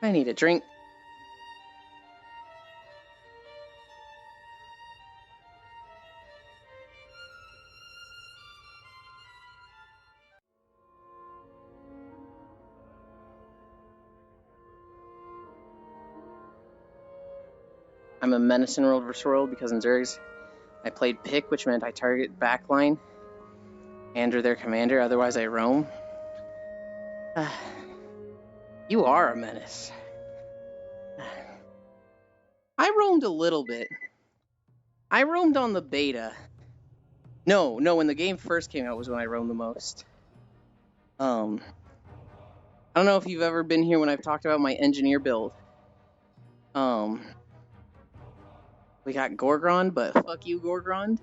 I need a drink. I'm a menace in World vs. World because in Zergs, I played pick, which meant I target backline and or their commander, otherwise I roam. You are a menace. I roamed a little bit. I roamed on the beta. No, when the game first came out was when I roamed the most. I don't know if you've ever been here when I've talked about my engineer build. We got Gorgrond, but fuck you, Gorgrond.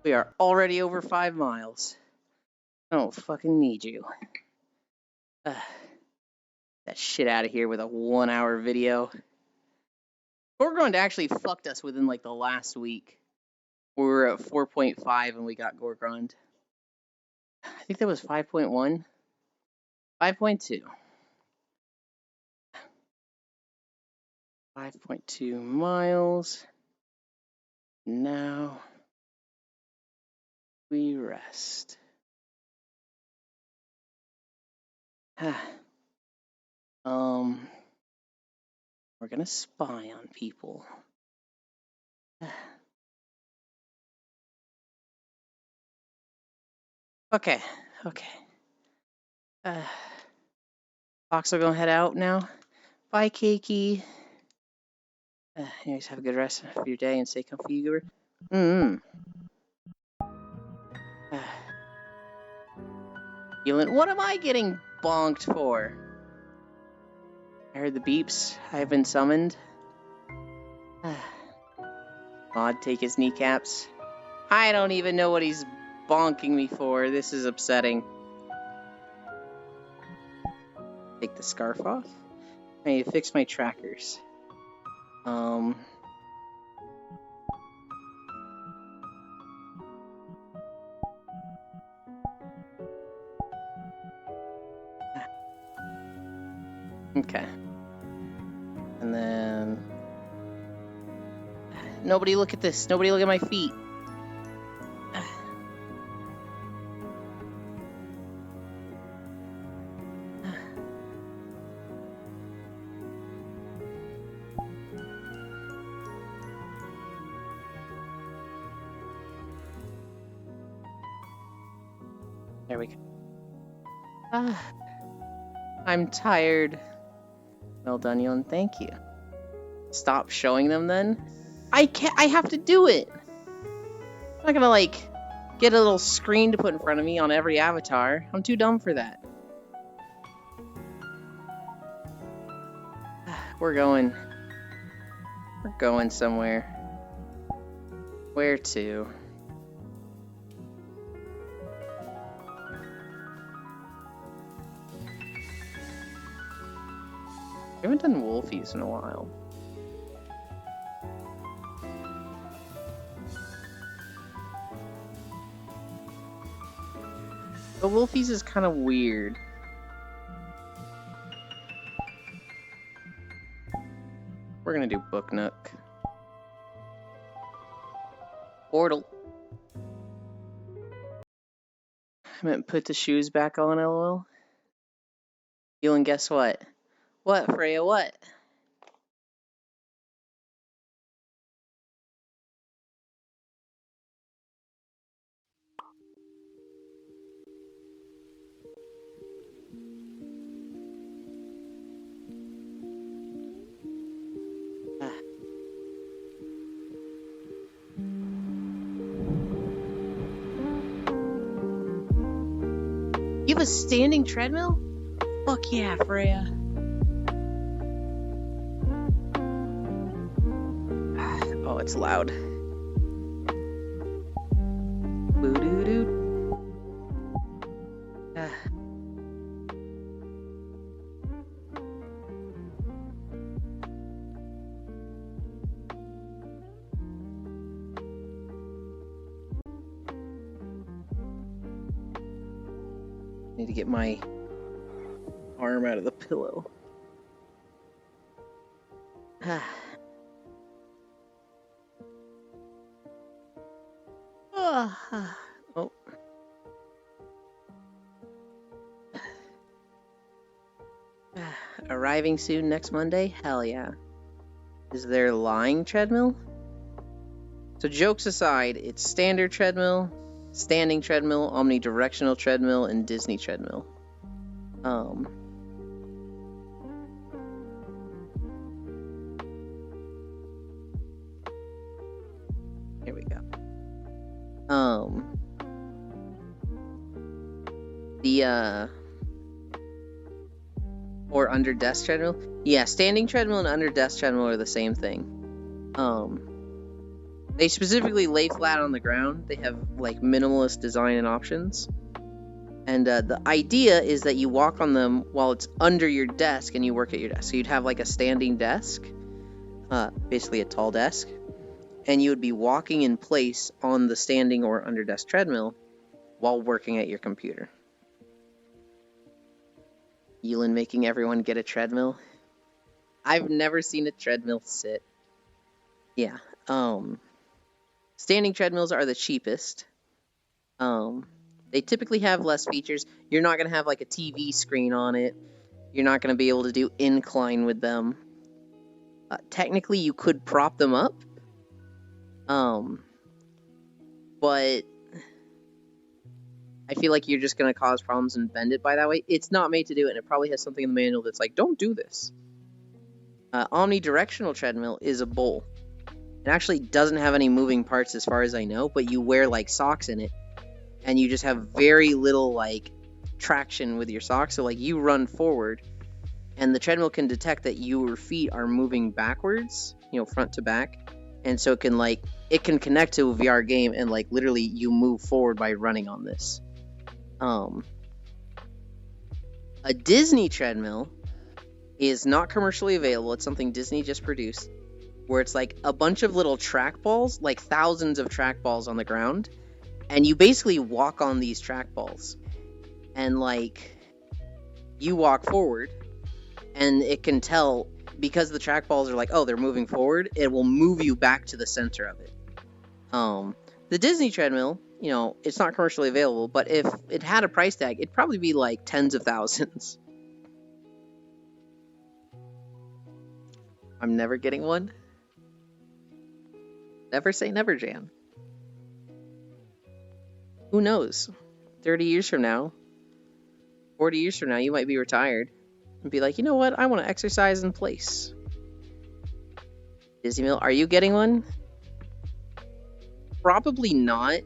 We are already over 5 miles. I don't fucking need you. That shit out of here with a 1-hour video. Gorgrond actually fucked us within like the last week. We were at 4.5 and we got Gorgrond. I think that was 5.1. 5.2. 5.2 miles. Now we rest. We're gonna spy on people. Okay. Fox are gonna head out now. Bye, Keiki. Anyways, have a good rest of your day and stay comfy, Goober. Elin, what am I getting bonked for? I heard the beeps. I've been summoned. Mod, take his kneecaps. I don't even know what he's bonking me for. This is upsetting. Take the scarf off. I need to fix my trackers. Okay. And then... Nobody look at this. Nobody look at my feet. There we go. I'm tired. Well done, Elin. Thank you. Stop showing them then? I can't. I have to do it. I'm not gonna like get a little screen to put in front of me on every avatar. I'm too dumb for that. We're going somewhere. Where to? I haven't done Wolfies in a while. But Wolfies is kind of weird. We're gonna do Book Nook. Portal. I meant put the shoes back on, lol. Elin, guess what? What, Freya, what? You have a standing treadmill? Fuck yeah, Freya. Oh, it's loud. Boo-doo-doo. Need to get my arm out of the pillow. Oh. Arriving soon next Monday? Hell yeah. Is there lying treadmill? So jokes aside, it's standard treadmill, standing treadmill, omnidirectional treadmill, and Disney treadmill. Here we go. Or under desk treadmill. Yeah, standing treadmill and under desk treadmill are the same thing. They specifically lay flat on the ground. They have like minimalist design and options. And the idea is that you walk on them while it's under your desk and you work at your desk. So you'd have like a standing desk, basically a tall desk, and you would be walking in place on the standing or under desk treadmill while working at your computer. Elon making everyone get a treadmill. I've never seen a treadmill sit. Yeah. Standing treadmills are the cheapest. They typically have less features. You're not going to have like a TV screen on it. You're not going to be able to do incline with them. Technically, you could prop them up. But I feel like you're just going to cause problems and bend it by that way. It's not made to do it, and it probably has something in the manual that's like, don't do this. Omnidirectional treadmill is a bowl. It actually doesn't have any moving parts as far as I know, but you wear like socks in it, and you just have very little like traction with your socks. So like you run forward, and the treadmill can detect that your feet are moving backwards, front to back, and so it can connect to a VR game, and like literally you move forward by running on this. A Disney treadmill is not commercially available. It's something Disney just produced, where it's like a bunch of little track balls, like thousands of track balls on the ground, and you basically walk on these track balls, and like you walk forward, and it can tell, because the track balls are like, oh, they're moving forward, it will move you back to the center of it. The Disney treadmill, it's not commercially available, but if it had a price tag, it'd probably be like tens of thousands. I'm never getting one. Never say never, Jan. Who knows? 30 years from now, 40 years from now, you might be retired and be like, you know what? I want to exercise in place. Disney Mill, are you getting one? Probably not.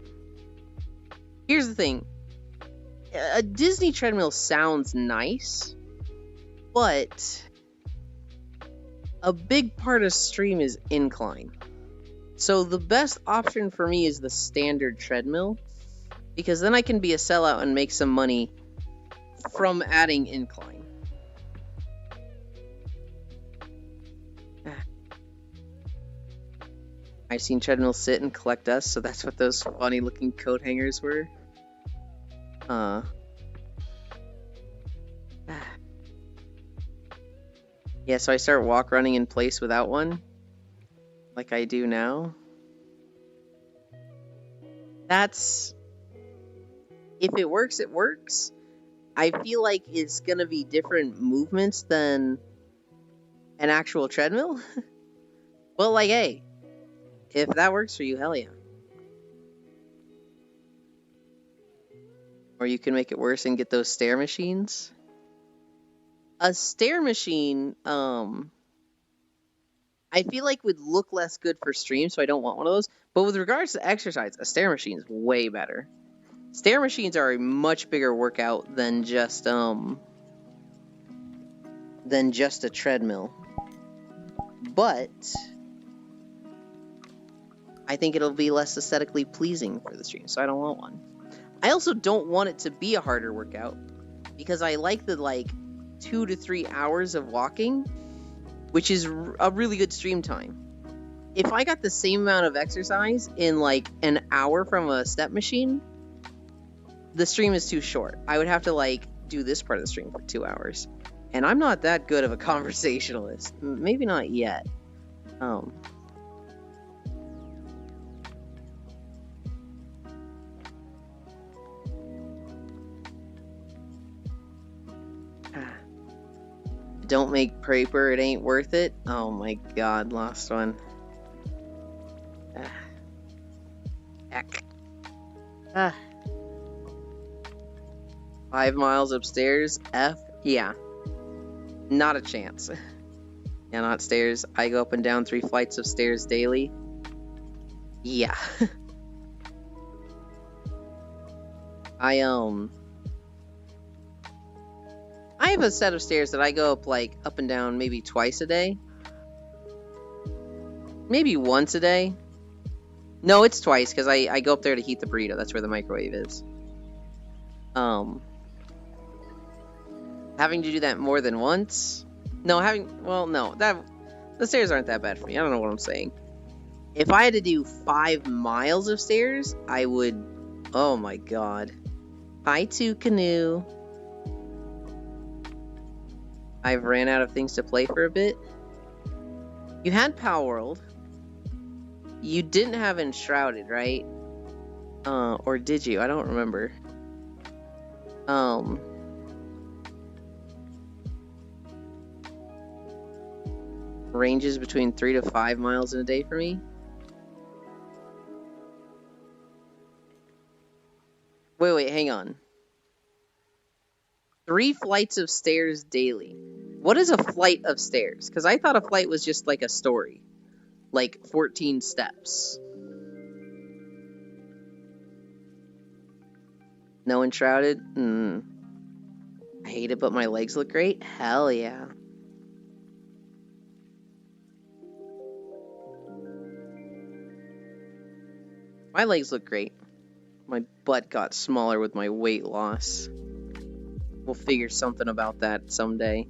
Here's the thing. A Disney treadmill sounds nice, but a big part of stream is incline. So the best option for me is the standard treadmill, because then I can be a sellout and make some money from adding incline. I've seen treadmills sit and collect dust, so that's what those funny looking coat hangers were. Yeah, so I start walk running in place without one, like I do now. That's... if it works, it works. I feel like it's gonna be different movements than an actual treadmill. But like, hey, if that works for you, hell yeah. Or you can make it worse and get those stair machines. A stair machine, I feel like would look less good for stream, so I don't want one of those. But with regards to exercise, a stair machine is way better. Stair machines are a much bigger workout than just a treadmill. But I think it'll be less aesthetically pleasing for the stream, so I don't want one. I also don't want it to be a harder workout, because I like the 2 to 3 hours of walking, which is a really good stream time. If I got the same amount of exercise in an hour from a step machine, the stream is too short. I would have to like do this part of the stream for 2 hours. And I'm not that good of a conversationalist. Maybe not yet. Don't make paper, it ain't worth it. Oh my god, lost one. Heck. 5 miles upstairs? F? Yeah. Not a chance. Yeah, not stairs. I go up and down 3 flights of stairs daily. Yeah. I have a set of stairs that I go up like up and down maybe twice a day. Maybe once a day. No, it's twice because I go up there to heat the burrito. That's where the microwave is. Having to do that more than once? No, no, the stairs aren't that bad for me. I don't know what I'm saying. If I had to do 5 miles of stairs, I would, oh my god. Hi, to Canoe. I've ran out of things to play for a bit. You had Palworld. You didn't have Enshrouded, right? Or did you? I don't remember. Ranges between 3 to 5 miles in a day for me. Wait, hang on. 3 flights of stairs daily. What is a flight of stairs? Because I thought a flight was just like a story. Like 14 steps. No Enshrouded? I hate it, but my legs look great? Hell yeah. My legs look great. My butt got smaller with my weight loss. We'll figure something about that someday.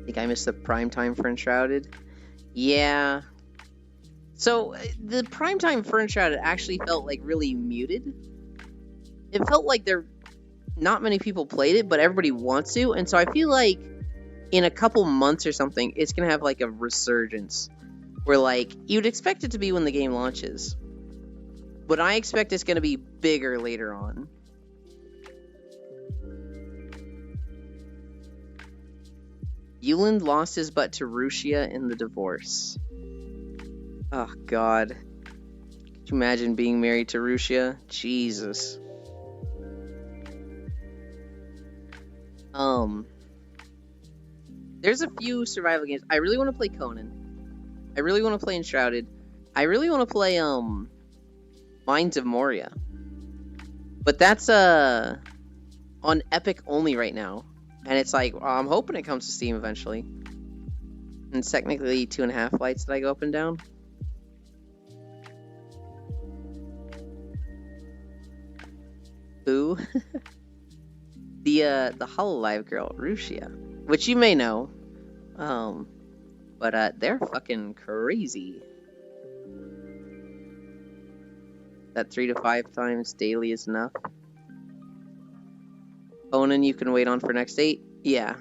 Think I missed the prime time for Enshrouded? Yeah. So, the prime time for Enshrouded actually felt like really muted. It felt like not many people played it, but everybody wants to, and so I feel like in a couple months or something, it's gonna have like a resurgence. Where like, you'd expect it to be when the game launches. But I expect it's gonna be bigger later on. Yuland lost his butt to Rushia in the divorce. Oh god. Could you imagine being married to Rushia? Jesus. There's a few survival games. I really want to play Conan. I really want to play Enshrouded. I really want to play, Mines of Moria. But that's, on Epic only right now. And it's like, I'm hoping it comes to Steam eventually. And it's technically 2.5 flights that I go up and down. Who? the Hololive girl, Rushia. Which you may know. But they're fucking crazy. That 3 to 5 times daily is enough. Conan you can wait on for next 8? Yeah.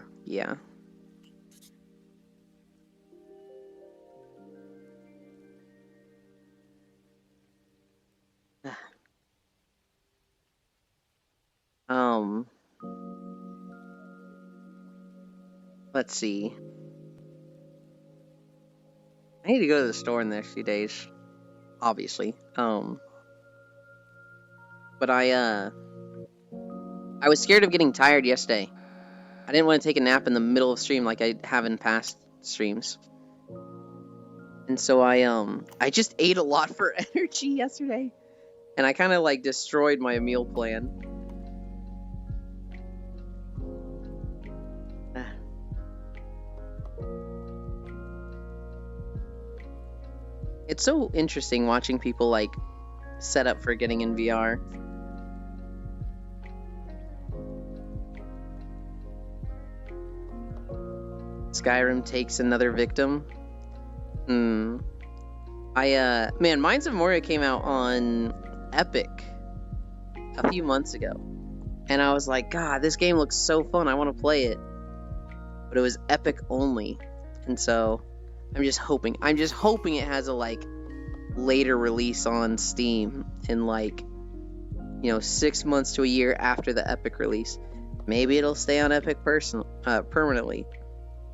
Let's see. I need to go to the store in the next few days. Obviously. But I was scared of getting tired yesterday. I didn't want to take a nap in the middle of stream like I have in past streams. And so I just ate a lot for energy yesterday. And I kind of like destroyed my meal plan. It's so interesting watching people like set up for getting in VR. Skyrim takes another victim. Man, Mines of Moria came out on Epic a few months ago. And I was like, God, this game looks so fun. I want to play it. But it was Epic only. And so I'm just hoping it has a like later release on Steam in like, 6 months to a year after the Epic release. Maybe it'll stay on Epic permanently.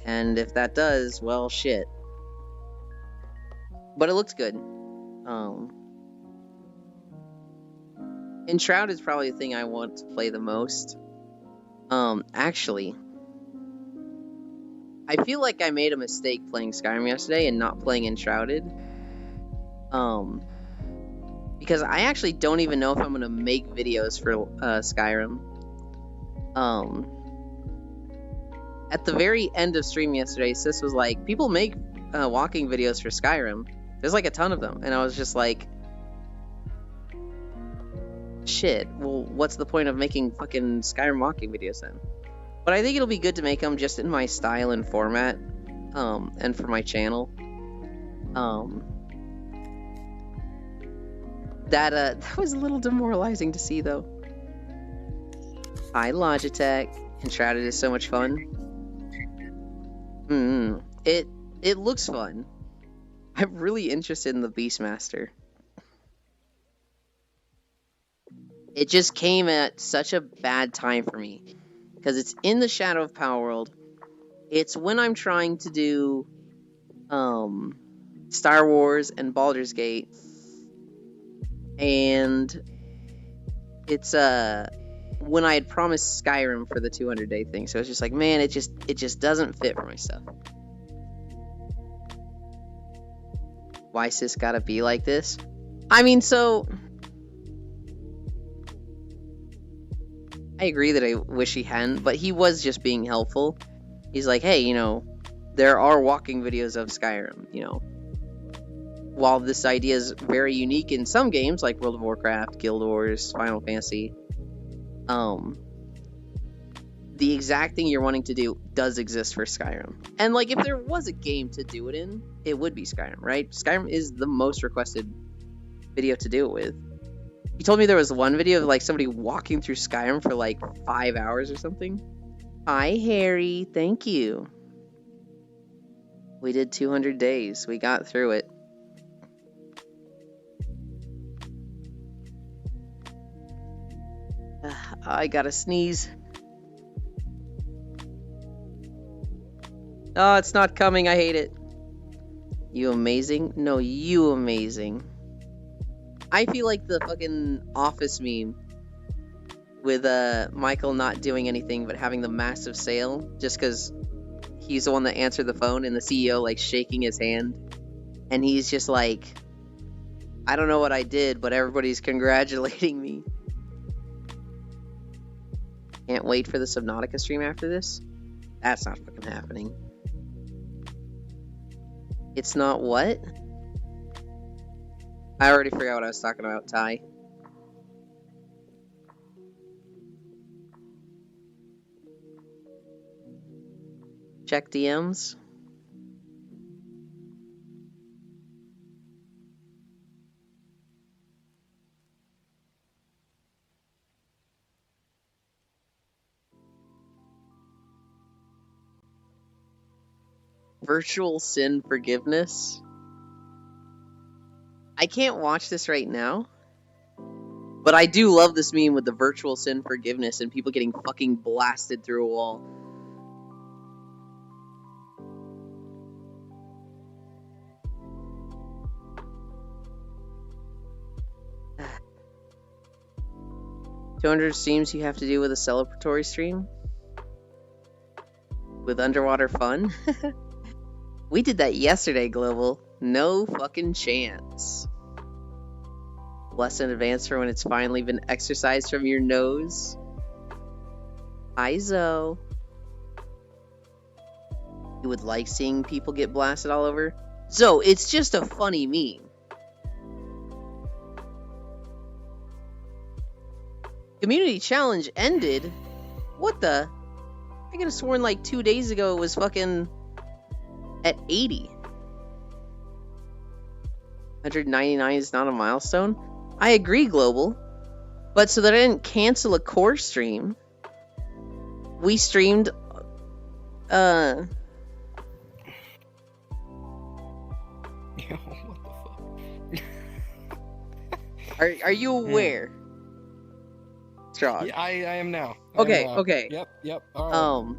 And if that does, well, shit. But it looks good. Enshrouded is probably the thing I want to play the most. Actually, I feel like I made a mistake playing Skyrim yesterday and not playing Enshrouded. Because I actually don't even know if I'm going to make videos for Skyrim. At the very end of stream yesterday, Sis was like, people make walking videos for Skyrim. There's like a ton of them. And I was just like, shit, well, what's the point of making fucking Skyrim walking videos then? But I think it'll be good to make them just in my style and format, and for my channel. That was a little demoralizing to see, though. Hi, Logitech. Enshrouded is so much fun. It looks fun. I'm really interested in the Beastmaster. It just came at such a bad time for me. Because it's in the Shadow of Palworld. It's when I'm trying to do Star Wars and Baldur's Gate. And it's when I had promised Skyrim for the 200-day thing. So it's just like, man, it just doesn't fit for my stuff. Why Sis gotta be like this? I mean, so I agree that I wish he hadn't, but he was just being helpful. He's like, hey, there are walking videos of Skyrim, While this idea is very unique in some games, like World of Warcraft, Guild Wars, Final Fantasy, the exact thing you're wanting to do does exist for Skyrim. And, like, if there was a game to do it in, it would be Skyrim, right? Skyrim is the most requested video to do it with. He told me there was one video of, like, somebody walking through Skyrim for, like, 5 hours or something. Hi, Harry. Thank you. We did 200 days. We got through it. I gotta sneeze. Oh, it's not coming. I hate it. You amazing? No, you amazing. I feel like the fucking Office meme with Michael not doing anything but having the massive sale just because he's the one that answered the phone and the CEO like shaking his hand and he's just like, I don't know what I did, but everybody's congratulating me. Can't wait for the Subnautica stream after this. That's not fucking happening. It's not what? I already forgot what I was talking about, Ty. Check DMs. Virtual Sin Forgiveness. I can't watch this right now, but I do love this meme with the Virtual Sin Forgiveness and people getting fucking blasted through a wall. $200 streams you have to do with a celebratory stream? With underwater fun? We did that yesterday, Global. No fucking chance. Bless in advance for when it's finally been exercised from your nose. Hi, Zoe. You would like seeing people get blasted all over? Zoe, it's just a funny meme. Community challenge ended? What the? I could have sworn like 2 days ago it was fucking at 80. 199 is not a milestone? I agree, Global. But so that I didn't cancel a core stream, we streamed, Yo, what the fuck? Are you aware? Strong. Yeah, I am now. Okay, okay. Yep. All right.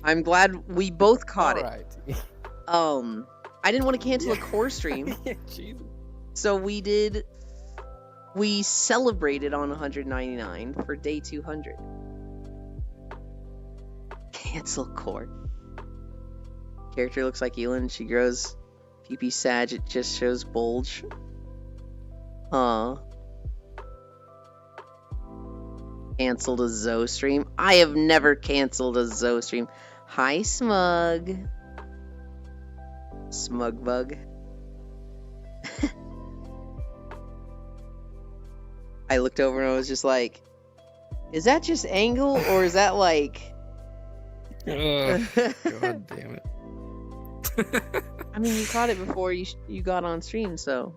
I'm glad we both caught All it. right. I didn't want to cancel a core stream, Jesus. so we celebrated on 199 for day 200. Cancel core. Character looks like Elin. She grows PP Sag. It just shows bulge. Cancelled a Zoe stream. I have never canceled a Zoe stream. Hi, Smug. Smug bug. I looked over and I was just like, is that just angle or is that like... God damn it. I mean, you caught it before you got on stream, so...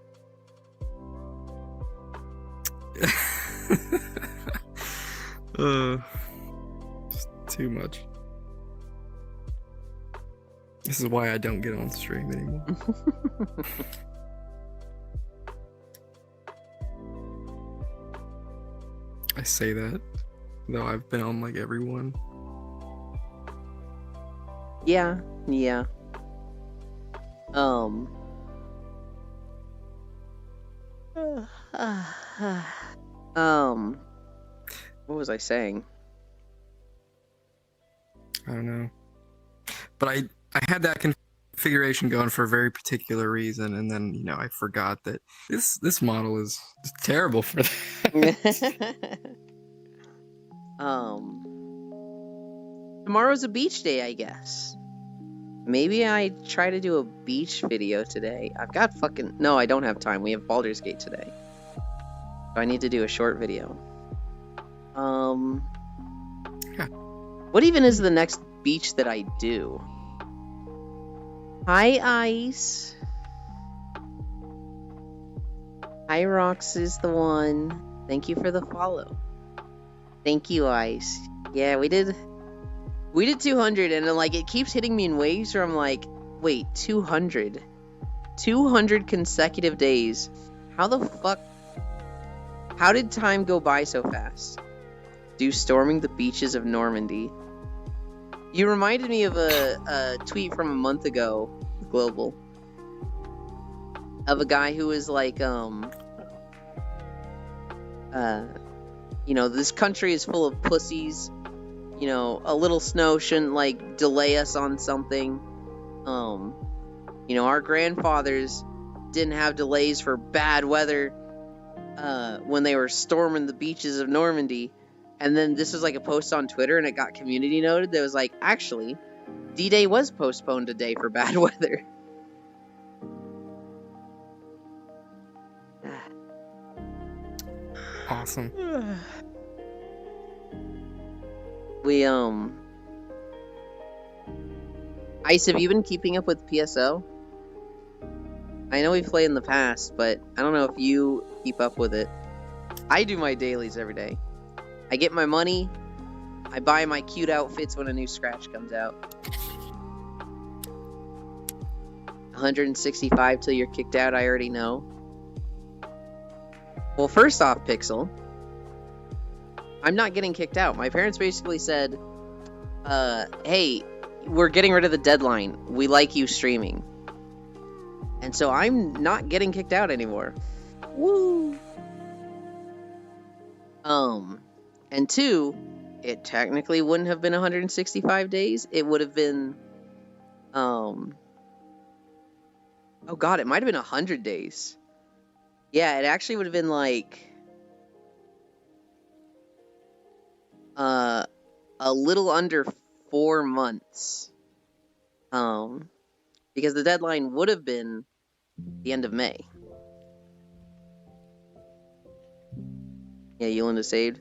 Just too much. This is why I don't get on stream anymore. I say that, though I've been on like every one. Yeah. What was I saying? I don't know. But I had that configuration going for a very particular reason, and then, you know, I forgot that this model is terrible for that. Tomorrow's a beach day, I guess. Maybe I try to do a beach video today. I've got fucking... No, I don't have time. We have Baldur's Gate today. So I need to do a short video. Yeah. What even is the next beach that I do? Hi, Ice. Hi, Rox is the one. Thank you for the follow. Thank you, Ice. Yeah, we did 200, and then, like, it keeps hitting me in waves where I'm like, wait, 200 consecutive days. How the fuck? How did time go by so fast? Do storming the beaches of Normandy. You reminded me of a tweet from a month ago, Global, of a guy who was like, you know, this country is full of pussies. You know, a little snow shouldn't, like, delay us on something. You know, our grandfathers didn't have delays for bad weather when they were storming the beaches of Normandy. And then this was like a post on Twitter, and it got community noted that was like, actually, D-Day was postponed a day for bad weather. Awesome. We, Ice, have you been keeping up with PSO? I know we've played in the past, but I don't know if you keep up with it. I do my dailies every day. I get my money, I buy my cute outfits when a new scratch comes out. 165 till you're kicked out, I already know. Well, first off, Pixel, I'm not getting kicked out. My parents basically said, hey, we're getting rid of the deadline. We like you streaming. And so I'm not getting kicked out anymore. Woo! And two, it technically wouldn't have been 165 days. It would have been, oh god, it might have been 100 days. Yeah, it actually would have been like, a little under 4 months. Because the deadline would have been the end of May. Yeah, Yolanda saved.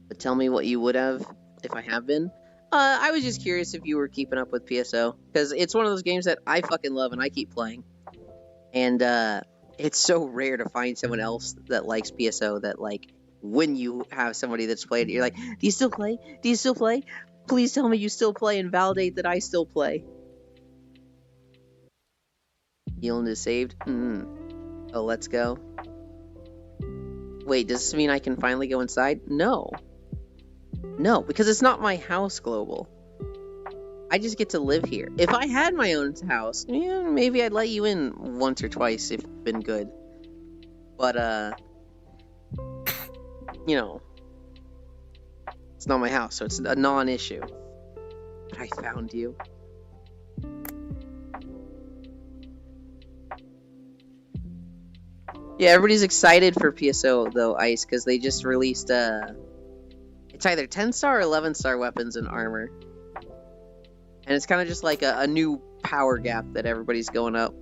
But tell me what you would have if I have been. I was just curious if you were keeping up with PSO, because it's one of those games that I fucking love and I keep playing. And it's so rare to find someone else that likes PSO that, like, when you have somebody that's played it, you're like, do you still play? Do you still play? Please tell me you still play and validate that I still play. Healing is saved. Oh, let's go. Wait, does this mean I can finally go inside? No. No, because it's not my house, Global. I just get to live here. If I had my own house, yeah, maybe I'd let you in once or twice if it's been good. But, you know, it's not my house, so it's a non-issue. But I found you. Yeah, everybody's excited for PSO, though, Ice, because they just released, it's either 10-star or 11-star weapons and armor. And it's kind of just like a new power gap that everybody's going up.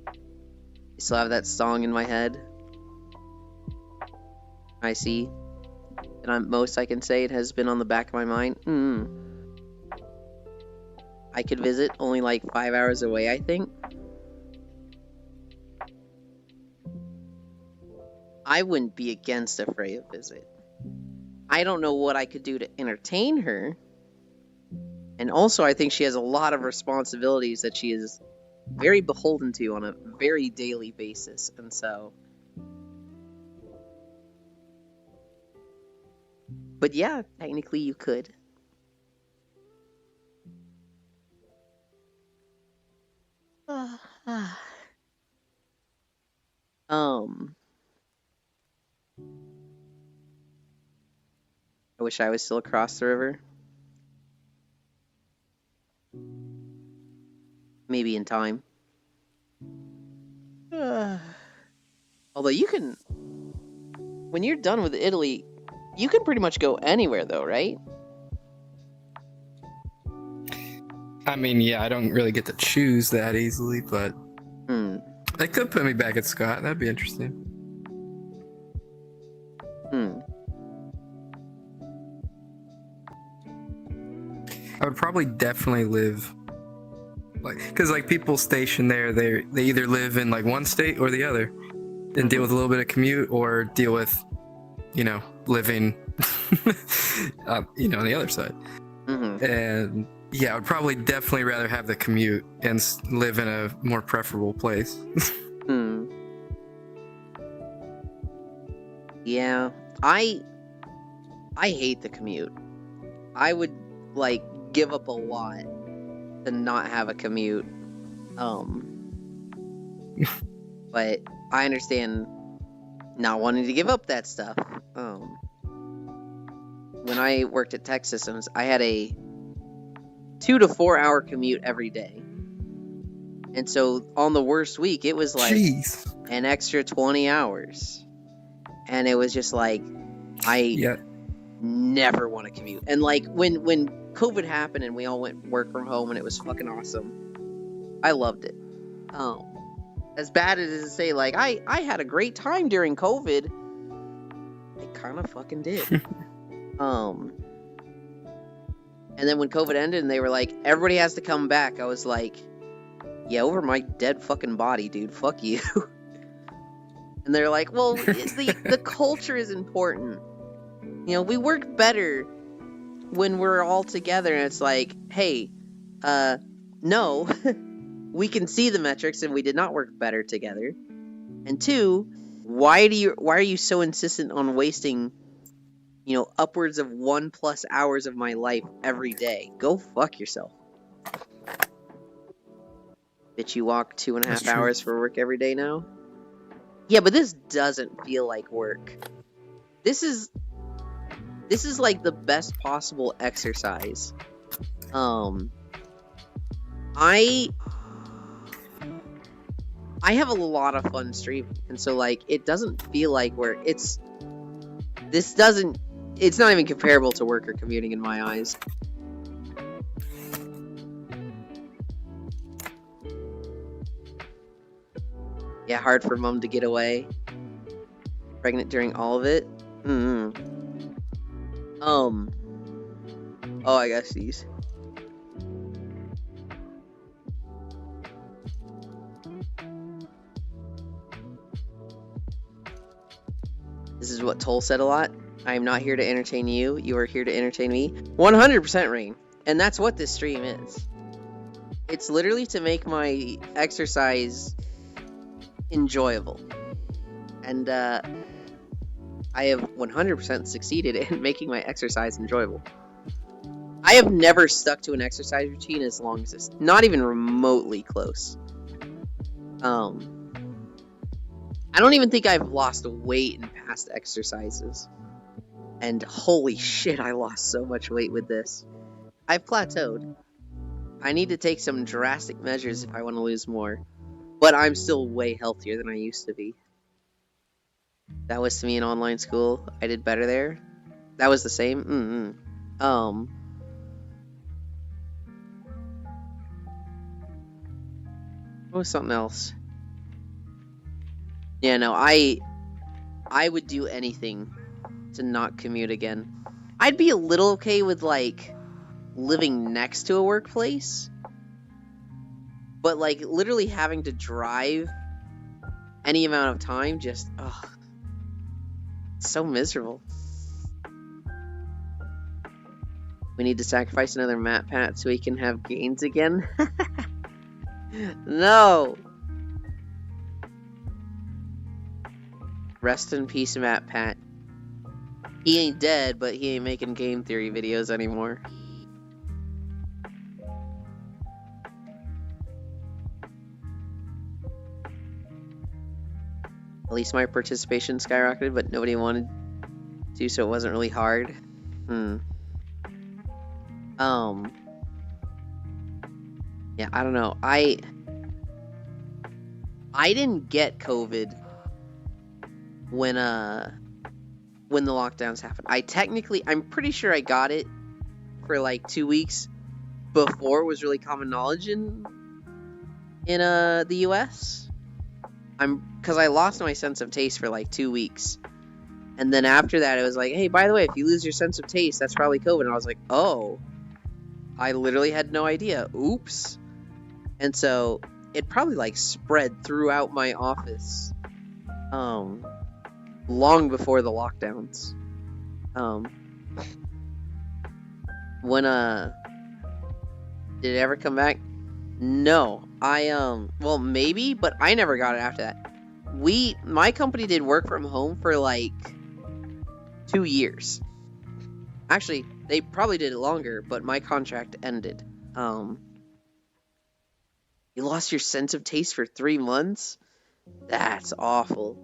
I still have that song in my head. I see. And most I can say it has been on the back of my mind. I could visit, only like 5 hours away, I think. I wouldn't be against a Freya visit. I don't know what I could do to entertain her. And also, I think she has a lot of responsibilities that she is very beholden to on a very daily basis. And so... But yeah, technically you could. I wish I was still across the river. Maybe in time. Although you can... When you're done with Italy, you can pretty much go anywhere though, right? I mean, yeah, I don't really get to choose that easily, but they could put me back at Scott. That'd be interesting. I would probably definitely live, like, because like people stationed there, they either live in like one state or the other, and deal with a little bit of commute, or deal with, you know, living, you know, on the other side. And yeah, I would probably definitely rather have the commute and live in a more preferable place. Yeah, I hate the commute. I would like give up a lot to not have a commute. But I understand not wanting to give up that stuff. When I worked at Tech Systems, I had a 2 to 4 hour commute every day. And so on the worst week, it was like an extra 20 hours. And it was just like, I never want to commute. And like when COVID happened and we all went work from home and it was fucking awesome, I loved it. As bad as it is to say, like, I had a great time during COVID. I kind of fucking did. And then when COVID ended and they were like, everybody has to come back, I was like, yeah, over my dead fucking body, dude. Fuck you. And they're like, well, the culture is important. You know, we work better when we're all together. And it's like, hey, no, we can see the metrics and we did not work better together. And two, why are you so insistent on wasting, you know, upwards of 1+ hours of my life every day? Go fuck yourself. Bitch, you walk 2.5 hours for work every day now? Yeah, but this doesn't feel like work. This is like the best possible exercise. I have a lot of fun streaming, and so like it doesn't feel like work. It's not even comparable to work or commuting in my eyes. Yeah, hard for mom to get away. Pregnant during all of it. Oh, I got these. This is what Toll said a lot. I am not here to entertain you. You are here to entertain me. 100% Rain. And that's what this stream is. It's literally to make my exercise enjoyable. And I have 100% succeeded in making my exercise enjoyable. I have never stuck to an exercise routine as long as this. Not even remotely close. I don't even think I've lost weight in past exercises. And holy shit, I lost so much weight with this. I've plateaued. I need to take some drastic measures if I want to lose more. But I'm still way healthier than I used to be. That was to me in online school. I did better there. That was the same. What was something else? Yeah, no, I would do anything to not commute again. I'd be a little okay with, like, living next to a workplace. But, like, literally having to drive any amount of time, just, ugh. It's so miserable. We need to sacrifice another MatPat so we can have gains again. No! Rest in peace, MatPat. He ain't dead, but he ain't making game theory videos anymore. At least my participation skyrocketed, but nobody wanted to, so it wasn't really hard. Yeah, I don't know. I didn't get COVID when the lockdowns happened. I'm pretty sure I got it for like 2 weeks before it was really common knowledge in the US. Because I lost my sense of taste for like 2 weeks. And then after that, it was like, hey, by the way, if you lose your sense of taste, that's probably COVID. And I was like, oh, I literally had no idea. Oops. And so it probably like spread throughout my office long before the lockdowns. When did it ever come back? No. Well, maybe, but I never got it after that. My company did work from home for like 2 years. Actually, they probably did it longer, but my contract ended. You lost your sense of taste for 3 months? That's awful.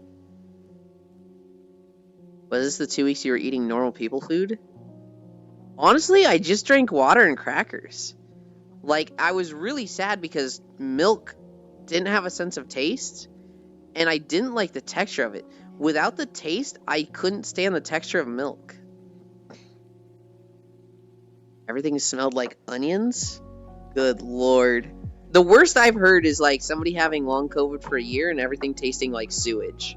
Was this the 2 weeks you were eating normal people food? Honestly, I just drank water and crackers. Like, I was really sad because milk didn't have a sense of taste, and I didn't like the texture of it. Without the taste, I couldn't stand the texture of milk. Everything smelled like onions? Good lord. The worst I've heard is like somebody having long COVID for a year and everything tasting like sewage.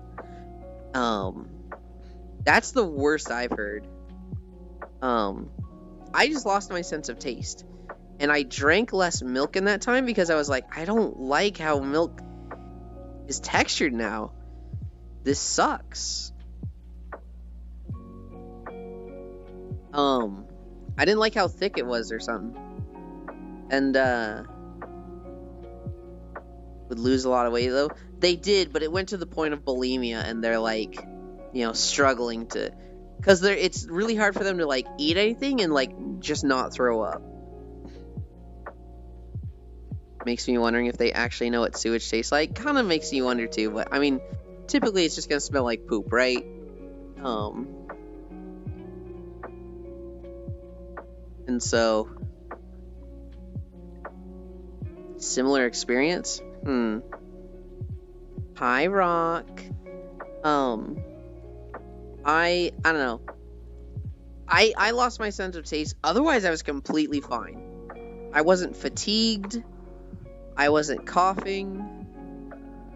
That's the worst I've heard. I just lost my sense of taste. And I drank less milk in that time because I was like, I don't like how milk is textured now. This sucks. I didn't like how thick it was or something. And, would lose a lot of weight though. They did, but it went to the point of bulimia and they're like, you know, struggling to, because it's really hard for them to like eat anything and like just not throw up. Makes me wondering if they actually know what sewage tastes like. Kind of makes me wonder too, but I mean, typically it's just gonna smell like poop, right? And so, similar experience? Hi, Rock. I don't know. I lost my sense of taste. Otherwise, I was completely fine. I wasn't fatigued. I wasn't coughing.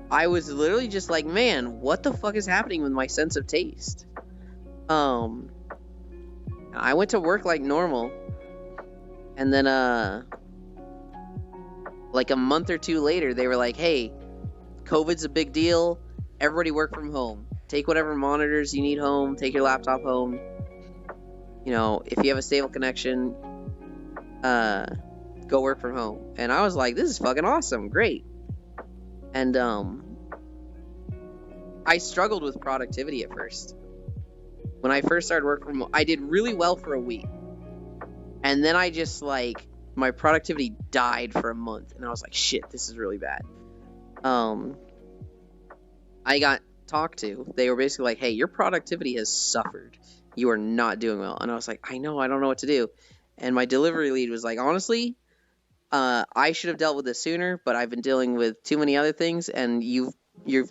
I was literally just like, man, what the fuck is happening with my sense of taste? I went to work like normal. And then, like a month or two later, they were like, hey, COVID's a big deal. Everybody work from home. take whatever monitors you need home, take your laptop home. You know, if you have a stable connection, go work from home. And I was like, this is fucking awesome, great. And I struggled with productivity at first. When I first started working from home, I did really well for a week. And then I just like, my productivity died for a month. And I was like, shit, this is really bad. I got talked to. They were basically like, hey, your productivity has suffered. You are not doing well. And I was like, I know, I don't know what to do. And my delivery lead was like, honestly, I should have dealt with this sooner, but I've been dealing with too many other things, and you've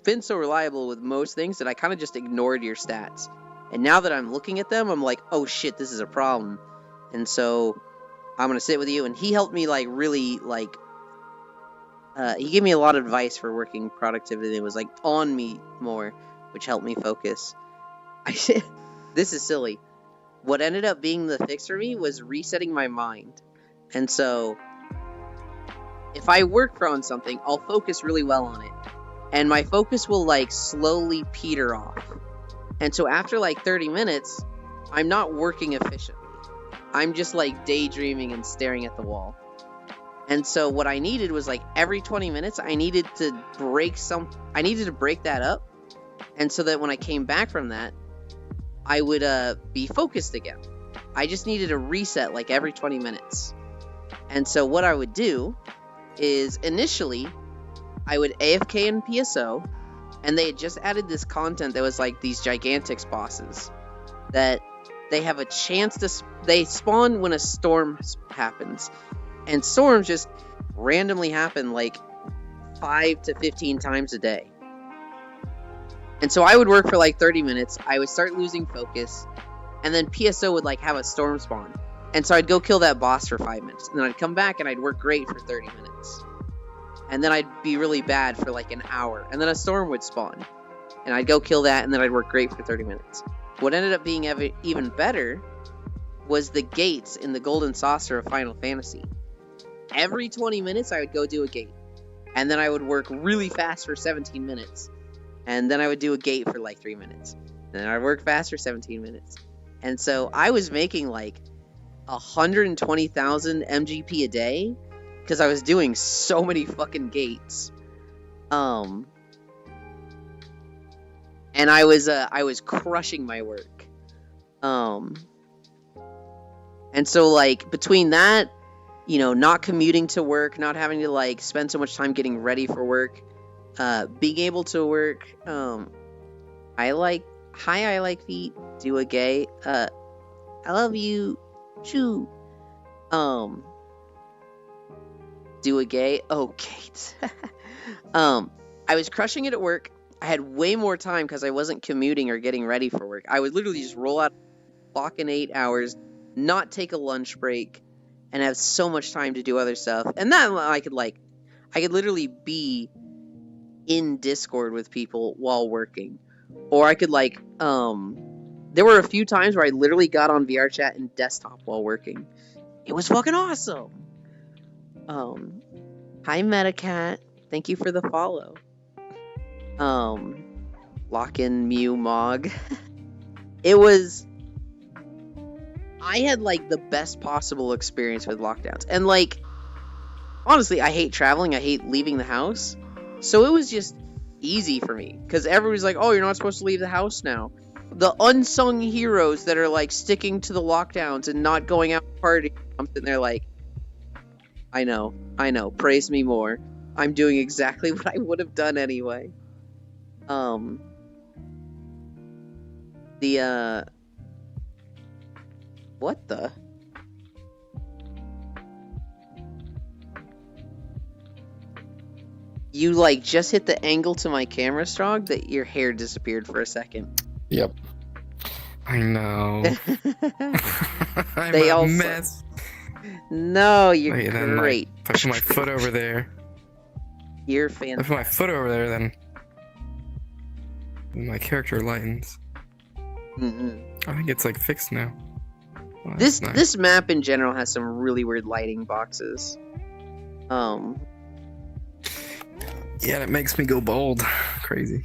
been so reliable with most things that I kind of just ignored your stats. And now that I'm looking at them, I'm like, oh shit, this is a problem. And so I'm gonna sit with you. And he helped me like really like. He gave me a lot of advice for working productivity. It was like on me more, which helped me focus. This is silly. What ended up being the fix for me was resetting my mind. And so if I work on something, I'll focus really well on it. And my focus will like slowly peter off. And so after like 30 minutes, I'm not working efficiently. I'm just like daydreaming and staring at the wall. And so what I needed was like every 20 minutes, I needed to break that up. And so that when I came back from that, I would be focused again. I just needed a reset like every 20 minutes. And so what I would do is initially I would AFK in PSO, and they had just added this content that was like these Gigantics bosses that they have a chance to they spawn when a storm happens. And storms just randomly happen like 5 to 15 times a day. And so I would work for like 30 minutes. I would start losing focus. And then PSO would like have a storm spawn. And so I'd go kill that boss for 5 minutes. And then I'd come back and I'd work great for 30 minutes. And then I'd be really bad for like an hour. And then a storm would spawn. And I'd go kill that and then I'd work great for 30 minutes. What ended up being even better was the gates in the Golden Saucer of Final Fantasy. Every 20 minutes I would go do a gate. And then I would work really fast for 17 minutes. And then I would do a gate for like 3 minutes. And then I'd work fast for 17 minutes. And so I was making like 120,000 MGP a day because I was doing so many fucking gates. And I was crushing my work. And so like between that, you know, not commuting to work, not having to like spend so much time getting ready for work, being able to work, I like feet, do a gay, I love you, choo, do a gay, oh, Kate. I was crushing it at work. I had way more time because I wasn't commuting or getting ready for work. I would literally just roll out, clock in 8 hours, not take a lunch break, and have so much time to do other stuff. And then I could literally be in Discord with people while working. Or I could like, there were a few times where I literally got on VRChat and desktop while working. It was fucking awesome. Hi Metacat, thank you for the follow. Lock-in Mew Mog. I had like the best possible experience with lockdowns. And like, honestly, I hate traveling, I hate leaving the house. So it was just easy for me. Because everybody's like, oh, you're not supposed to leave the house now. The unsung heroes that are like sticking to the lockdowns and not going out partying. I'm sitting there like, I know, praise me more. I'm doing exactly what I would have done anyway. What the? You like just hit the angle to my camera, Strong, that your hair disappeared for a second. Yep. I know. I'm They a also... mess. No, you're Wait, then, great. Like, if I put my foot over there. You're If I fantastic. put my foot over there, then my character lightens. Mm-mm. I think it's like fixed now. Oh, This that's nice. this map in general has some really weird lighting boxes. Yeah, it makes me go bald. Crazy.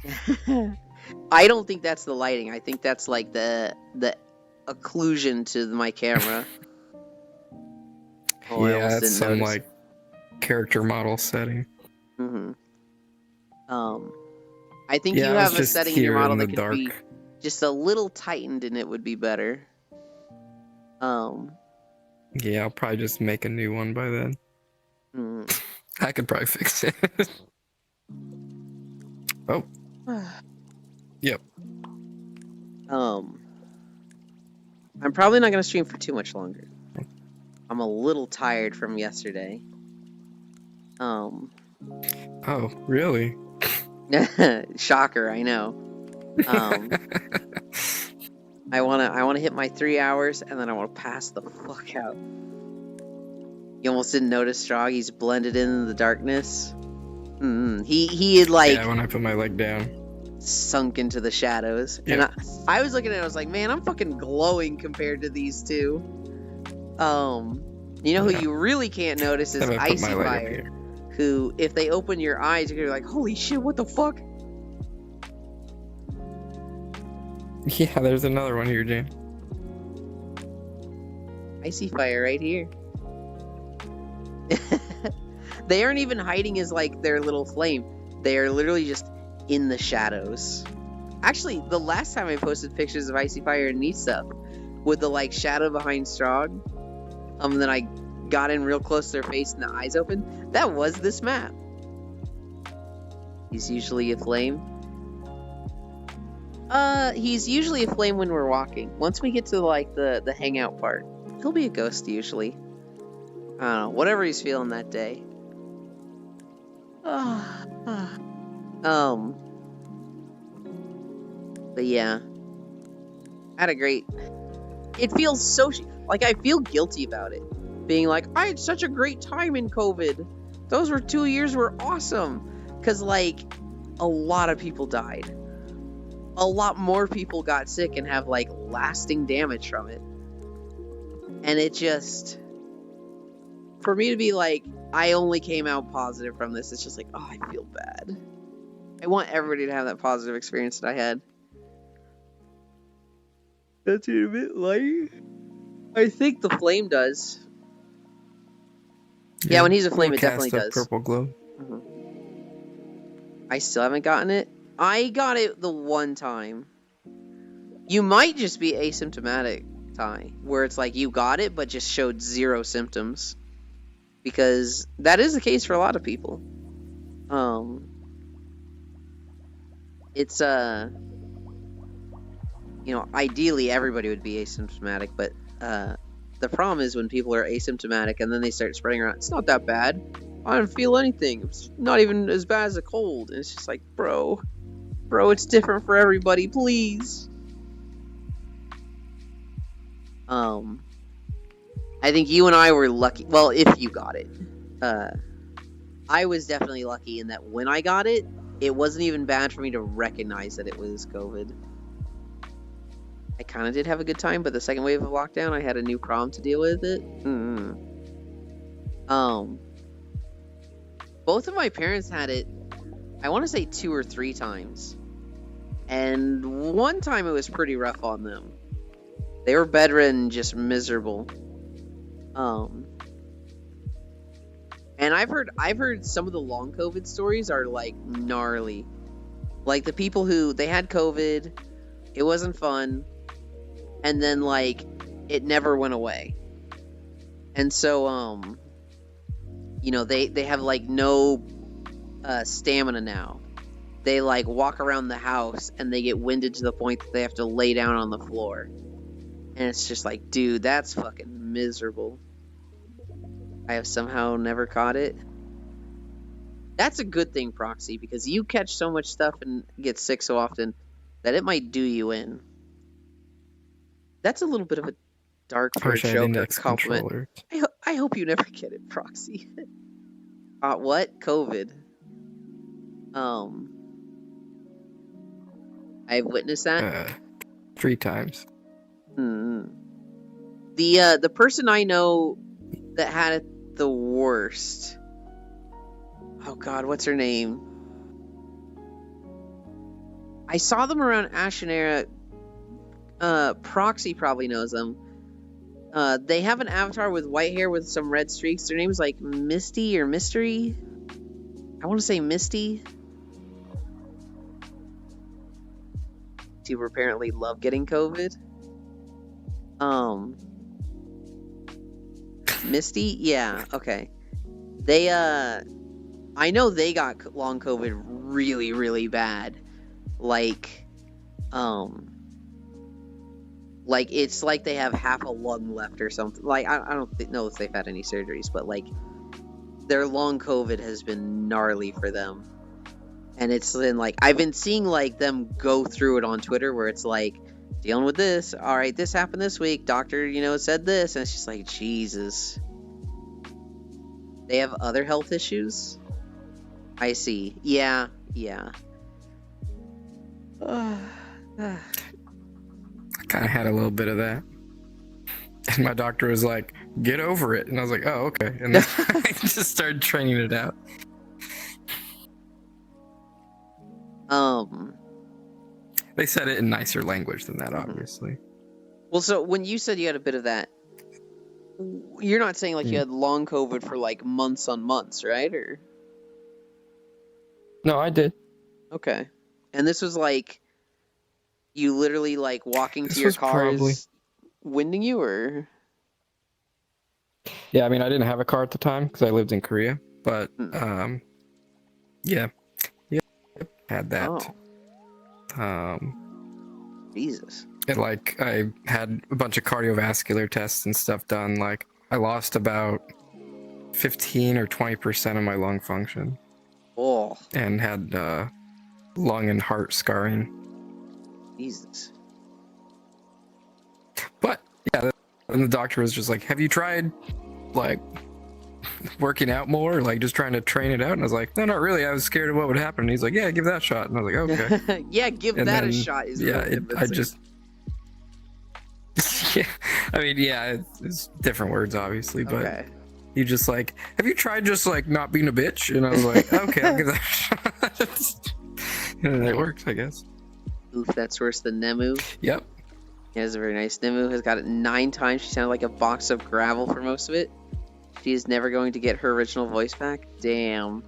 I don't think that's the lighting. I think that's like the occlusion to my camera. Oh, I Yeah, almost that's didn't some notice. like character model setting. Mm-hmm. I think Yeah, you I was have a just setting in your here model in the that could be dark. just a little tightened, and it would be better. Yeah, I'll probably just make a new one by then. Mm. I could probably fix it. Oh, yep. I'm probably not gonna stream for too much longer. I'm a little tired from yesterday. Oh, really? Shocker, I know. I wanna hit my 3 hours, and then I wanna pass the fuck out. You almost didn't notice Stroggy's blended in the darkness. He had like Yeah, when I put my leg down. sunk into the shadows, Yeah. and I was looking at it. I was like, man, I'm fucking glowing compared to these two. You know who Yeah. you really can't notice is Have I put Icy my leg up Fire. here? Who, if they open your eyes, you're gonna be like, holy shit, what the fuck? Yeah, there's another one here, Jane. Icy Fire right here. They aren't even hiding as like their little flame. They are literally just in the shadows. Actually, the last time I posted pictures of Icy Fire and neat stuff with the like shadow behind Strog, then I got in real close to their face and the eyes open. That was this map. He's usually a flame. He's usually a flame when we're walking. Once we get to like the hangout part, he'll be a ghost usually. I don't know, whatever he's feeling that day. But yeah, I had a great. It feels so like I feel guilty about it, being like I had such a great time in COVID. Those 2 years were awesome, cause like a lot of people died. A lot more people got sick and have like lasting damage from it. And it just, for me to be like, I only came out positive from this, it's just like, oh, I feel bad. I want everybody to have that positive experience that I had. That's a bit light. I think the flame does. Yeah, when he's a flame, We'll it definitely cast a does. purple glow. I still haven't gotten it. I got it the one time. You might just be asymptomatic, Ty, where it's like you got it but just showed 0 symptoms. Because that is the case for a lot of people. It's ideally everybody would be asymptomatic, but the problem is when people are asymptomatic and then they start spreading around. It's not that bad. I don't feel anything. It's not even as bad as a cold. And it's just like, bro, it's different for everybody. Please. I think you and I were lucky. Well, if you got it, I was definitely lucky in that when I got it, it wasn't even bad for me to recognize that it was COVID. I kind of did have a good time, but the second wave of lockdown, I had a new problem to deal with it. Both of my parents had it, I want to say 2 or 3 times. And one time it was pretty rough on them. They were bedridden, just miserable. And I've heard some of the long COVID stories are like gnarly. Like the people who they had COVID, it wasn't fun, and then like it never went away. And so they have like no stamina now. They like walk around the house and they get winded to the point that they have to lay down on the floor. And it's just like, dude, that's fucking miserable. I have somehow never caught it. That's a good thing, Proxy, because you catch so much stuff and get sick so often that it might do you in. That's a little bit of a dark for a Joker compliment. I hope you never get it, Proxy. What? COVID. I've witnessed that. 3 times. The person I know that had it the worst. Oh God, what's her name? I saw them around Ashenera. Proxy probably knows them. They have an avatar with white hair with some red streaks. Their name's like Misty or Mystery. I want to say Misty. People apparently love getting COVID. Misty? Yeah, okay. They, I know they got long COVID really, really bad. Like it's like they have half a lung left or something. Like, I don't know if they've had any surgeries, but like, their long COVID has been gnarly for them. And it's been like, I've been seeing like them go through it on Twitter where it's like, dealing with this. All right, this happened this week. Doctor, said this. And it's just like, Jesus. They have other health issues? I see. Yeah. I kind of had a little bit of that. And my doctor was like, get over it. And I was like, oh, okay. And then I just started training it out. They said it in nicer language than that, obviously. Well, so when you said you had a bit of that, you're not saying like you had long COVID for like months on months, right? Or no, I did. Okay. And this was like you literally like walking to your car is winding you, or? Yeah, I mean, I didn't have a car at the time because I lived in Korea, but yeah, had that. Jesus. Like, I had a bunch of cardiovascular tests and stuff done. Like, I lost about 15 or 20% of my lung function. Oh. And had lung and heart scarring. Jesus. But yeah, and the doctor was just like, "Have you tried like working out more, like just trying to train it out?" And I was like, "No, not really. I was scared of what would happen." And he's like, "Yeah, give that a shot." And I was like, "Okay." Yeah, give and that then, a shot. Is yeah, really I just yeah, I mean, yeah, it's different words, obviously, but okay. He just like, "Have you tried just like not being a bitch?" And I was like, "Okay, I'll give that a shot." And it works, I guess. Oof, that's worse than Nemu. Yep. He has a very nice Nemu. Has got it 9 times. She sounded like a box of gravel for most of it. She is never going to get her original voice back. Damn.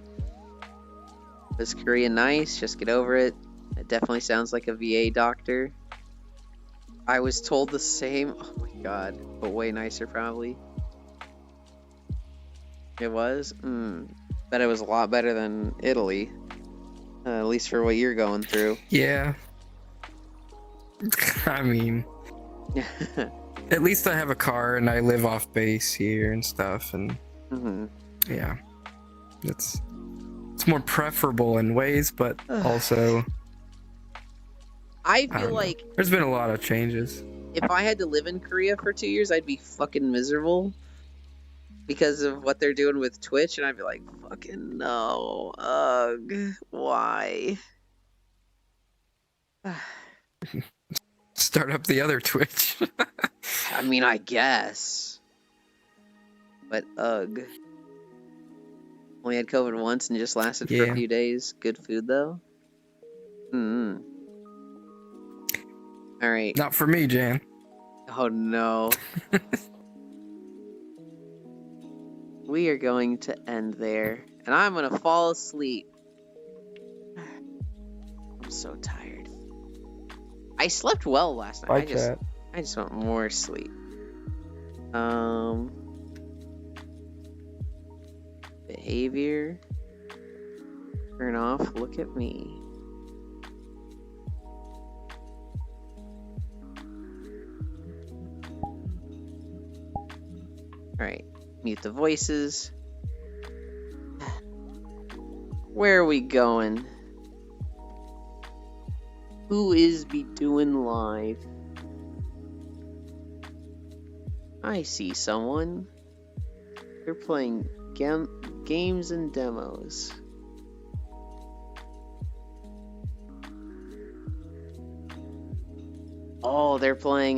Is Korean nice? Just get over it. It definitely sounds like a VA doctor. I was told the same. Oh my god. But way nicer, probably. It was? Bet it was a lot better than Italy. At least for what you're going through. Yeah. I mean, at least I have a car and I live off base here and stuff, and yeah, it's more preferable in ways, but also I feel like there's been a lot of changes. If I had to live in Korea for 2 years, I'd be fucking miserable because of what they're doing with Twitch, and I'd be like, fucking no, ugh, why? Start up the other Twitch. I mean, I guess. But ugh. Only had COVID once and just lasted for a few days. Good food though. Alright. Not for me, Jan. Oh no. We are going to end there. And I'm gonna fall asleep. I'm so tired. I slept well last night. I just want more sleep. Behavior. Turn off. Look at me. Alright. Mute the voices. Where are we going? Who is be doing live? I see someone. They're playing games and demos. Oh, they're playing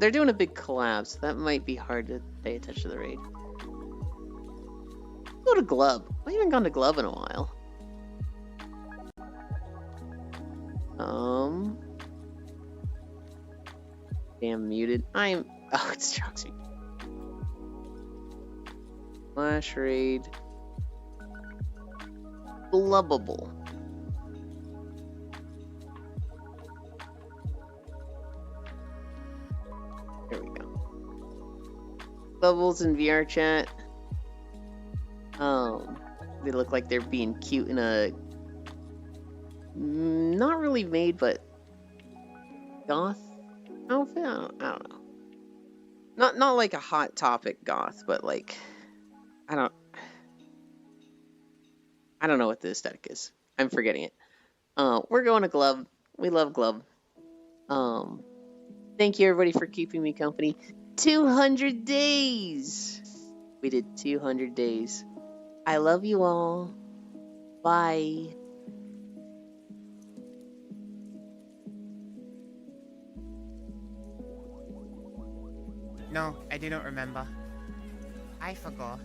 they're doing a big collab, so that might be hard to pay attention to the raid. Go to Glub. I haven't gone to Glub in a while. Damn muted. Oh, it's Joxy. Flash raid. Blubbable. There we go. Bubbles in VR chat. They look like they're being cute in a not really made, but goth outfit. I don't know. Not like a hot topic goth, but like I don't know what the aesthetic is. I'm forgetting it. We're going to Glub. We love Glub. Thank you everybody for keeping me company. 200 days. We did 200 days. I love you all. Bye. No, I do not remember. I forgot.